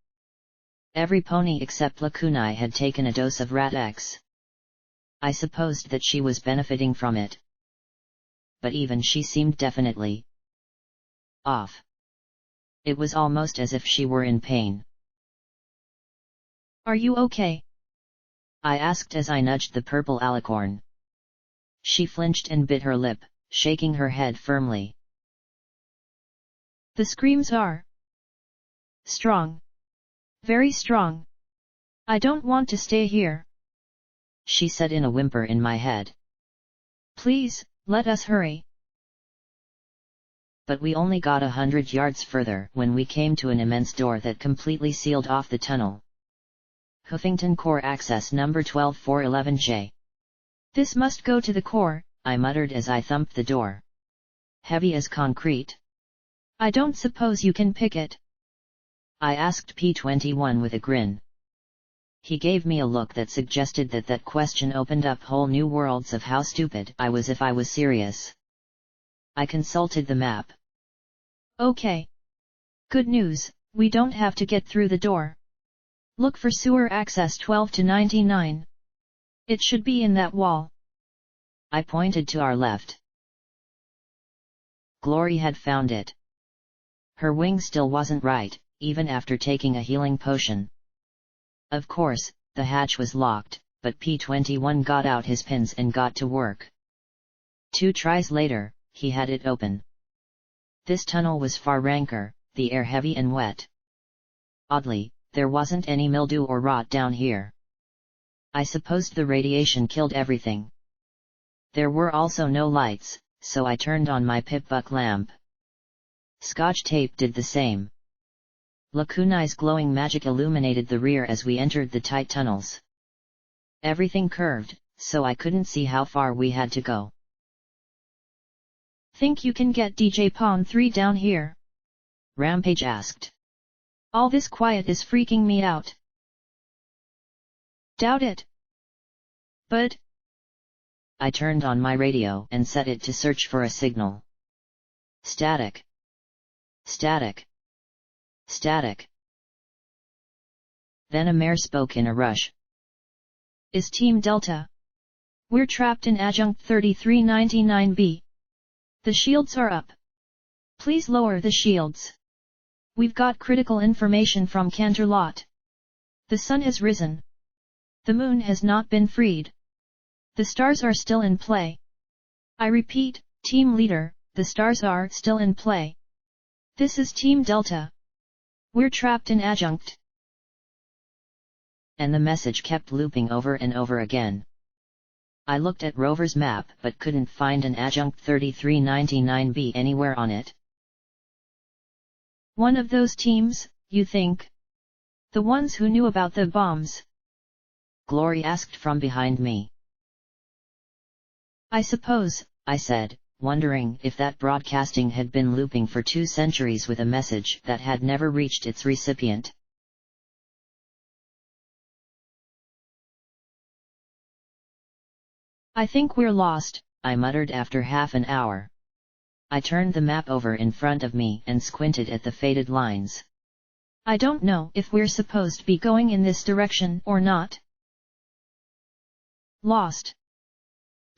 Every pony except Lakunai had taken a dose of Rat X. I supposed that she was benefiting from it. But even she seemed definitely off. It was almost as if she were in pain. Are you okay? I asked as I nudged the purple alicorn. She flinched and bit her lip, shaking her head firmly. The screams are strong. Very strong. I don't want to stay here, she said in a whimper in my head. Please, let us hurry. But we only got 100 yards further when we came to an immense door that completely sealed off the tunnel. Huffington Core Access number 12411J. This must go to the core, I muttered as I thumped the door. Heavy as concrete? I don't suppose you can pick it? I asked P21 with a grin. He gave me a look that suggested that question opened up whole new worlds of how stupid I was if I was serious. I consulted the map. Okay. Good news, we don't have to get through the door. Look for sewer access 12 to 99. It should be in that wall. I pointed to our left. Glory had found it. Her wing still wasn't right, even after taking a healing potion. Of course, the hatch was locked, but P21 got out his pins and got to work. 2 tries later, he had it open. This tunnel was far ranker, the air heavy and wet. Oddly, there wasn't any mildew or rot down here. I supposed the radiation killed everything. There were also no lights, so I turned on my pip-buck lamp. Scotch tape did the same. Lakunai's glowing magic illuminated the rear as we entered the tight tunnels. Everything curved, so I couldn't see how far we had to go. Think you can get DJ Pawn 3 down here? Rampage asked. All this quiet is freaking me out. Doubt it. But... I turned on my radio and set it to search for a signal. Static. Static. Static. Then a mare spoke in a rush. Is Team Delta? We're trapped in Adjunct 3399B. The shields are up. Please lower the shields. We've got critical information from Canterlot. The sun has risen. The moon has not been freed. The stars are still in play. I repeat, Team Leader, the stars are still in play. This is Team Delta. We're trapped in Adjunct. And the message kept looping over and over again. I looked at Rover's map but couldn't find an Adjunct 3399B anywhere on it. One of those teams, you think? The ones who knew about the bombs? Glory asked from behind me. I suppose, I said, wondering if that broadcasting had been looping for 2 centuries with a message that had never reached its recipient. I think we're lost, I muttered after half an hour. I turned the map over in front of me and squinted at the faded lines. I don't know if we're supposed to be going in this direction or not. Lost.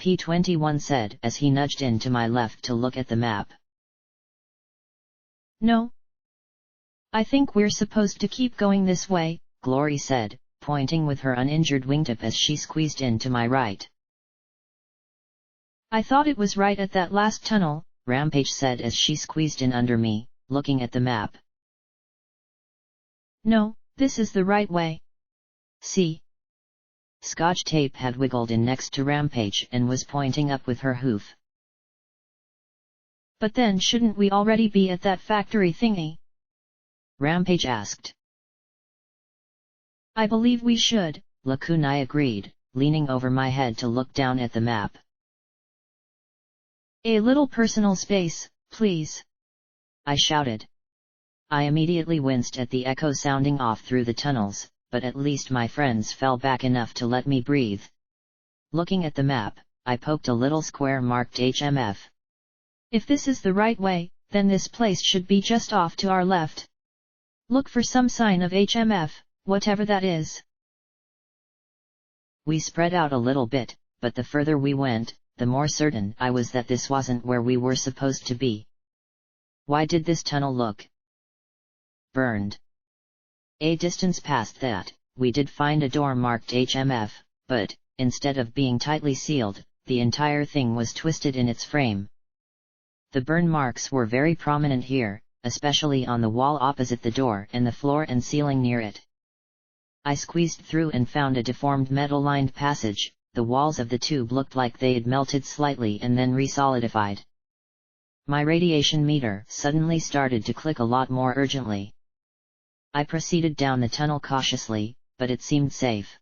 P21 said as he nudged in to my left to look at the map. No. I think we're supposed to keep going this way, Glory said, pointing with her uninjured wingtip as she squeezed in to my right. I thought it was right at that last tunnel, Rampage said as she squeezed in under me, looking at the map. No, this is the right way. See? Scotch tape had wiggled in next to Rampage and was pointing up with her hoof. But then shouldn't we already be at that factory thingy? Rampage asked. I believe we should, Lakunai agreed, leaning over my head to look down at the map. A little personal space, please. I shouted. I immediately winced at the echo sounding off through the tunnels, but at least my friends fell back enough to let me breathe. Looking at the map, I poked a little square marked HMF. If this is the right way, then this place should be just off to our left. Look for some sign of HMF, whatever that is. We spread out a little bit, but the further we went, the more certain I was that this wasn't where we were supposed to be. Why did this tunnel look burned? A distance past that, we did find a door marked HMF, but, instead of being tightly sealed, the entire thing was twisted in its frame. The burn marks were very prominent here, especially on the wall opposite the door and the floor and ceiling near it. I squeezed through and found a deformed metal-lined passage, the walls of the tube looked like they had melted slightly and then resolidified. My radiation meter suddenly started to click a lot more urgently. I proceeded down the tunnel cautiously, but it seemed safe.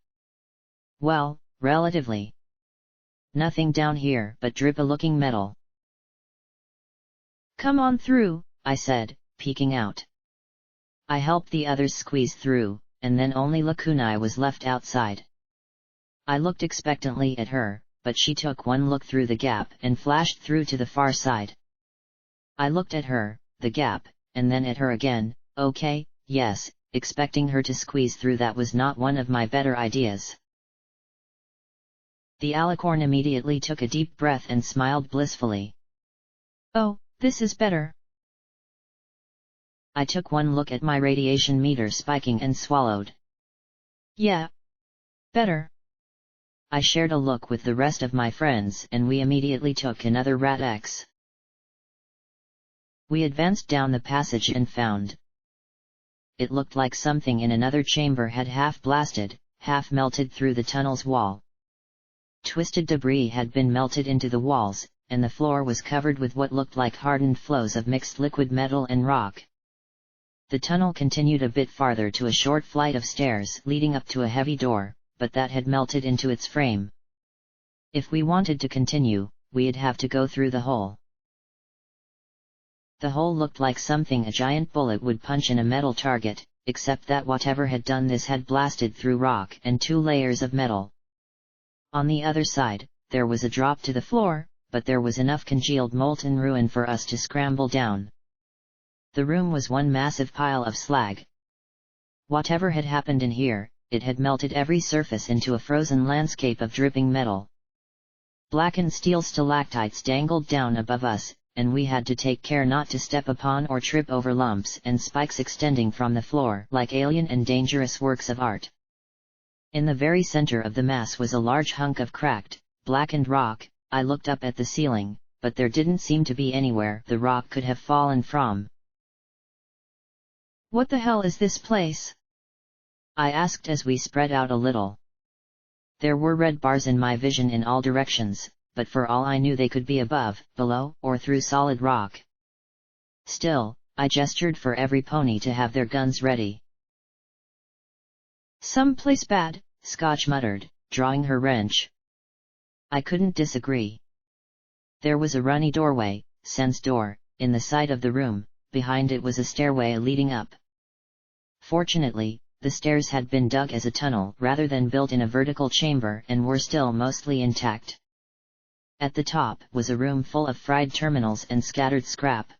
Well, relatively. Nothing down here but drip-a-looking metal. "Come on through," I said, peeking out. I helped the others squeeze through, and then only Lakunai was left outside. I looked expectantly at her, but she took one look through the gap and flashed through to the far side. I looked at her, the gap, and then at her again. Okay, yes, expecting her to squeeze through that was not one of my better ideas. The alicorn immediately took a deep breath and smiled blissfully. "Oh, this is better." I took one look at my radiation meter spiking and swallowed. "Yeah. Better." I shared a look with the rest of my friends and we immediately took another Rat X. We advanced down the passage and found. It looked like something in another chamber had half blasted, half melted through the tunnel's wall. Twisted debris had been melted into the walls, and the floor was covered with what looked like hardened flows of mixed liquid metal and rock. The tunnel continued a bit farther to a short flight of stairs leading up to a heavy door, but that had melted into its frame. If we wanted to continue, we'd have to go through the hole. The hole looked like something a giant bullet would punch in a metal target, except that whatever had done this had blasted through rock and 2 layers of metal. On the other side, there was a drop to the floor, but there was enough congealed molten ruin for us to scramble down. The room was one massive pile of slag. Whatever had happened in here, it had melted every surface into a frozen landscape of dripping metal. Blackened steel stalactites dangled down above us, and we had to take care not to step upon or trip over lumps and spikes extending from the floor like alien and dangerous works of art. In the very center of the mass was a large hunk of cracked, blackened rock. I looked up at the ceiling, but there didn't seem to be anywhere the rock could have fallen from. "What the hell is this place?" I asked as we spread out a little. There were red bars in my vision in all directions, but for all I knew they could be above, below, or through solid rock. Still, I gestured for every pony to have their guns ready. "Some place bad," Scotch muttered, drawing her wrench. I couldn't disagree. There was a runny doorway, sense door, in the side of the room. Behind it was a stairway leading up. Fortunately, the stairs had been dug as a tunnel rather than built in a vertical chamber and were still mostly intact. At the top was a room full of fried terminals and scattered scrap.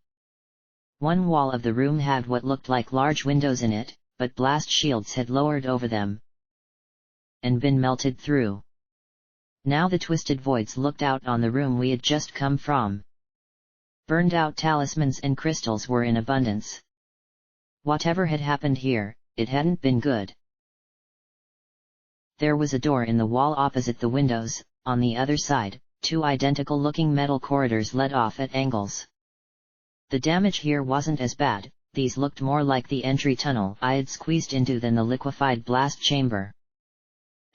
One wall of the room had what looked like large windows in it, but blast shields had lowered over them and been melted through. Now the twisted voids looked out on the room we had just come from. Burned-out talismans and crystals were in abundance. Whatever had happened here, it hadn't been good. There was a door in the wall opposite the windows. On the other side, 2 identical-looking metal corridors led off at angles. The damage here wasn't as bad. These looked more like the entry tunnel I had squeezed into than the liquefied blast chamber.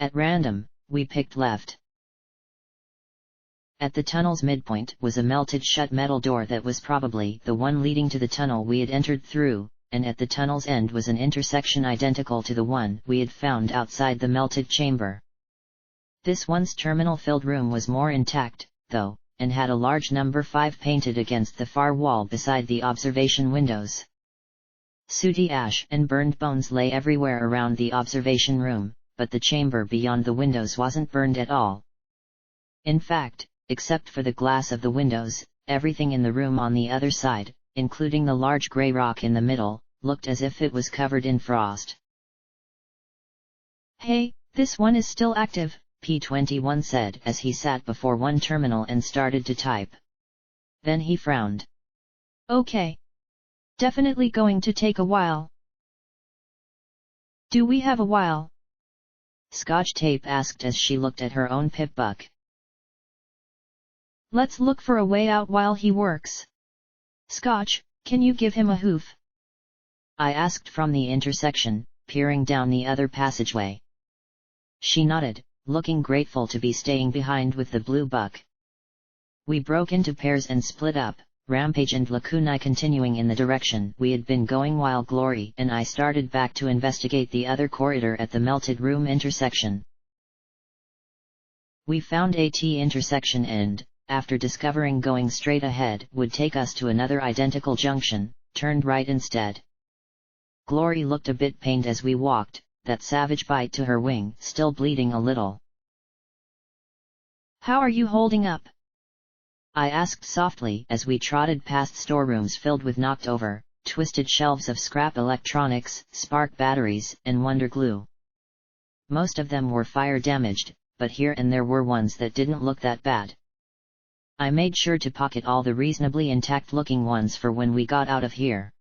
At random, we picked left. At the tunnel's midpoint was a melted-shut metal door that was probably the one leading to the tunnel we had entered through, and at the tunnel's end was an intersection identical to the one we had found outside the melted chamber. This once terminal-filled room was more intact, though, and had a large number 5 painted against the far wall beside the observation windows. Sooty ash and burned bones lay everywhere around the observation room, but the chamber beyond the windows wasn't burned at all. In fact, except for the glass of the windows, everything in the room on the other side, including the large grey rock in the middle, looked as if it was covered in frost. "Hey, this one is still active," P21 said as he sat before one terminal and started to type. Then he frowned. "Okay. Definitely going to take a while." "Do we have a while?" Scotch Tape asked as she looked at her own pip-buck. "Let's look for a way out while he works. Scotch, can you give him a hoof?" I asked from the intersection, peering down the other passageway. She nodded, looking grateful to be staying behind with the blue buck. We broke into pairs and split up, Rampage and Lacunai continuing in the direction we had been going while Glory and I started back to investigate the other corridor at the melted room intersection. We found a T intersection and, after discovering going straight ahead would take us to another identical junction, turned right instead. Glory looked a bit pained as we walked, that savage bite to her wing still bleeding a little. "How are you holding up?" I asked softly as we trotted past storerooms filled with knocked over, twisted shelves of scrap electronics, spark batteries, and wonder glue. Most of them were fire damaged, but here and there were ones that didn't look that bad. I made sure to pocket all the reasonably intact looking ones for when we got out of here.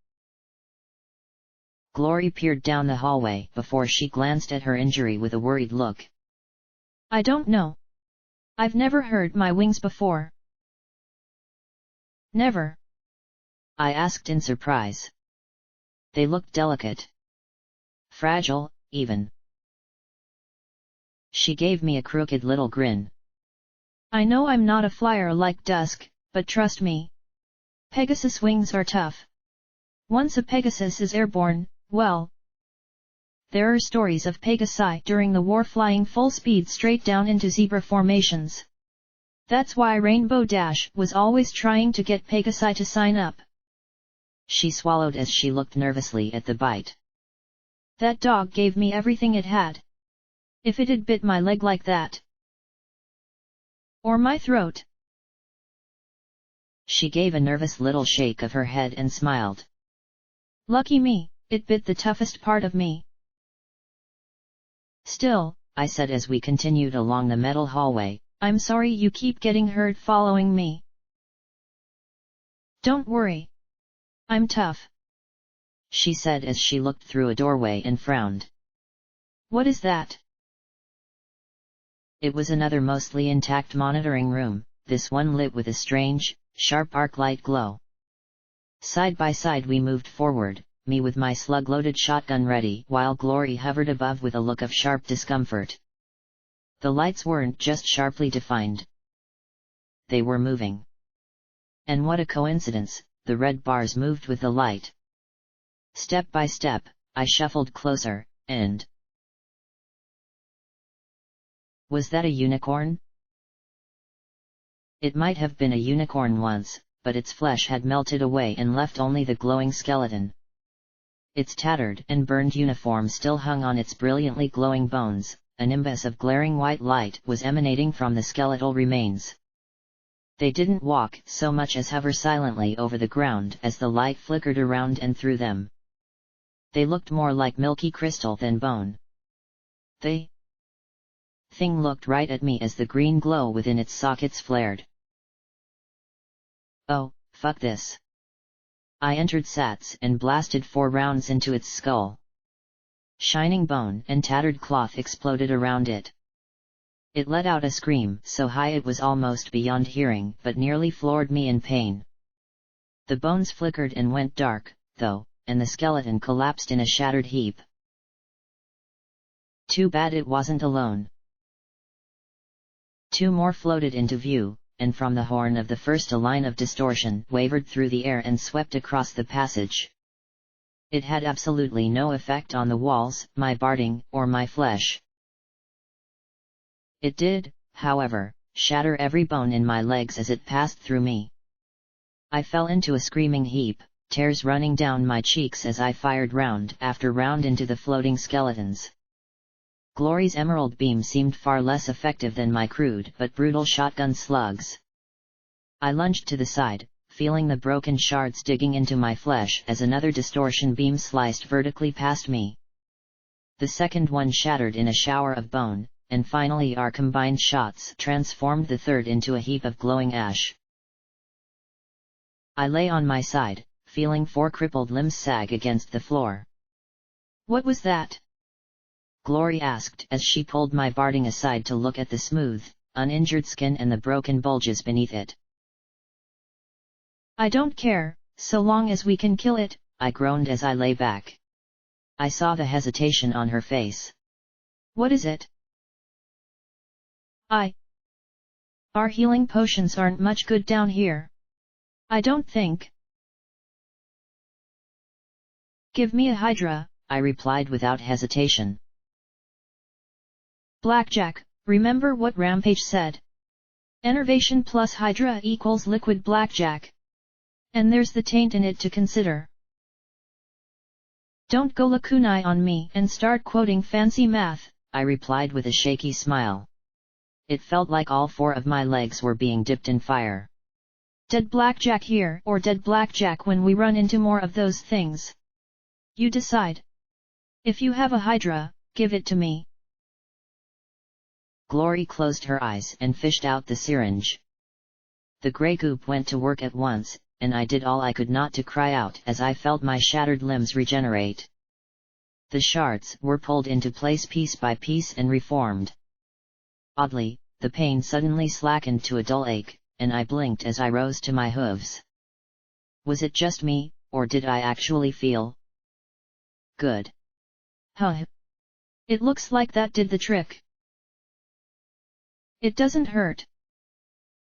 Glory peered down the hallway before she glanced at her injury with a worried look. "I don't know. I've never hurt my wings before." "Never?" I asked in surprise. They looked delicate. Fragile, even. She gave me a crooked little grin. "I know I'm not a flyer like Dusk, but trust me. Pegasus wings are tough. Once a Pegasus is airborne, well, there are stories of Pegasi during the war flying full speed straight down into zebra formations. That's why Rainbow Dash was always trying to get Pegasi to sign up." She swallowed as she looked nervously at the bite. "That dog gave me everything it had. If it had bit my leg like that, or my throat." She gave a nervous little shake of her head and smiled. "Lucky me, it bit the toughest part of me." "Still," I said as we continued along the metal hallway, "I'm sorry you keep getting hurt following me." "Don't worry. I'm tough," she said as she looked through a doorway and frowned. "What is that?" It was another mostly intact monitoring room, this one lit with a strange, sharp arc light glow. Side by side we moved forward, me with my slug-loaded shotgun ready while Glory hovered above with a look of sharp discomfort. The lights weren't just sharply defined. They were moving. And what a coincidence, the red bars moved with the light. Step by step, I shuffled closer, and... Was that a unicorn? It might have been a unicorn once, but its flesh had melted away and left only the glowing skeleton. Its tattered and burned uniform still hung on its brilliantly glowing bones, a nimbus of glaring white light was emanating from the skeletal remains. They didn't walk so much as hover silently over the ground as the light flickered around and through them. They looked more like milky crystal than bone. The thing looked right at me as the green glow within its sockets flared. "Oh, fuck this." I entered Sats and blasted 4 rounds into its skull. Shining bone and tattered cloth exploded around it. It let out a scream so high it was almost beyond hearing but nearly floored me in pain. The bones flickered and went dark, though, and the skeleton collapsed in a shattered heap. Too bad it wasn't alone. 2 more floated into view, and from the horn of the first a line of distortion wavered through the air and swept across the passage. It had absolutely no effect on the walls, my barding, or my flesh. It did, however, shatter every bone in my legs as it passed through me. I fell into a screaming heap, tears running down my cheeks as I fired round after round into the floating skeletons. Glory's emerald beam seemed far less effective than my crude but brutal shotgun slugs. I lunged to the side, feeling the broken shards digging into my flesh as another distortion beam sliced vertically past me. The second one shattered in a shower of bone, and finally our combined shots transformed the third into a heap of glowing ash. I lay on my side, feeling 4 crippled limbs sag against the floor. "What was that?" Glory asked as she pulled my barding aside to look at the smooth, uninjured skin and the broken bulges beneath it. "I don't care, so long as we can kill it," I groaned as I lay back. I saw the hesitation on her face. "What is it?" Our healing potions aren't much good down here. I don't think. Give me a Hydra, I replied without hesitation. Blackjack, remember what Rampage said? Enervation plus Hydra equals liquid blackjack. And there's the taint in it to consider. Don't go lakunai on me and start quoting fancy math, I replied with a shaky smile. It felt like all 4 of my legs were being dipped in fire. Dead blackjack here or dead blackjack when we run into more of those things. You decide. If you have a Hydra, give it to me. Glory closed her eyes and fished out the syringe. The grey goop went to work at once, and I did all I could not to cry out as I felt my shattered limbs regenerate. The shards were pulled into place piece by piece and reformed. Oddly, the pain suddenly slackened to a dull ache, and I blinked as I rose to my hooves. Was it just me, or did I actually feel good? Huh. It looks like that did the trick. It doesn't hurt?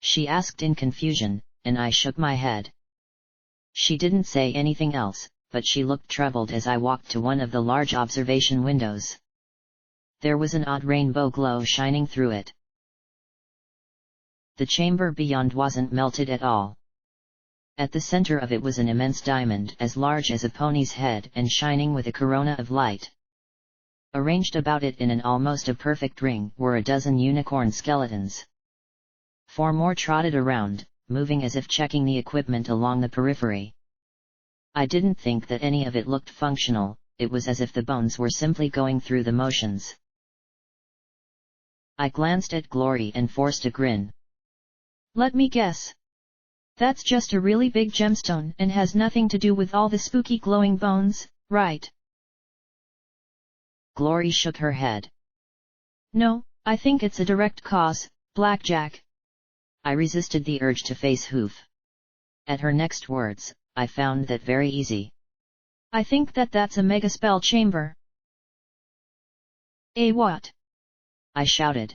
She asked in confusion, and I shook my head. She didn't say anything else, but she looked troubled as I walked to one of the large observation windows. There was an odd rainbow glow shining through it. The chamber beyond wasn't melted at all. At the center of it was an immense diamond as large as a pony's head and shining with a corona of light. Arranged about it in an almost a perfect ring were a dozen unicorn skeletons. 4 more trotted around, moving as if checking the equipment along the periphery. I didn't think that any of it looked functional, it was as if the bones were simply going through the motions. I glanced at Glory and forced a grin. Let me guess. That's just a really big gemstone and has nothing to do with all the spooky glowing bones, right? Glory shook her head. No, I think it's a direct cause, Blackjack. I resisted the urge to face Hoof. At her next words, I found that very easy. I think that's a mega spell chamber. What? I shouted.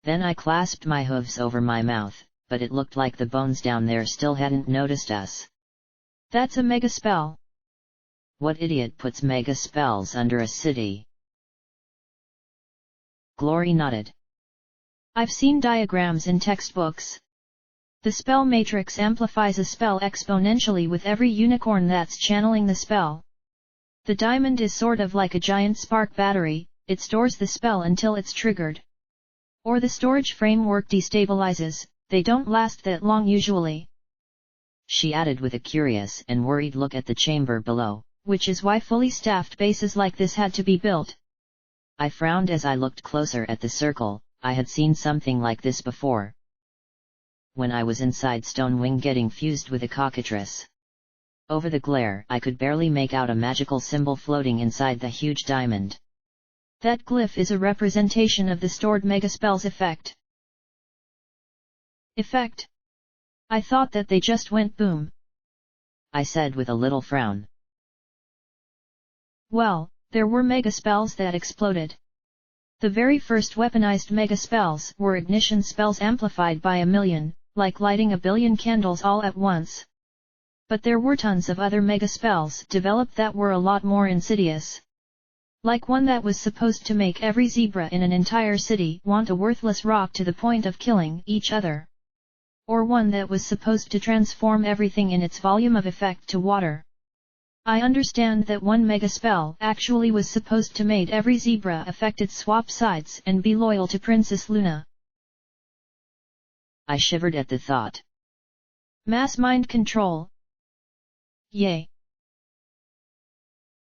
Then I clasped my hooves over my mouth, but it looked like the bones down there still hadn't noticed us. That's a mega spell. What idiot puts mega spells under a city? Glory nodded. I've seen diagrams in textbooks. The spell matrix amplifies a spell exponentially with every unicorn that's channeling the spell. The diamond is sort of like a giant spark battery, it stores the spell until it's triggered. Or the storage framework destabilizes, they don't last that long usually. She added with a curious and worried look at the chamber below, which is why fully staffed bases like this had to be built. I frowned as I looked closer at the circle. I had seen something like this before. When I was inside Stonewing getting fused with a cockatrice. Over the glare I could barely make out a magical symbol floating inside the huge diamond. That glyph is a representation of the stored megaspell's effect. Effect? I thought that they just went boom. I said with a little frown. Well, there were megaspells that exploded. The very first weaponized mega spells were ignition spells amplified by 1,000,000, like lighting 1,000,000,000 candles all at once. But there were tons of other mega spells developed that were a lot more insidious. Like one that was supposed to make every zebra in an entire city want a worthless rock to the point of killing each other. Or one that was supposed to transform everything in its volume of effect to water. I understand that one mega spell actually was supposed to make every zebra affected swap sides and be loyal to Princess Luna. I shivered at the thought. Mass mind control. Yay.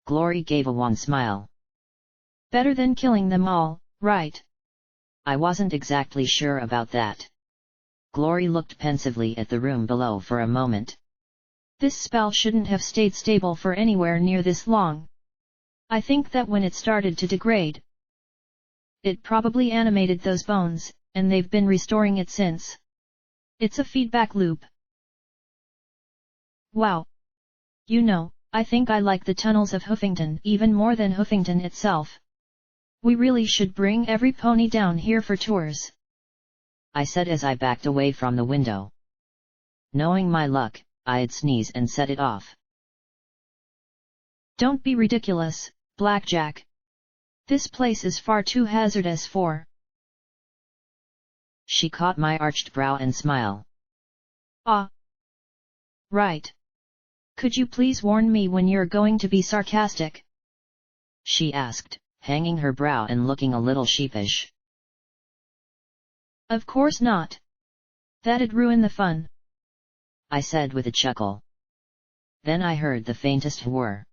Glory gave a wan smile. Better than killing them all, right? I wasn't exactly sure about that. Glory looked pensively at the room below for a moment. This spell shouldn't have stayed stable for anywhere near this long. I think that when it started to degrade, it probably animated those bones, and they've been restoring it since. It's a feedback loop. Wow. You know, I think I like the tunnels of Hoofington even more than Hoofington itself. We really should bring every pony down here for tours. I said as I backed away from the window. Knowing my luck, I'd sneeze and set it off. Don't be ridiculous, Blackjack. This place is far too hazardous for. She caught my arched brow and smile. Ah. Right. Could you please warn me when you're going to be sarcastic? She asked, hanging her brow and looking a little sheepish. Of course not. That'd ruin the fun, I said with a chuckle. Then I heard the faintest whir.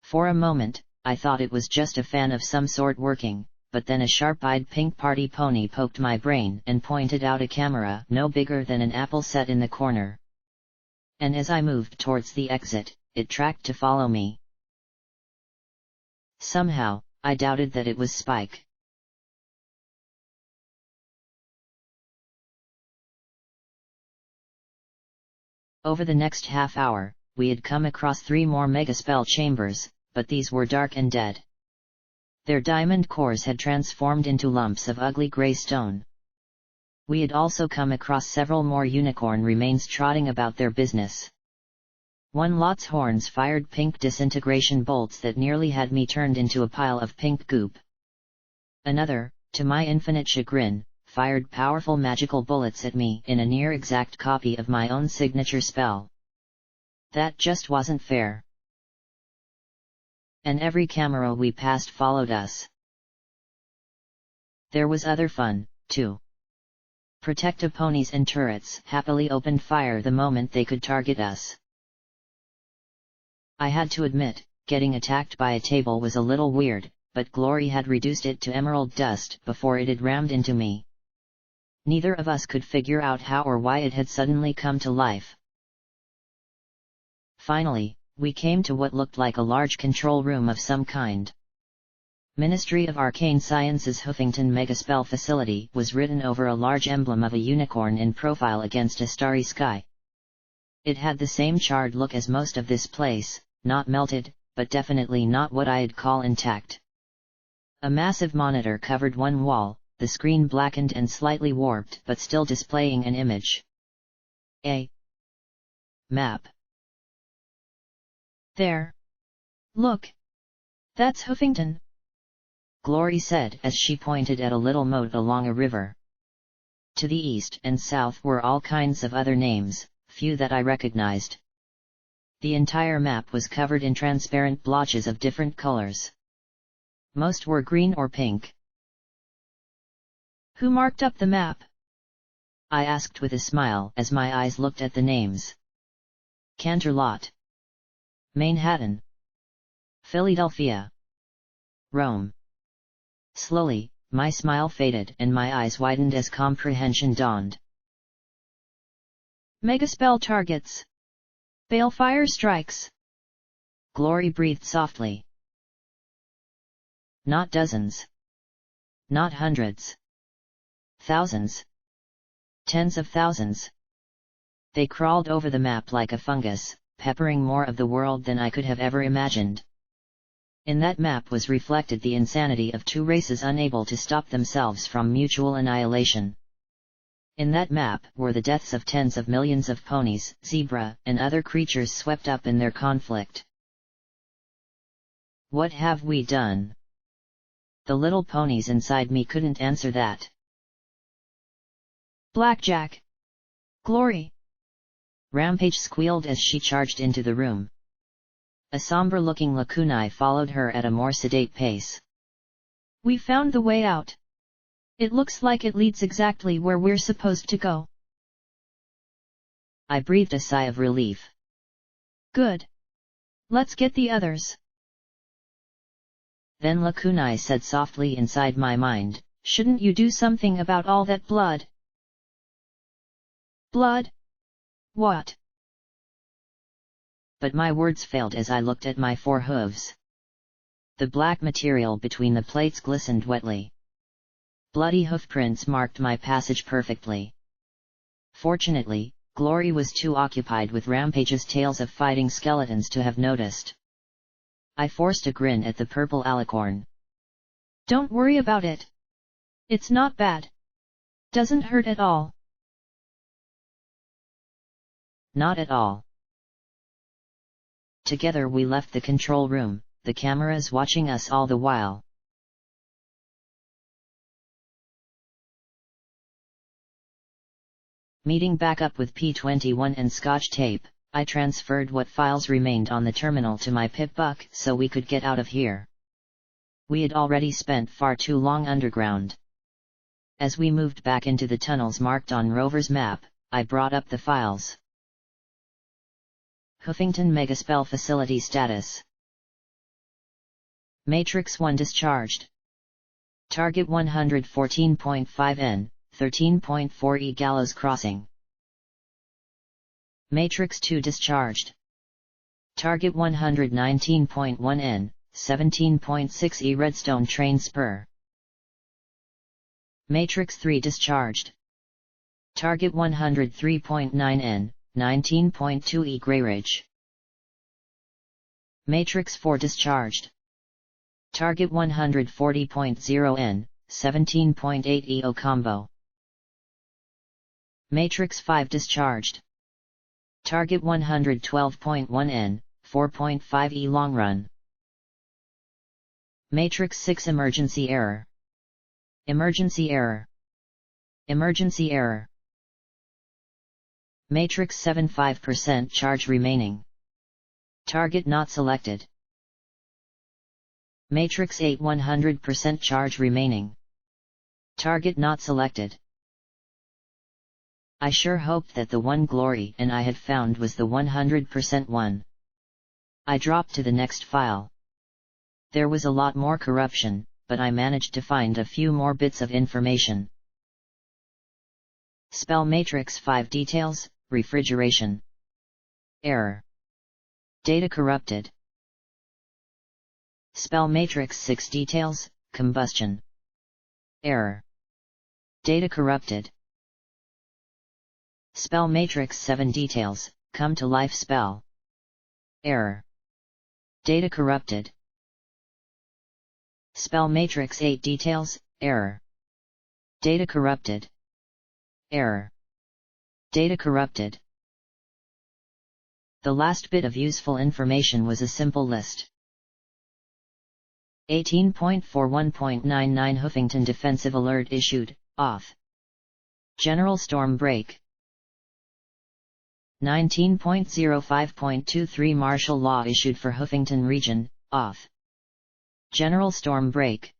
For a moment, I thought it was just a fan of some sort working, but then a sharp-eyed pink party pony poked my brain and pointed out a camera no bigger than an apple set in the corner. And as I moved towards the exit, it tracked to follow me. Somehow, I doubted that it was Spike. Over the next half hour, we had come across 3 more megaspell chambers, but these were dark and dead. Their diamond cores had transformed into lumps of ugly grey stone. We had also come across several more unicorn remains trotting about their business. One lot's horns fired pink disintegration bolts that nearly had me turned into a pile of pink goop. Another, to my infinite chagrin, fired powerful magical bullets at me in a near-exact copy of my own signature spell. That just wasn't fair. And every camera we passed followed us. There was other fun, too. Protective ponies and turrets happily opened fire the moment they could target us. I had to admit, getting attacked by a table was a little weird, but Glory had reduced it to emerald dust before it had rammed into me. Neither of us could figure out how or why it had suddenly come to life. Finally, we came to what looked like a large control room of some kind. Ministry of Arcane Sciences Huffington Megaspell Facility was written over a large emblem of a unicorn in profile against a starry sky. It had the same charred look as most of this place, not melted, but definitely not what I'd call intact. A massive monitor covered one wall, the screen blackened and slightly warped but still displaying an image. A map. There. Look. That's Huffington, Glory said as she pointed at a little moat along a river. To the east and south were all kinds of other names, few that I recognized. The entire map was covered in transparent blotches of different colors. Most were green or pink. Who marked up the map? I asked with a smile as my eyes looked at the names. Canterlot, Manhattan, Philadelphia, Rome. Slowly, my smile faded and my eyes widened as comprehension dawned. Megaspell targets. Balefire strikes. Glory breathed softly. Not dozens. Not hundreds. Thousands. Tens of thousands. They crawled over the map like a fungus, peppering more of the world than I could have ever imagined. In that map was reflected the insanity of 2 races unable to stop themselves from mutual annihilation. In that map were the deaths of tens of millions of ponies, zebra, and other creatures swept up in their conflict. What have we done? The little ponies inside me couldn't answer that. Blackjack. Glory. Rampage squealed as she charged into the room. A somber-looking Lakunai followed her at a more sedate pace. We found the way out. It looks like it leads exactly where we're supposed to go. I breathed a sigh of relief. Good. Let's get the others. Then Lakunai said softly inside my mind, shouldn't you do something about all that blood? Blood? What? But my words failed as I looked at my 4 hooves. The black material between the plates glistened wetly. Bloody hoofprints marked my passage perfectly. Fortunately, Glory was too occupied with Rampage's tales of fighting skeletons to have noticed. I forced a grin at the purple alicorn. Don't worry about it. It's not bad. Doesn't hurt at all. Not at all. Together we left the control room, the cameras watching us all the while. Meeting back up with P21 and Scotch tape, I transferred what files remained on the terminal to my pip-buck so we could get out of here. We had already spent far too long underground. As we moved back into the tunnels marked on Rover's map, I brought up the files. Huffington Megaspell Facility Status. Matrix 1 discharged. Target 114.5 N, 13.4 E Gallows Crossing. Matrix 2 discharged. Target 119.1 N, 17.6 E Redstone Train Spur. Matrix 3 discharged. Target 103.9 N, 19.2 E Grey Ridge. Matrix 4 discharged. Target 140.0 N, 17.8 E O Combo. Matrix 5 discharged. Target 112.1 N, 4.5 E Long Run. Matrix 6 Emergency Error. Emergency Error. Emergency Error. Matrix 7 5% charge remaining. Target not selected. Matrix 8 100% charge remaining. Target not selected. I sure hoped that the one glory and I had found was the 100% one. I dropped to the next file. There was a lot more corruption, but I managed to find a few more bits of information. Spell Matrix 5 details, refrigeration. Error. Data corrupted. Spell Matrix 6 details, combustion. Error. Data corrupted. Spell Matrix 7 details, come to life spell. Error. Data corrupted. Spell Matrix 8 details, error. Data corrupted. Error. Data corrupted. The last bit of useful information was a simple list. 18.41.99 Huffington Defensive Alert issued, auth. General Storm Break. 19.05.23 Martial Law issued for Huffington Region, auth. General Storm Break.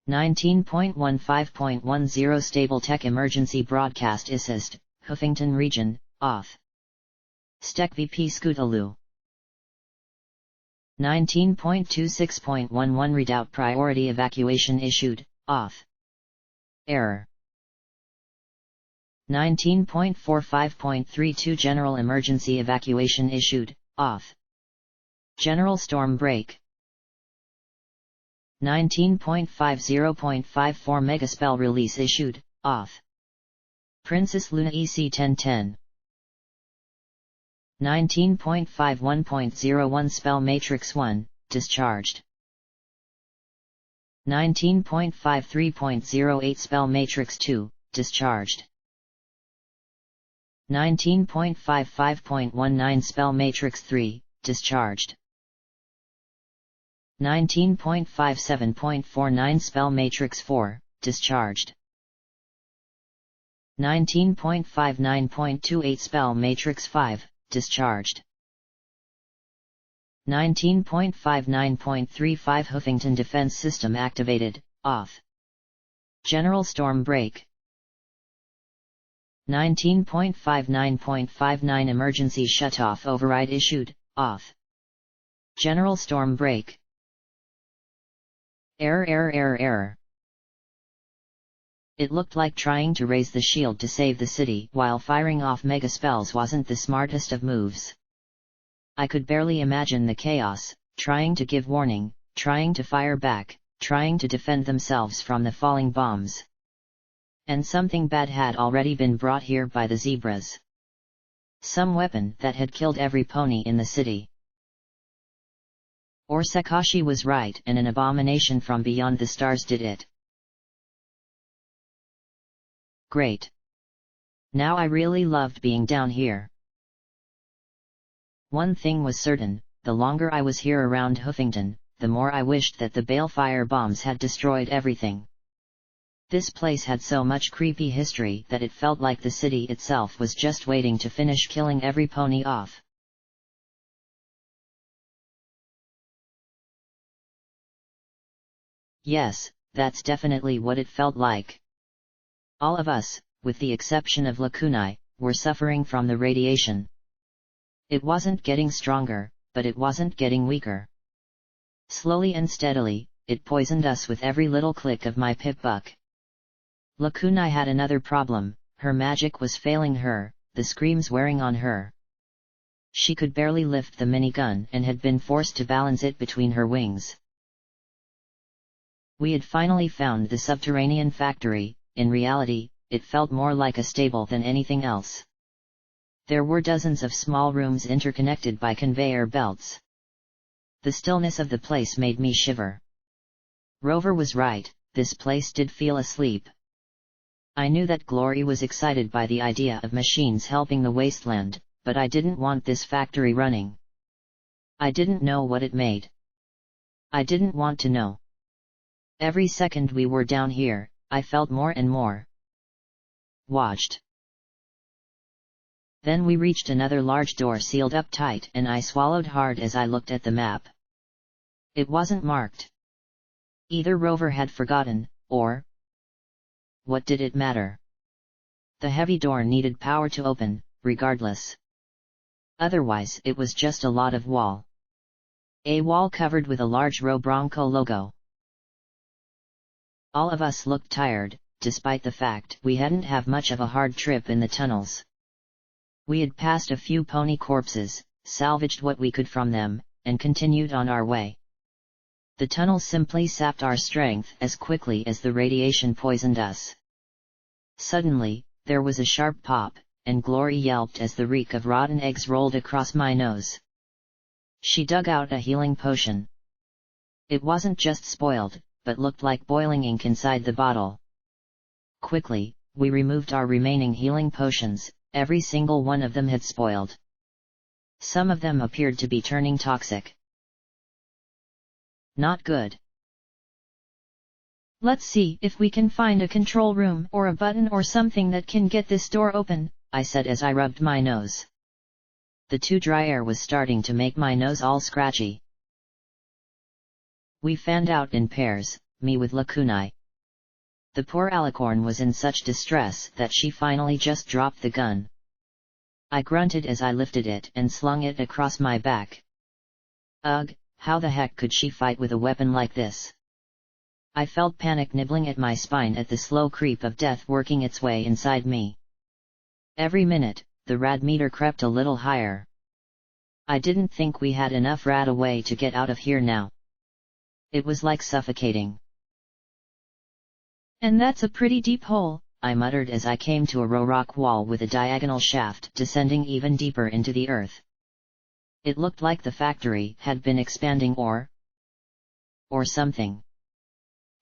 19.15.10 Stable Tech Emergency Broadcast Assist, Huffington Region, auth. Stek VP Scootaloo. 19.26.11 Redoubt Priority Evacuation issued, auth. Error. 19.45.32 General Emergency Evacuation issued, auth. General Storm Break. 19.50.54 Megaspell Release issued, auth. Princess Luna EC 1010. 19.51.01 Spell Matrix 1, discharged. 19.53.08 Spell Matrix 2, discharged. 19.55.19 Spell Matrix 3, discharged. 19.57.49 Spell Matrix 4, discharged. 19.59.28 Spell Matrix 5, discharged. 19.59.35 Huffington Defense System activated, auth. General Storm Break. 19.59.59 Emergency Shutoff Override issued, auth. General Storm Break. Error. It looked like trying to raise the shield to save the city while firing off mega spells wasn't the smartest of moves. I could barely imagine the chaos, trying to give warning, trying to fire back, trying to defend themselves from the falling bombs. And something bad had already been brought here by the zebras. Some weapon that had killed every pony in the city. Or Sakashi was right and an abomination from beyond the stars did it. Great. Now I really loved being down here. One thing was certain, the longer I was here around Hoofington, the more I wished that the balefire bombs had destroyed everything. This place had so much creepy history that it felt like the city itself was just waiting to finish killing every pony off. Yes, that's definitely what it felt like. All of us, with the exception of Lakunai, were suffering from the radiation. It wasn't getting stronger, but it wasn't getting weaker. Slowly and steadily, it poisoned us with every little click of my pip-buck. Lakunai had another problem, her magic was failing her, the screams wearing on her. She could barely lift the minigun and had been forced to balance it between her wings. We had finally found the subterranean factory. In reality, it felt more like a stable than anything else. There were dozens of small rooms interconnected by conveyor belts. The stillness of the place made me shiver. Rover was right, this place did feel asleep. I knew that Glory was excited by the idea of machines helping the wasteland, but I didn't want this factory running. I didn't know what it made. I didn't want to know. Every second we were down here, I felt more and more watched. Then we reached another large door sealed up tight and I swallowed hard as I looked at the map. It wasn't marked. Either Rover had forgotten, or... what did it matter? The heavy door needed power to open, regardless. Otherwise it was just a lot of wall. A wall covered with a large Bronco logo. All of us looked tired, despite the fact we hadn't had much of a hard trip in the tunnels. We had passed a few pony corpses, salvaged what we could from them, and continued on our way. The tunnel simply sapped our strength as quickly as the radiation poisoned us. Suddenly, there was a sharp pop, and Glory yelped as the reek of rotten eggs rolled across my nose. She dug out a healing potion. It wasn't just spoiled, but looked like boiling ink inside the bottle. Quickly, we removed our remaining healing potions, every single one of them had spoiled. Some of them appeared to be turning toxic. Not good. Let's see if we can find a control room or a button or something that can get this door open, I said as I rubbed my nose. The too dry air was starting to make my nose all scratchy. We fanned out in pairs, me with Lakunai. The poor alicorn was in such distress that she finally just dropped the gun. I grunted as I lifted it and slung it across my back. Ugh, how the heck could she fight with a weapon like this? I felt panic nibbling at my spine at the slow creep of death working its way inside me. Every minute, the rad meter crept a little higher. I didn't think we had enough rad away to get out of here now. It was like suffocating. And that's a pretty deep hole, I muttered as I came to a rock wall with a diagonal shaft descending even deeper into the earth. It looked like the factory had been expanding or something.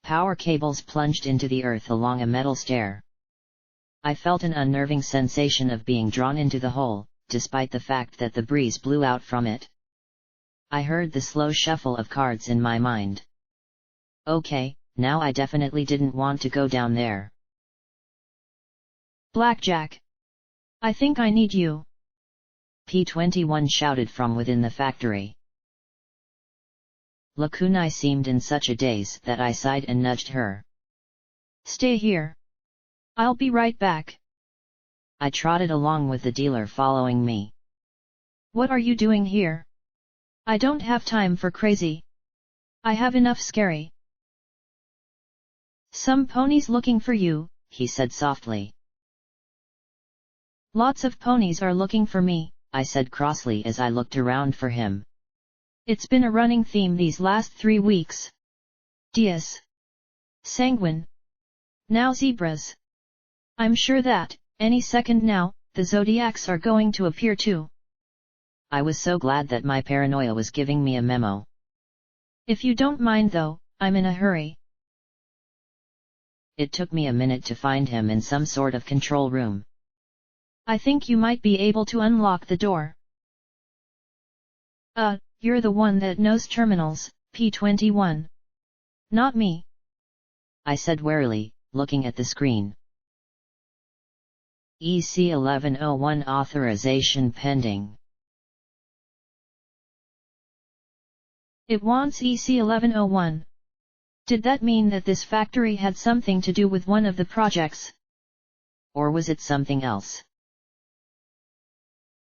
Power cables plunged into the earth along a metal stair. I felt an unnerving sensation of being drawn into the hole, despite the fact that the breeze blew out from it. I heard the slow shuffle of cards in my mind. Okay, now I definitely didn't want to go down there. Blackjack! I think I need you! P-21 shouted from within the factory. Lakunai seemed in such a daze that I sighed and nudged her. Stay here. I'll be right back. I trotted along with the dealer following me. What are you doing here? I don't have time for crazy. I have enough scary. Some ponies looking for you, he said softly. Lots of ponies are looking for me, I said crossly as I looked around for him. It's been a running theme these last 3 weeks. Dias. Sanguine. Now zebras. I'm sure that, any second now, the zodiacs are going to appear too. I was so glad that my paranoia was giving me a memo. If you don't mind though, I'm in a hurry. It took me a minute to find him in some sort of control room. I think you might be able to unlock the door. You're the one that knows terminals, P21. Not me, I said warily, looking at the screen. EC1101 authorization pending. It wants EC1101. Did that mean that this factory had something to do with one of the projects? Or was it something else?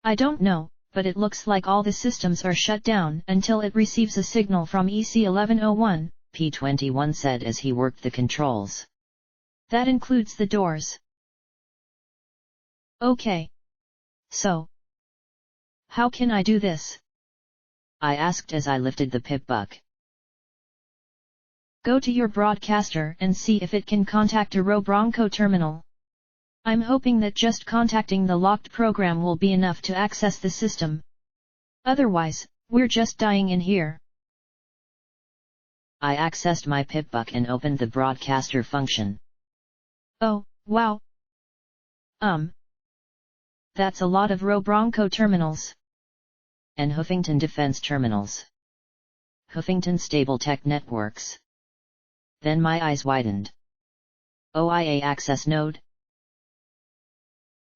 I don't know, but it looks like all the systems are shut down until it receives a signal from EC1101, P21 said as he worked the controls. That includes the doors. Okay. So, how can I do this? I asked as I lifted the pip-buck. Go to your broadcaster and see if it can contact a Bronco terminal. I'm hoping that just contacting the locked program will be enough to access the system. Otherwise, we're just dying in here. I accessed my pip-buck and opened the broadcaster function. Oh, wow. That's a lot of Bronco terminals. And Huffington Defense terminals. Huffington Stable Tech Networks. Then my eyes widened. OIA access node?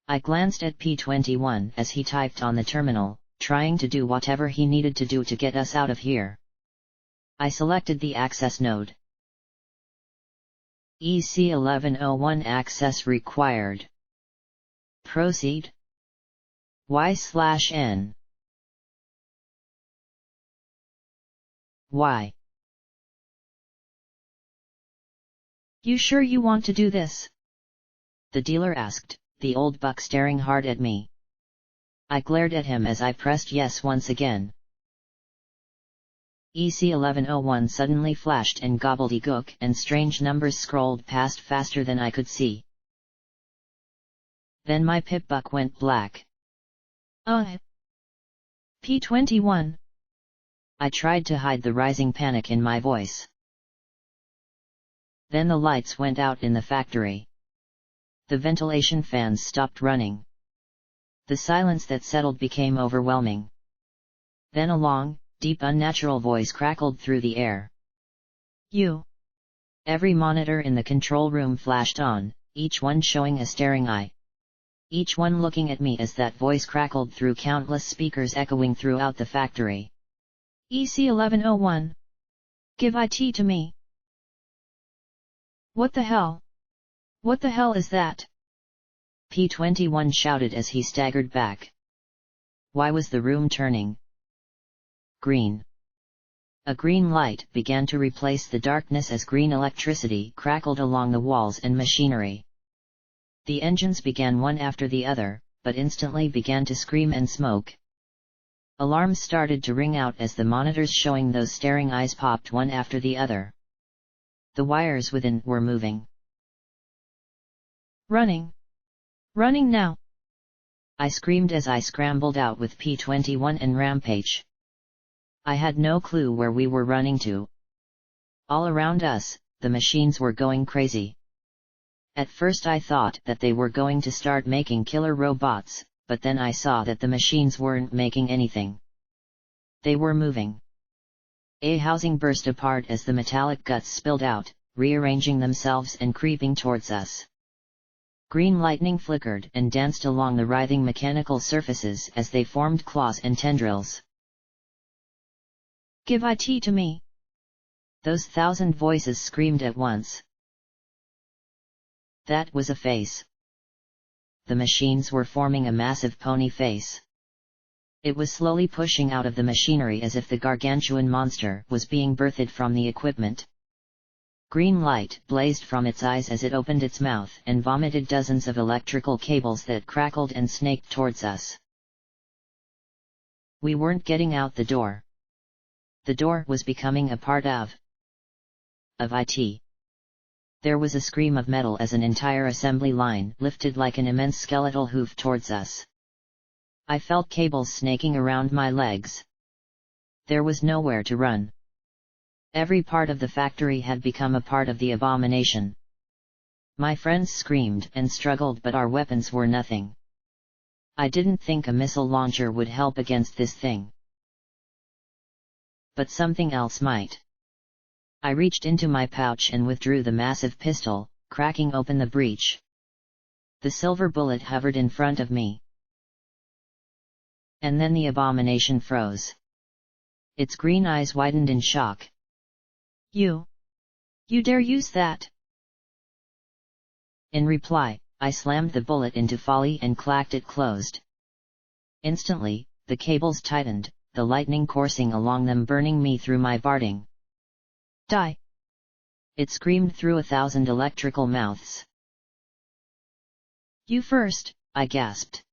I glanced at P21 as he typed on the terminal, trying to do whatever he needed to do to get us out of here. I selected the access node. EC1101 access required. Proceed. Y/N. Why? You sure you want to do this? The dealer asked, the old buck staring hard at me. I glared at him as I pressed yes once again. EC1101 suddenly flashed and gobbledygook and strange numbers scrolled past faster than I could see. Then my pip-buck went black. P21. I tried to hide the rising panic in my voice. Then the lights went out in the factory. The ventilation fans stopped running. The silence that settled became overwhelming. Then a long, deep unnatural voice crackled through the air. You. Every monitor in the control room flashed on, each one showing a staring eye. Each one looking at me as that voice crackled through countless speakers echoing throughout the factory. EC1101. Give IT to me. What the hell? What the hell is that? P21 shouted as he staggered back. Why was the room turning green? A green light began to replace the darkness as green electricity crackled along the walls and machinery. The engines began one after the other, but instantly began to scream and smoke. Alarms started to ring out as the monitors showing those staring eyes popped one after the other. The wires within were moving. Running! Running now! I screamed as I scrambled out with P21 and Rampage. I had no clue where we were running to. All around us, the machines were going crazy. At first I thought that they were going to start making killer robots, but then I saw that the machines weren't making anything. They were moving. A housing burst apart as the metallic guts spilled out, rearranging themselves and creeping towards us. Green lightning flickered and danced along the writhing mechanical surfaces as they formed claws and tendrils. Give IT to me! Those 1,000 voices screamed at once. That was a face. The machines were forming a massive pony face. It was slowly pushing out of the machinery as if the gargantuan monster was being birthed from the equipment. Green light blazed from its eyes as it opened its mouth and vomited dozens of electrical cables that crackled and snaked towards us. We weren't getting out the door. The door was becoming a part of IT. There was a scream of metal as an entire assembly line lifted like an immense skeletal hoof towards us. I felt cables snaking around my legs. There was nowhere to run. Every part of the factory had become a part of the abomination. My friends screamed and struggled, but our weapons were nothing. I didn't think a missile launcher would help against this thing. But something else might. I reached into my pouch and withdrew the massive pistol, cracking open the breech. The silver bullet hovered in front of me. And then the abomination froze. Its green eyes widened in shock. You dare use that? In reply, I slammed the bullet into folly and clacked it closed. Instantly, the cables tightened, the lightning coursing along them, burning me through my barding. Die! It screamed through 1,000 electrical mouths. You first, I gasped.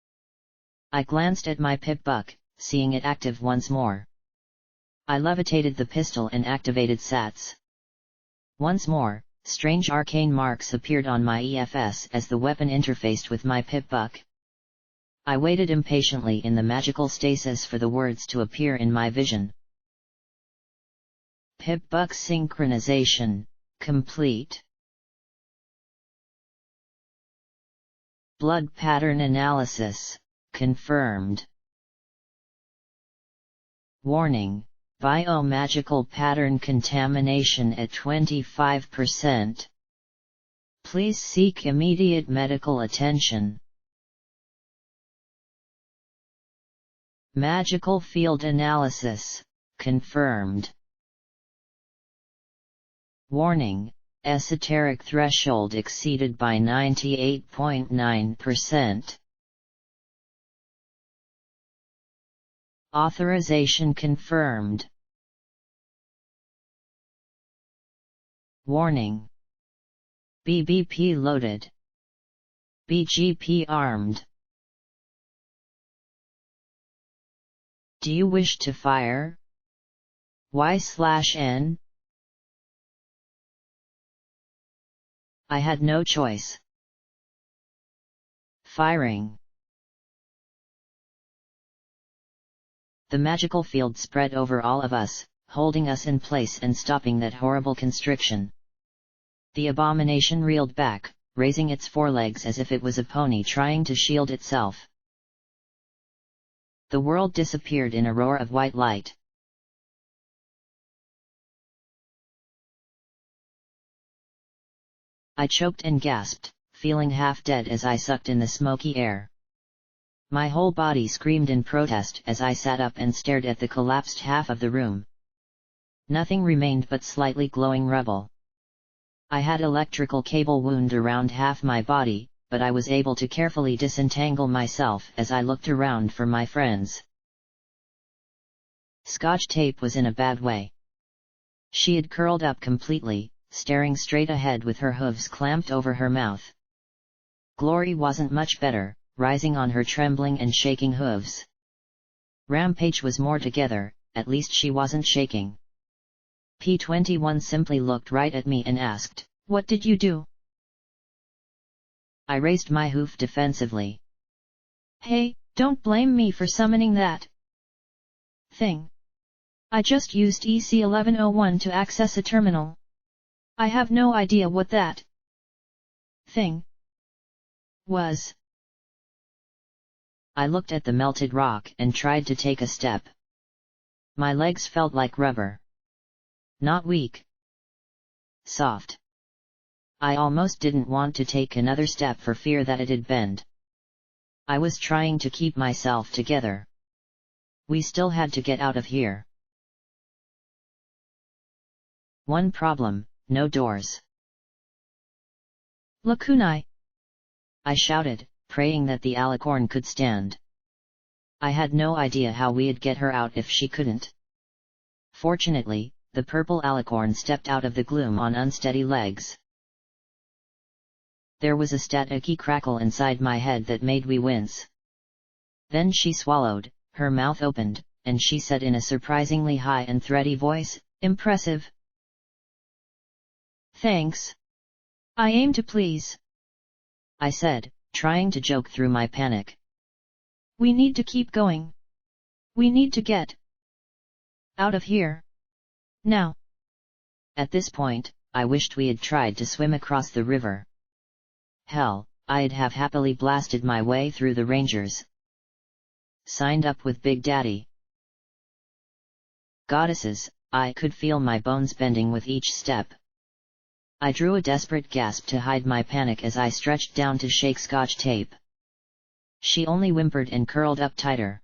I glanced at my pip-buck, seeing it active once more. I levitated the pistol and activated SATs. Once more, strange arcane marks appeared on my EFS as the weapon interfaced with my pip-buck. I waited impatiently in the magical stasis for the words to appear in my vision. Pip-buck synchronization complete. Blood pattern analysis confirmed. Warning: biomagical pattern contamination at 25%. Please seek immediate medical attention. Magical field analysis confirmed. Warning: esoteric threshold exceeded by 98.9%. Authorization confirmed. Warning: BBP loaded. BGP armed. Do you wish to fire? Y/N? I had no choice. Firing. The magical field spread over all of us, holding us in place and stopping that horrible constriction. The abomination reeled back, raising its forelegs as if it was a pony trying to shield itself. The world disappeared in a roar of white light. I choked and gasped, feeling half dead as I sucked in the smoky air. My whole body screamed in protest as I sat up and stared at the collapsed half of the room. Nothing remained but slightly glowing rubble. I had electrical cable wound around half my body, but I was able to carefully disentangle myself as I looked around for my friends. Scotch tape was in a bad way. She had curled up completely, staring straight ahead with her hooves clamped over her mouth. Glory wasn't much better, rising on her trembling and shaking hooves. Rampage was more together, at least she wasn't shaking. P21 simply looked right at me and asked, "What did you do?" I raised my hoof defensively. "Hey, don't blame me for summoning that thing. I just used EC1101 to access a terminal. I have no idea what that thing was." I looked at the melted rock and tried to take a step. My legs felt like rubber. Not weak. Soft. I almost didn't want to take another step for fear that it'd bend. I was trying to keep myself together. We still had to get out of here. One problem: no doors. "Lakunai!" I shouted, praying that the alicorn could stand. I had no idea how we'd get her out if she couldn't. Fortunately, the purple alicorn stepped out of the gloom on unsteady legs. There was a staticky crackle inside my head that made me wince. Then she swallowed, her mouth opened, and she said in a surprisingly high and thready voice, "Impressive. Thanks. I aim to please," I said, trying to joke through my panic. "We need to keep going. We need to get out of here. Now." At this point, I wished we had tried to swim across the river. Hell, I'd have happily blasted my way through the Rangers. Signed up with Big Daddy. Goddesses, I could feel my bones bending with each step. I drew a desperate gasp to hide my panic as I stretched down to shake Scotch tape. She only whimpered and curled up tighter.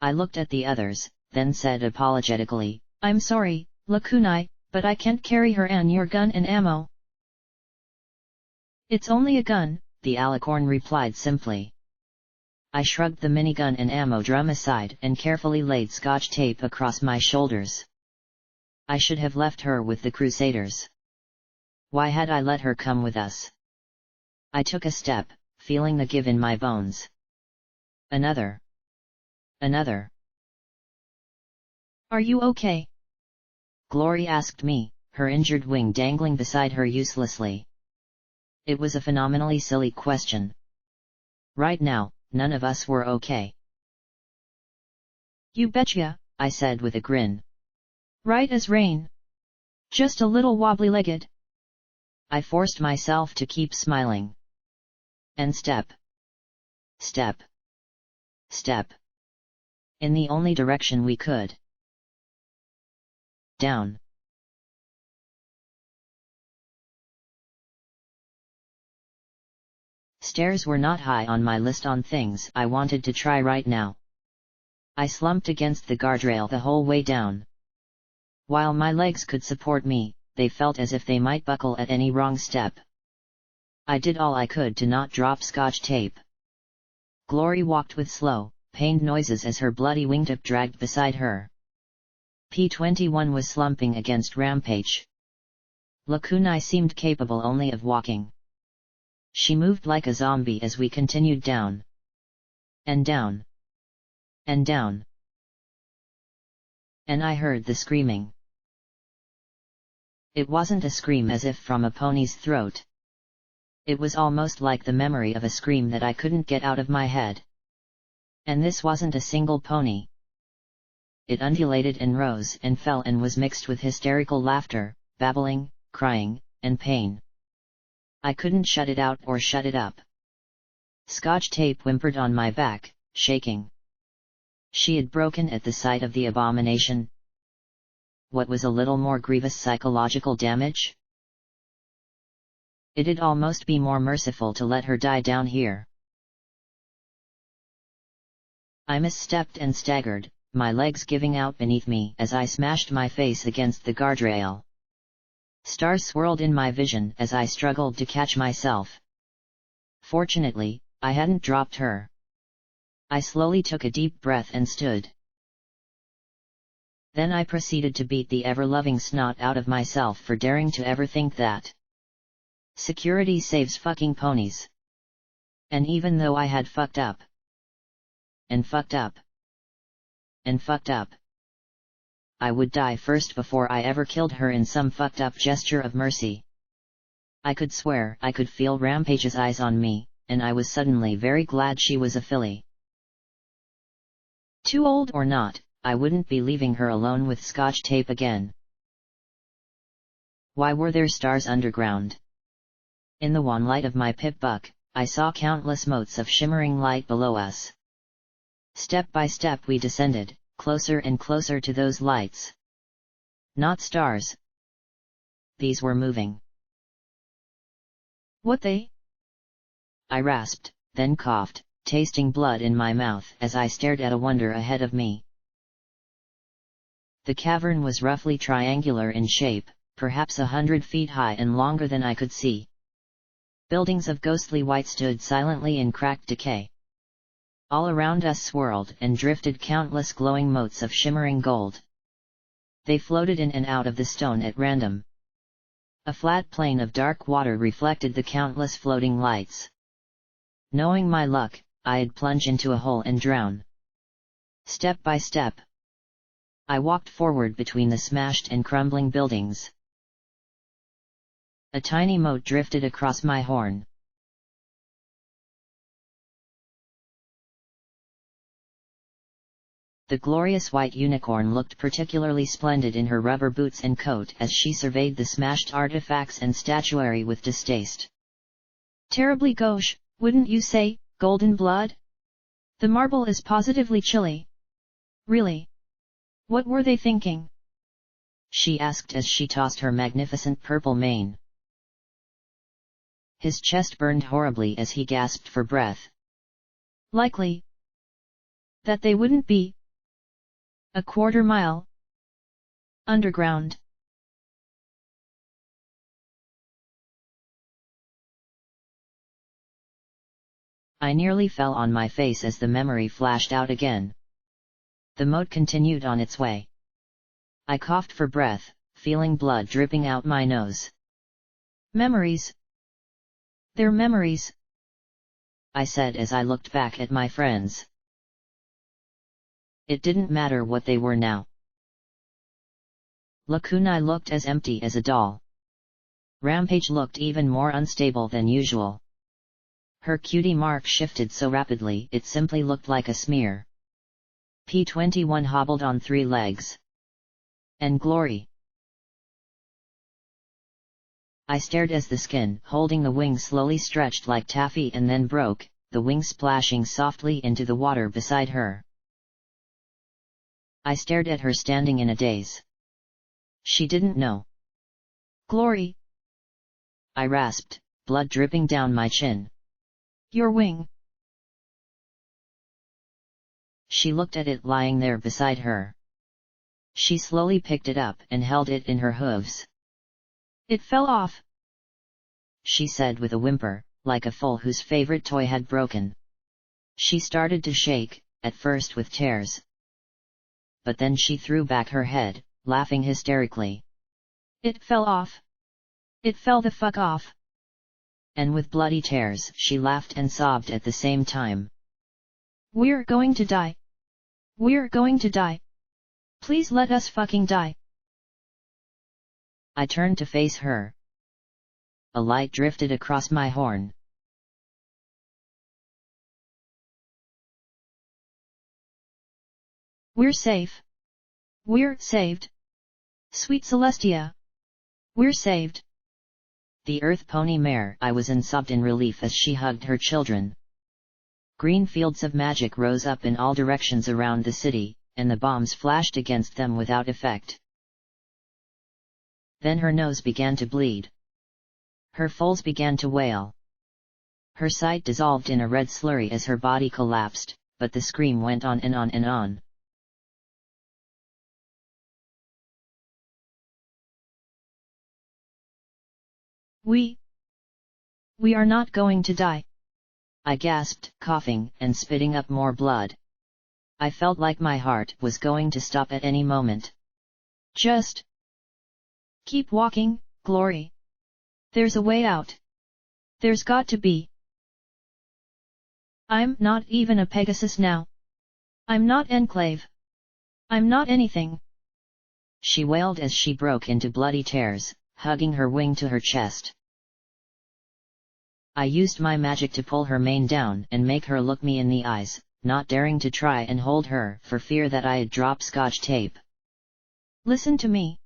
I looked at the others, then said apologetically, "I'm sorry, Lakunai, but I can't carry her and your gun and ammo." "It's only a gun," the alicorn replied simply. I shrugged the minigun and ammo drum aside and carefully laid Scotch tape across my shoulders. I should have left her with the Crusaders. Why had I let her come with us? I took a step, feeling the give in my bones. Another. Another. "Are you okay?" Glory asked me, her injured wing dangling beside her uselessly. It was a phenomenally silly question. Right now, none of us were okay. "You betcha," I said with a grin. "Right as rain. Just a little wobbly-legged." I forced myself to keep smiling. And step. Step. Step. In the only direction we could. Down. Stairs were not high on my list on things I wanted to try right now. I slumped against the guardrail the whole way down. While my legs could support me, they felt as if they might buckle at any wrong step. I did all I could to not drop Scotch tape. Glory walked with slow, pained noises as her bloody wingtip dragged beside her. P-21 was slumping against Rampage. Lakunai seemed capable only of walking. She moved like a zombie as we continued down. And down. And down. And I heard the screaming. It wasn't a scream as if from a pony's throat. It was almost like the memory of a scream that I couldn't get out of my head. And this wasn't a single pony. It undulated and rose and fell and was mixed with hysterical laughter, babbling, crying, and pain. I couldn't shut it out or shut it up. Scotch tape whimpered on my back, shaking. She had broken at the sight of the abomination. What was a little more grievous psychological damage? It'd almost be more merciful to let her die down here. I misstepped and staggered, my legs giving out beneath me as I smashed my face against the guardrail. Stars swirled in my vision as I struggled to catch myself. Fortunately, I hadn't dropped her. I slowly took a deep breath and stood. Then I proceeded to beat the ever-loving snot out of myself for daring to ever think that. Security saves fucking ponies. And even though I had fucked up. And fucked up. And fucked up. I would die first before I ever killed her in some fucked up gesture of mercy. I could swear I could feel Rampage's eyes on me, and I was suddenly very glad she was a filly. Too old or not, I wouldn't be leaving her alone with Scotch tape again. Why were there stars underground? In the wan light of my pit buck, I saw countless motes of shimmering light below us. Step by step we descended, closer and closer to those lights. Not stars. These were moving. "What they?" I rasped, then coughed, tasting blood in my mouth as I stared at a wonder ahead of me. The cavern was roughly triangular in shape, perhaps 100 feet high and longer than I could see. Buildings of ghostly white stood silently in cracked decay. All around us swirled and drifted countless glowing motes of shimmering gold. They floated in and out of the stone at random. A flat plain of dark water reflected the countless floating lights. Knowing my luck, I'd plunge into a hole and drown. Step by step, I walked forward between the smashed and crumbling buildings. A tiny mote drifted across my horn. The glorious white unicorn looked particularly splendid in her rubber boots and coat as she surveyed the smashed artifacts and statuary with distaste. Terribly gauche, wouldn't you say, golden blood? The marble is positively chilly. Really? What were they thinking? She asked as she tossed her magnificent purple mane. His chest burned horribly as he gasped for breath. Likely that they wouldn't be a quarter mile underground. I nearly fell on my face as the memory flashed out again. The moat continued on its way. I coughed for breath, feeling blood dripping out my nose. Memories. They're memories, I said as I looked back at my friends. It didn't matter what they were now. Lakunai looked as empty as a doll. Rampage looked even more unstable than usual. Her cutie mark shifted so rapidly it simply looked like a smear. P21 hobbled on 3 legs. And Glory. I stared as the skin holding the wing slowly stretched like taffy and then broke, the wing splashing softly into the water beside her. I stared at her standing in a daze. She didn't know. Glory, I rasped, blood dripping down my chin. Your wing. She looked at it lying there beside her. She slowly picked it up and held it in her hooves. It fell off, she said with a whimper, like a foal whose favorite toy had broken. She started to shake, at first with tears. But then she threw back her head, laughing hysterically. It fell off. It fell the fuck off. And with bloody tears she laughed and sobbed at the same time. We're going to die. We're going to die. Please let us fucking die. I turned to face her. A light drifted across my horn. We're safe. We're saved. Sweet Celestia. We're saved. The earth pony mare I was in sobbed in relief as she hugged her children. Green fields of magic rose up in all directions around the city, and the bombs flashed against them without effect. Then her nose began to bleed. Her foals began to wail. Her sight dissolved in a red slurry as her body collapsed, but the scream went on and on and on. We are not going to die. I gasped, coughing and spitting up more blood. I felt like my heart was going to stop at any moment. Just keep walking, Glory. There's a way out. There's got to be. I'm not even a Pegasus now. I'm not Enclave. I'm not anything. She wailed as she broke into bloody tears, hugging her wing to her chest. I used my magic to pull her mane down and make her look me in the eyes, not daring to try and hold her for fear that I'd drop Scotch tape. Listen to me.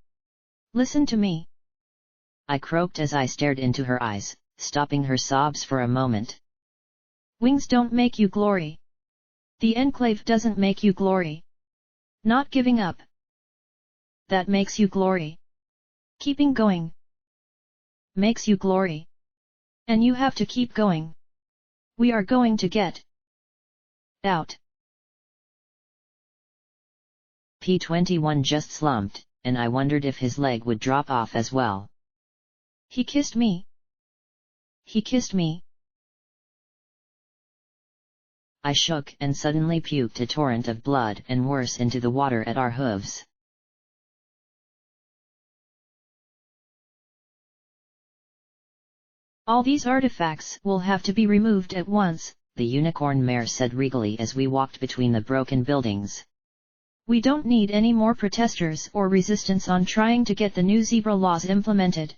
Listen to me. I croaked as I stared into her eyes, stopping her sobs for a moment. Wings don't make you Glory. The Enclave doesn't make you Glory. Not giving up. That makes you Glory. Keeping going makes you Glory. And you have to keep going. We are going to get out. P21 just slumped, and I wondered if his leg would drop off as well. He kissed me. He kissed me. I shook and suddenly puked a torrent of blood and worse into the water at our hooves. All these artifacts will have to be removed at once, the unicorn mare said regally as we walked between the broken buildings. We don't need any more protesters or resistance on trying to get the new zebra laws implemented.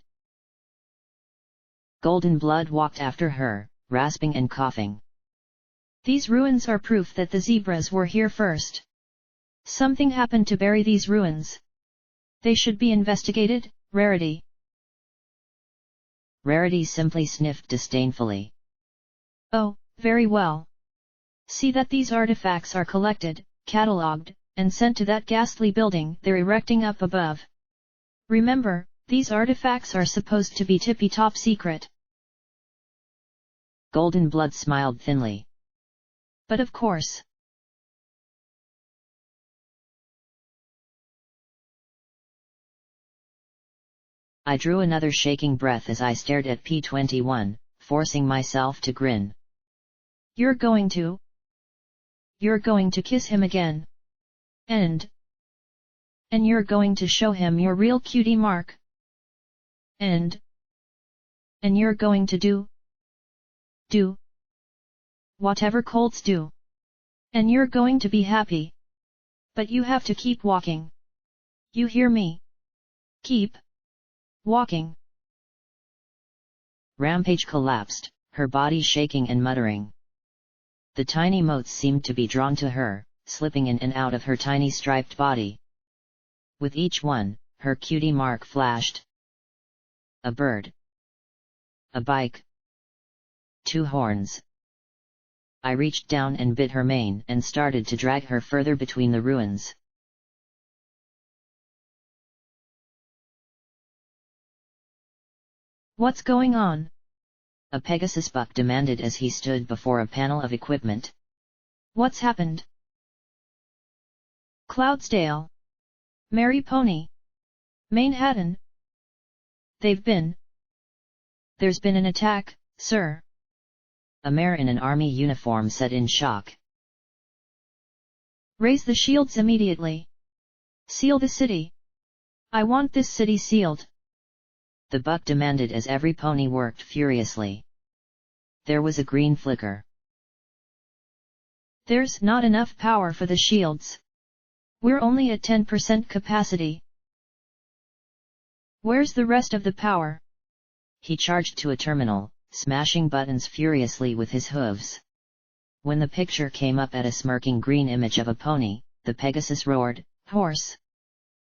Golden Blood walked after her, rasping and coughing. These ruins are proof that the zebras were here first. Something happened to bury these ruins. They should be investigated, Rarity. Rarity simply sniffed disdainfully. Oh, very well. See that these artifacts are collected, catalogued, and sent to that ghastly building they're erecting up above. Remember, these artifacts are supposed to be tippy-top secret. Golden Blood smiled thinly. But of course. I drew another shaking breath as I stared at P-21, forcing myself to grin. You're going to kiss him again. And you're going to show him your real cutie mark. And you're going to do whatever colts do. And you're going to be happy. But you have to keep walking. You hear me? Keep walking. Rampage collapsed, her body shaking and muttering. The tiny motes seemed to be drawn to her, slipping in and out of her tiny striped body. With each one, her cutie mark flashed. A bird. A bike. 2 horns. I reached down and bit her mane and started to drag her further between the ruins. What's going on? A Pegasus buck demanded as he stood before a panel of equipment. What's happened? Cloudsdale. Mary Pony. Manhattan. There's been an attack, sir. A mare in an army uniform said in shock. Raise the shields immediately. Seal the city. I want this city sealed. The buck demanded as every pony worked furiously. There was a green flicker. There's not enough power for the shields. We're only at 10% capacity. Where's the rest of the power? He charged to a terminal, smashing buttons furiously with his hooves. When the picture came up at a smirking green image of a pony, the Pegasus roared, "Horse!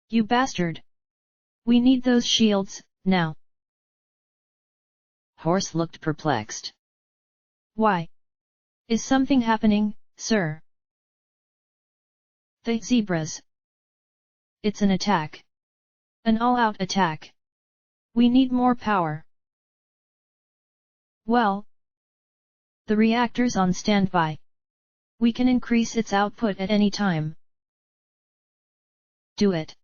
You bastard! We need those shields, now!" Horse looked perplexed. Why? Is something happening, sir? The zebras. It's an attack. An all-out attack. We need more power. Well, the reactor's on standby. We can increase its output at any time. Do it.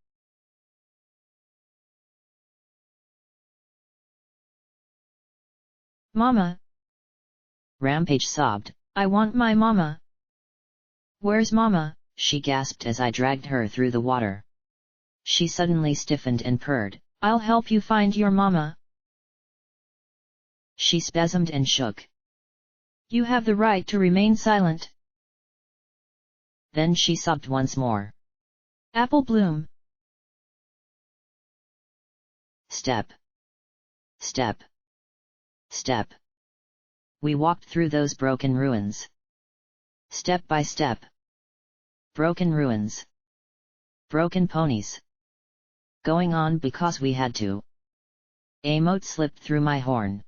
Mama. Rampage sobbed. I want my mama. Where's mama? She gasped as I dragged her through the water. She suddenly stiffened and purred. I'll help you find your mama. She spasmed and shook. You have the right to remain silent. Then she sobbed once more. Apple Bloom. Step. Step. Step. We walked through those broken ruins. Step by step. Broken ruins. Broken ponies. Going on because we had to. A mote slipped through my horn.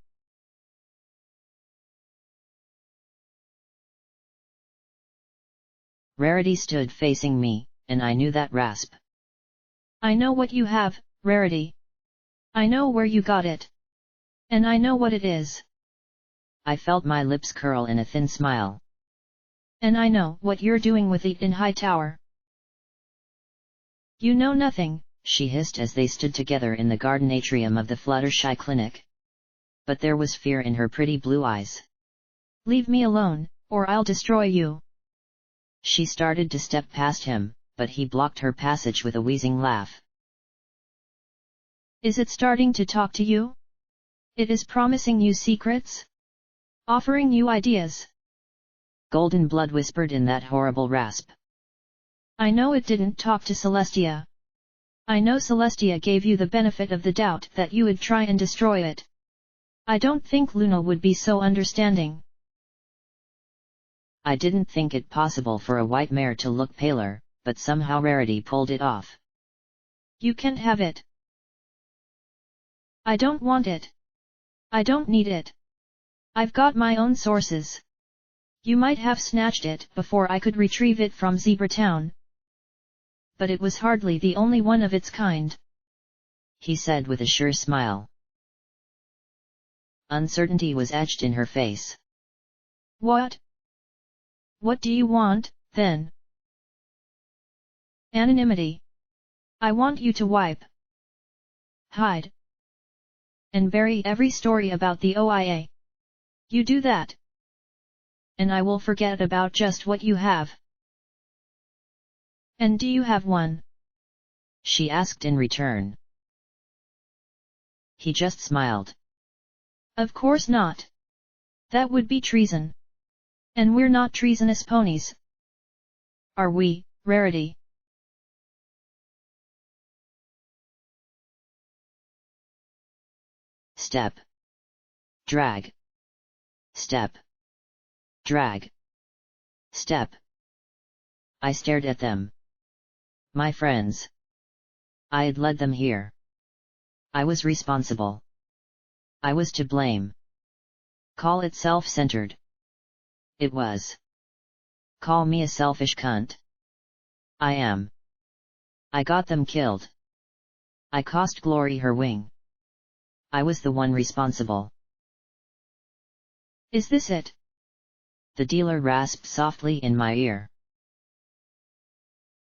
Rarity stood facing me, and I knew that rasp. I know what you have, Rarity. I know where you got it. And I know what it is. I felt my lips curl in a thin smile. And I know what you're doing with it in Hightower. You know nothing, she hissed as they stood together in the garden atrium of the Fluttershy Clinic. But there was fear in her pretty blue eyes. Leave me alone, or I'll destroy you. She started to step past him, but he blocked her passage with a wheezing laugh. Is it starting to talk to you? It is promising you secrets? Offering you ideas? Golden Blood whispered in that horrible rasp. I know it didn't talk to Celestia. I know Celestia gave you the benefit of the doubt that you would try and destroy it. I don't think Luna would be so understanding. I didn't think it possible for a white mare to look paler, but somehow Rarity pulled it off. You can't have it. I don't want it. I don't need it. I've got my own sources. You might have snatched it before I could retrieve it from Zebra Town. But it was hardly the only one of its kind, he said with a sure smile. Uncertainty was etched in her face. What? What do you want, then? Anonymity. I want you to wipe, hide, and bury every story about the OIA. You do that, and I will forget about just what you have. And do you have one? She asked in return. He just smiled. Of course not. That would be treason. And we're not treasonous ponies. Are we, Rarity? Step. Drag. Step. Drag. Step. I stared at them. My friends. I had led them here. I was responsible. I was to blame. Call it self-centered. It was. Call me a selfish cunt. I am. I got them killed. I cost Glory her wing. I was the one responsible. Is this it? The dealer rasped softly in my ear.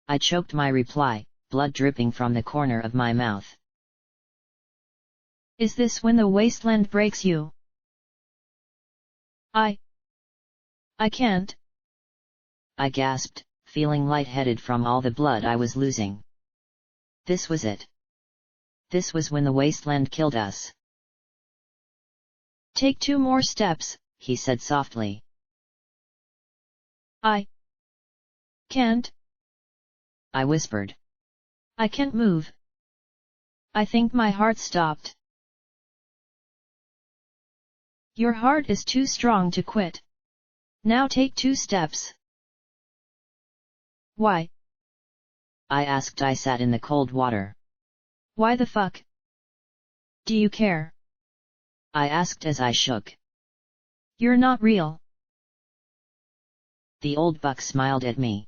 I choked my reply, blood dripping from the corner of my mouth. Is this when the wasteland breaks you? I can't. I gasped, feeling lightheaded from all the blood I was losing. This was it. This was when the wasteland killed us. Take 2 more steps, he said softly. I can't. I whispered. I can't move. I think my heart stopped. Your heart is too strong to quit. Now take 2 steps. Why? I asked. I sat in the cold water. Why the fuck? Do you care? I asked as I shook. You're not real. The old buck smiled at me.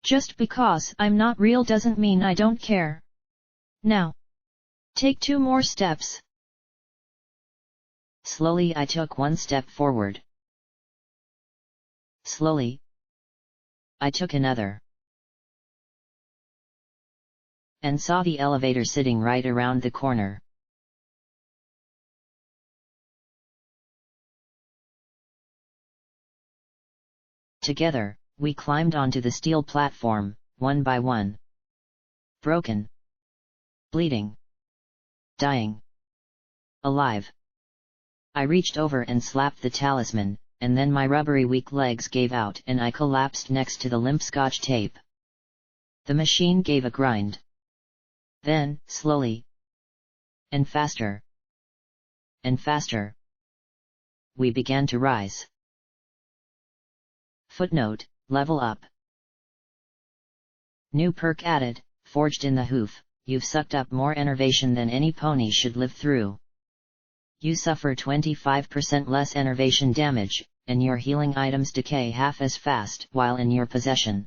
Just because I'm not real doesn't mean I don't care. Now, take 2 more steps. Slowly I took 1 step forward. Slowly, I took another. And saw the elevator sitting right around the corner. Together, we climbed onto the steel platform, one by one. Broken. Bleeding. Dying. Alive. I reached over and slapped the talisman, and then my rubbery weak legs gave out and I collapsed next to the limp Scotch tape. The machine gave a grind. Then, slowly, and faster, we began to rise. Footnote, level up. New perk added, forged in the hoof. You've sucked up more enervation than any pony should live through. You suffer 25% less enervation damage, and your healing items decay half as fast while in your possession.